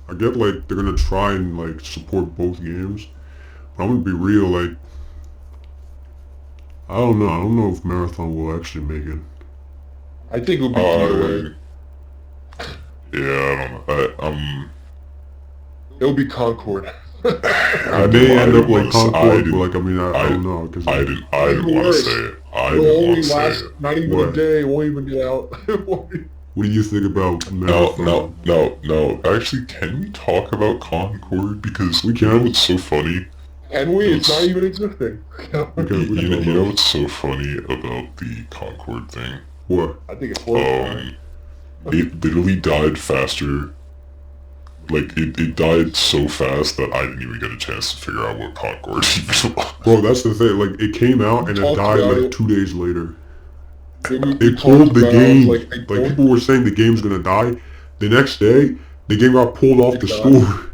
I get, like, they're gonna try and, like, support both games. But I'm gonna be real, like... I don't know. I don't know if Marathon will actually make it. I think it'll be either way. Yeah, I don't know. It'll be Concord. I may end up like Concord, but like, I mean, I don't know. Cause I didn't want to say it. I It'll didn't only want to say last it. not even What? a day. It won't even get out. What do you think about Marathon? No. Actually, can we talk about Concord? Because We you know can. what's so funny? And it's not even existing. Okay, You know what's so funny about the Concord thing? What? I think it's horrifying. It literally died faster. Like, it died so fast that I didn't even get a chance to figure out what Concord even was. Bro, that's the thing. Like, it came out and it talked died about like it. 2 days later. We They talked pulled the about it, I game. was Like, I don't- people were saying the game's gonna die. The next day, the game got pulled off the died. store.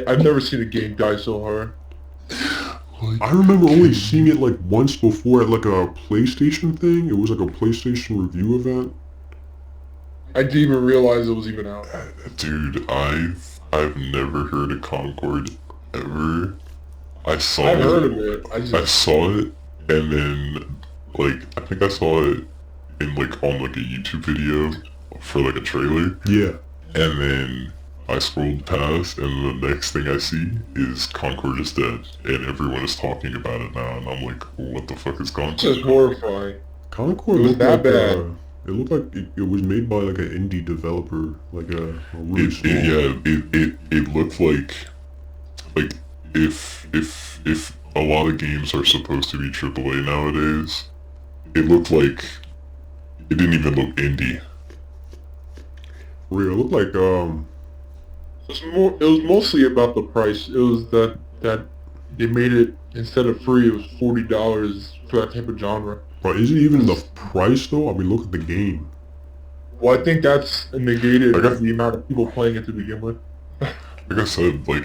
I've never seen a game die so hard. I remember only seeing it like once before at like a PlayStation thing. It was like a PlayStation review event. I didn't even realize it was even out. Dude, I've never heard of Concord ever. I saw I've it. heard of it. I saw it, and then, like, I think I saw it in, like, on, like, a YouTube video for, like, a trailer. Yeah. And then I scrolled past, and the next thing I see is Concord is dead, and everyone is talking about it now, and I'm like, what the fuck is This is Concord? horrifying. Concord It was looked that like bad. it looked like it was made by like an indie developer, like a really small. It looked like if a lot of games are supposed to be AAA nowadays, it looked like it didn't even look indie. Real, it looked like It was mostly about the price. It was that they made it, instead of free, it was $40 for that type of genre. But is it even the price though? I mean, look at the game. Well, I think that's negated Okay. the amount of people playing it to begin with. Like I said, like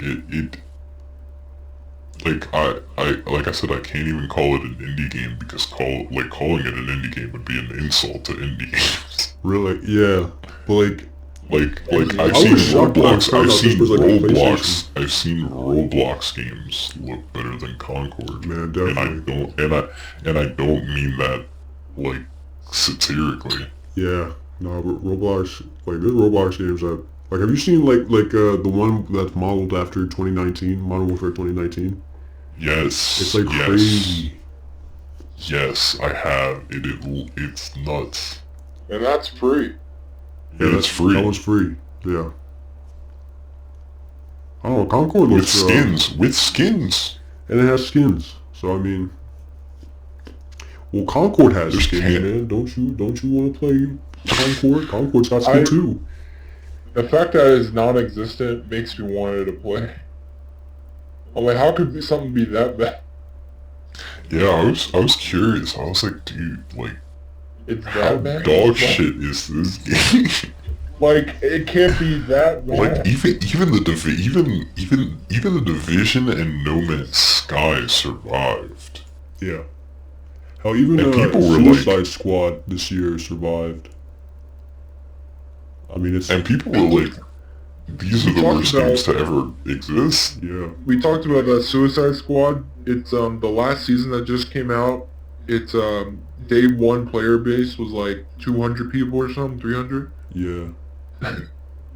I said, I can't even call it an indie game because calling it an indie game would be an insult to indie games. Really? Yeah. But Like I I've was seen shocked when I Roblox, found I've out this seen was, like, a Roblox, I've seen Roblox games look better than Concord. Man, And I definitely. don't mean that like satirically. yeah. No, Roblox, like there's Roblox games that like have you seen the one that's modeled after 2019, Modern Warfare 2019? Yes. It's like yes. crazy. Yes, I have. It's nuts. And that's free. Yeah, it's free. That one's free. Yeah. I don't know, Concord With looks skins. With skins. and it has skins. So I mean, well, Concord has There's skins, can- man. Don't you want to play Concord? Concord's got skin too. The fact that it's non-existent makes me want to play. I'm like, how could something be that bad? Yeah, I was curious. I was like, dude, like, It's how that bad? dog shit is this game? Like, it can't be that bad. Like even the Division and No Man's Sky survived. Yeah. Hell, even And people were Suicide like- Squad this year survived. I mean, it's And people were like, these are the talked worst about- games to ever exist. yeah. We talked about that Suicide Squad. It's the last season that just came out. It's day one player base was like 200 people or something, 300. Yeah.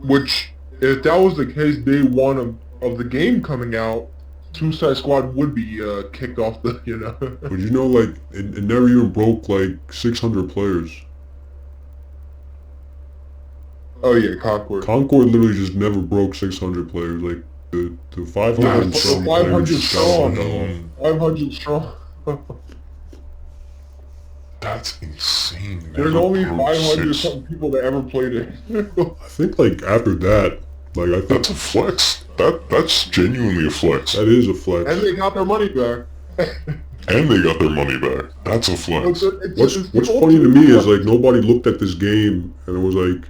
Which, if that was the case, day one of the game coming out, Suicide Squad would be kicked off the, you know. But you know, like, it never even broke, like, 600 players. Oh yeah, Concord. Concord literally just never broke 600 players. Like, the 500 and That's some 500 players just got strong. on. 500 strong. That's insane. There's Never only broke 500 six. something people that ever played it. I think, like, after that, like, I think That's a flex. That's genuinely a flex. that is a flex. And they got their money back. And they got their money back. That's a flex. What's funny to me is, like, nobody looked at this game and it was like,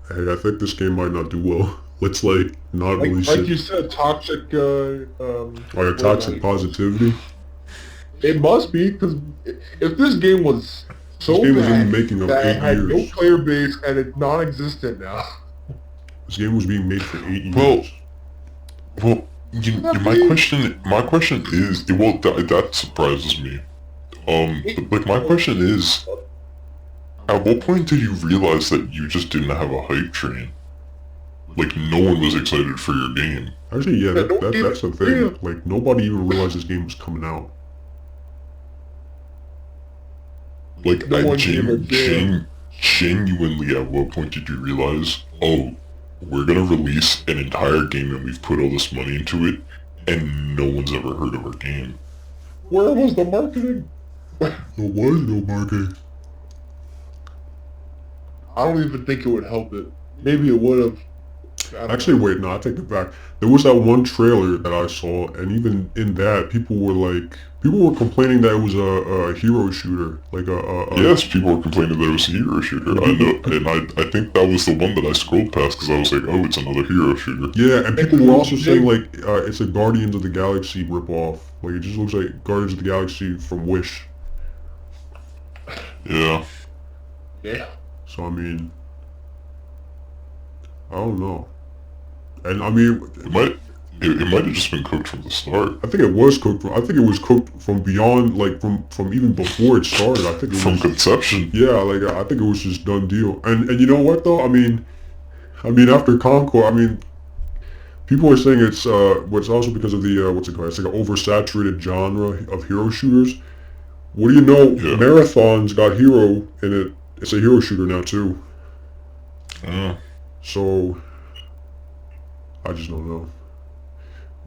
hey, I think this game might not do well. Let's, like, not release like it. you said, toxic. Like a toxic positivity. It must be, because if this game was so This game was in bad the making of that it 8 had no years. player base and it's non-existent now. This game was being made for 8 years. Well, Well, my question is, well, that surprises me. Like my question is, at what point did you realize that you just didn't have a hype train? Like no one was excited for your game. Actually, yeah, don't give that's the a thing. damn. Like, nobody even realized this game was coming out. Like No I one gave a damn. genuinely, at what point did you realize, oh, we're gonna release an entire game and we've put all this money into it, and no one's ever heard of our game? Where was the marketing? There was no marketing. I don't even think it would help it. Maybe it would have. Actually, wait, no, I take it back. There was that one trailer that I saw, and even in that, people were complaining that it was a hero shooter, like a Yes, people were complaining that it was a hero shooter. I know, and I think that was the one that I scrolled past because I was like, oh, it's another hero shooter. Yeah, and people were also saying like it's a Guardians of the Galaxy ripoff. Like it just looks like Guardians of the Galaxy from Wish. Yeah. Yeah. So I mean, I don't know. And I mean, It might have just been cooked from the start. I think it was cooked. I think it was cooked from beyond, like from even before it started. I think it From was. conception. Yeah, like I think it was just done deal. And you know what though? I mean after Concord, I mean People are saying it's also because of the what's it called? It's like an oversaturated genre of hero shooters. What do you know? Yeah. Marathon's got hero in it. It's a hero shooter now too. So I just don't know.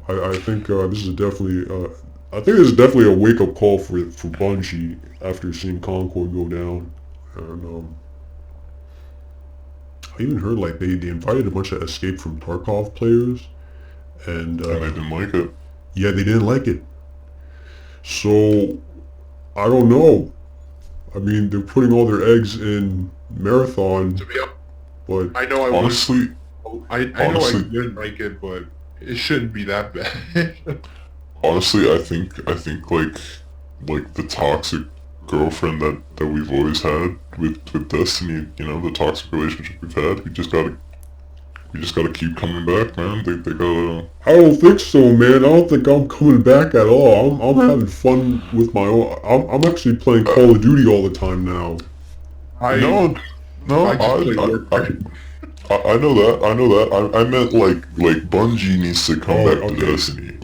I think this is definitely a wake up call for Bungie after seeing Concord go down, and I even heard like they invited a bunch of Escape from Tarkov players, and And they didn't like it. yeah, they didn't like it. So I don't know. I mean, they're putting all their eggs in Marathon, To be honest, but I know I would. Honestly, I know I honestly- didn't like it, but it shouldn't be that bad. honestly, I think like the toxic girlfriend that we've always had with Destiny, you know, the toxic relationship we've had, we just gotta keep coming back, man. They gotta. I don't think so, man. I don't think I'm coming back at all. I'm having fun with my own. I'm actually playing Call of Duty all the time now. No, I just play Warcraft. I know that. I meant like Bungie needs to come Oh, back okay. to Destiny.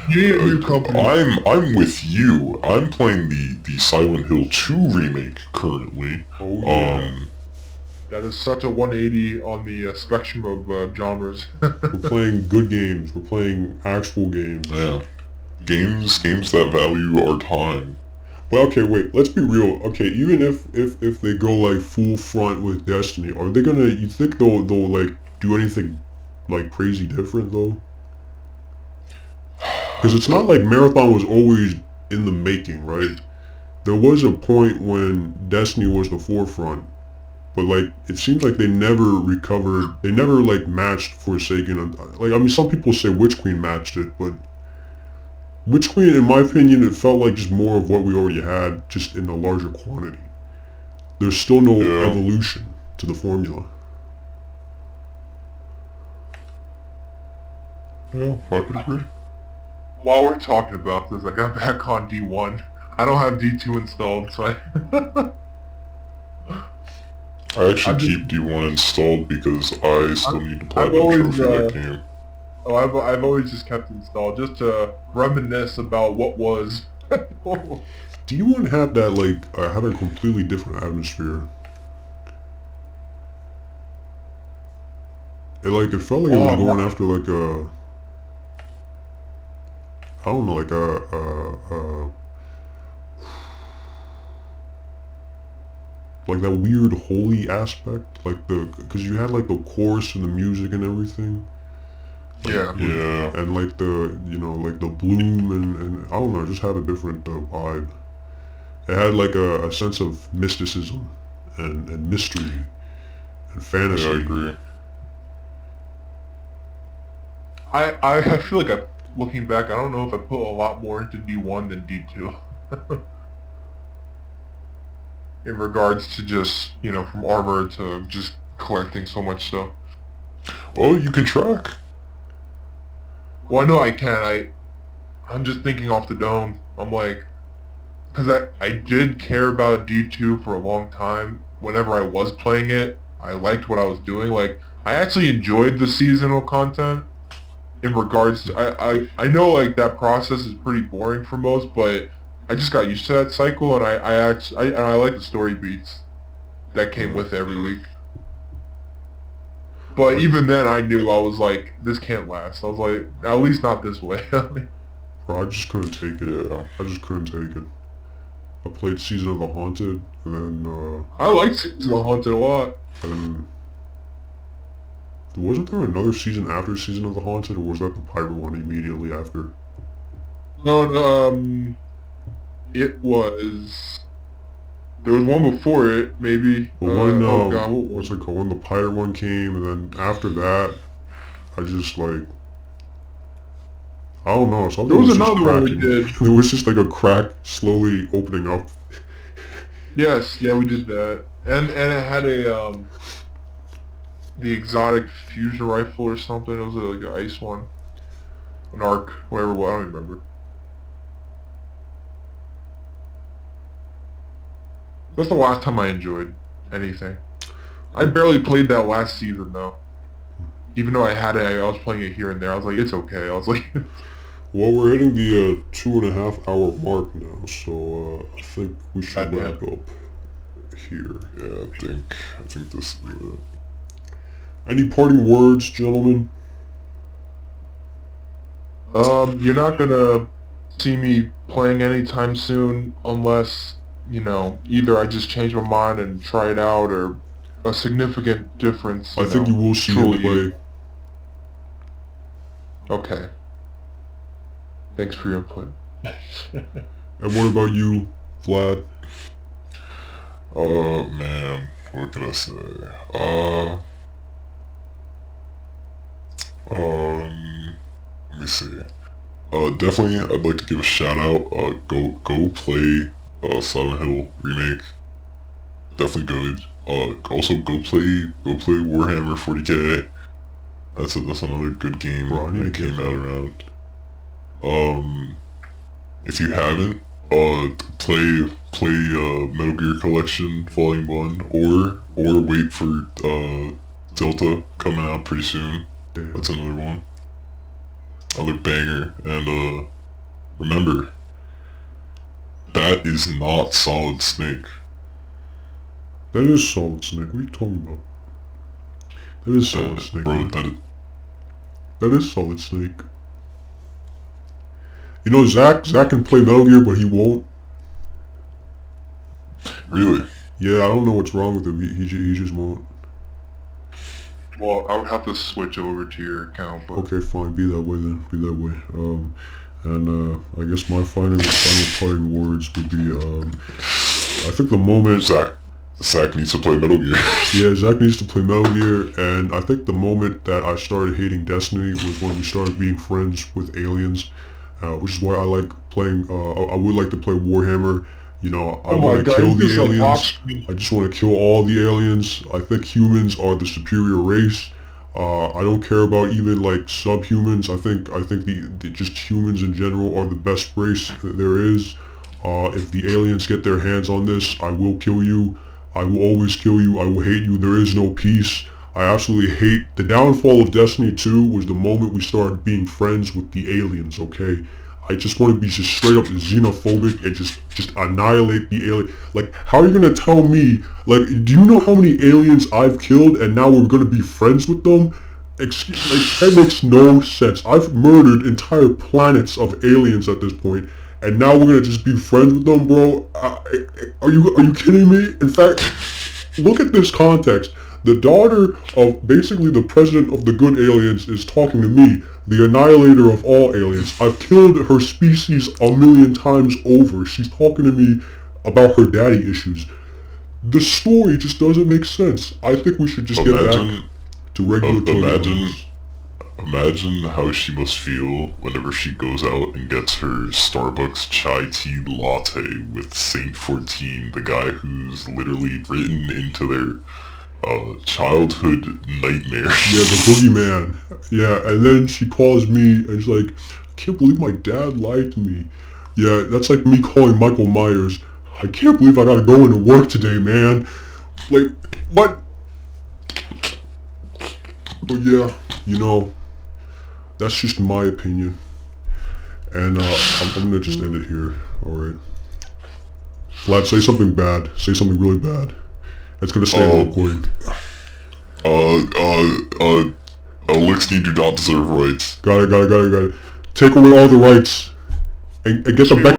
You need a new company. I'm with you. I'm playing the Silent Hill 2 remake currently. Oh, yeah. That is such a 180 on the spectrum of genres. We're playing good games. We're playing actual games. Yeah. Games that value our time. Well, okay, wait. Let's be real. Okay, even if they go like full front with Destiny, are they gonna? You think they'll like do anything like crazy different though? Because it's not like Marathon was always in the making, right? There was a point when Destiny was the forefront, but like it seems like they never recovered. They never like matched Forsaken. Like I mean, some people say Witch Queen matched it, but Witch Queen, in my opinion, it felt like just more of what we already had, just in a larger quantity. There's still no Yeah. evolution to the formula. Yeah, I could agree. While we're talking about this, I got back on D1. I don't have D2 installed, so I actually I've keep D1 installed because I still need to I've platinum always, trophy that game. I've always just kept it installed just to reminisce about what was. D1 had that like had a completely different atmosphere. It felt like it was going after like a I don't know like a like that weird holy aspect, like because you had like the chorus and the music and everything. Yeah. Yeah. And like like the bloom and I don't know, it just had a different vibe. It had like a sense of mysticism and mystery and fantasy. Yeah, I agree. I feel like looking back, I don't know if I put a lot more into D1 than D2. In regards to just, from armor to just collecting so much stuff. Well, you can track. Well, I know I can. I'm just thinking off the dome. I'm like, because I did care about D2 for a long time. Whenever I was playing it, I liked what I was doing. Like, I actually enjoyed the seasonal content. In regards to, I know like that process is pretty boring for most, but I just got used to that cycle, and I like the story beats that came with every week. But even then, I knew I was like, this can't last. I was like, at least not this way. Bro, I just couldn't take it. Yeah. I just couldn't take it. I played Season of the Haunted, and then I liked Season of the Haunted a lot. and wasn't there another season after Season of the Haunted, or was that the pirate one immediately after? No, it was. There was one before it, maybe. But when oh god. what's it called? When the pirate one came, and then after that, I just like I don't know. Something There was just another one we cracking. did. There was just like a crack slowly opening up. Yes, yeah, we did that, and it had a the exotic fusion rifle or something. It was like an ice one, an arc, whatever. I don't remember. That's the last time I enjoyed anything. I barely played that last season though. even though I had it, I was playing it here and there. I was like, it's okay. I was like, Well, we're hitting the 2.5 hour mark now, so I think we should Goddamn. wrap up here. Yeah, I think this is it. Any parting words, gentlemen? you're not gonna see me playing anytime soon unless, you know, either I just change my mind and try it out, or a significant difference. I think you will see him truly- play. Okay. Thanks for your input. And what about you, Vlad? Man, what can I say? Let me see. Definitely, I'd like to give a shout out. Go play Silent Hill remake. Definitely good. Also go play Warhammer 40K. That's another good game that came out around. If you haven't, play Metal Gear Collection Volume 1, or wait for Delta coming out pretty soon. Damn. That's another one. Another banger. And remember, that is not Solid Snake. That is Solid Snake. What are you talking about? That is Solid Snake. Bro, Man. That is Solid Snake. You know, Zach can play Metal Gear, but he won't. Really? Yeah, I don't know what's wrong with him. He just won't. Well, I would have to switch over to your account, but... Okay, fine. Be that way then. Be that way. And I guess my final parting words would be, I think the moment... Zach needs to play Metal Gear. Yeah, Zach needs to play Metal Gear, and I think the moment that I started hating Destiny was when we started being friends with aliens, which is why I like playing, I would like to play Warhammer. You know, I want to kill the aliens. I just want to kill all the aliens. I think humans are the superior race. I don't care about even like subhumans. I think the just humans in general are the best race that there is. If the aliens get their hands on this, I will kill you. I will always kill you. I will hate you. There is no peace. I absolutely hate... The downfall of Destiny 2 was the moment we started being friends with the aliens, okay? I just want to be just straight up xenophobic and just annihilate the alien. Like, how are you going to tell me... Like, do you know how many aliens I've killed and now we're going to be friends with them? Like, that makes no sense. I've murdered entire planets of aliens at this point, and now we're gonna just be friends with them, bro? Are you kidding me? In fact, look at this context. The daughter of basically the president of the good aliens is talking to me, the annihilator of all aliens. I've killed her species 1,000,000 times over. She's talking to me about her daddy issues. The story just doesn't make sense. I think we should just get back to regular toilet. Imagine how she must feel whenever she goes out and gets her Starbucks chai tea latte with Saint 14, the guy who's literally written into their childhood nightmare. Yeah, the boogeyman. Yeah, and then she calls me and she's like, I can't believe my dad lied to me. Yeah, that's like me calling Michael Myers. I can't believe I gotta go into work today, man. Like, what? But yeah, you know, that's just my opinion. And I'm gonna just end it here, alright? Vlad, say something bad. Say something really bad. It's gonna stay on recording. Elixir do not deserve rights. Got it. Take away all the rights. And get the back.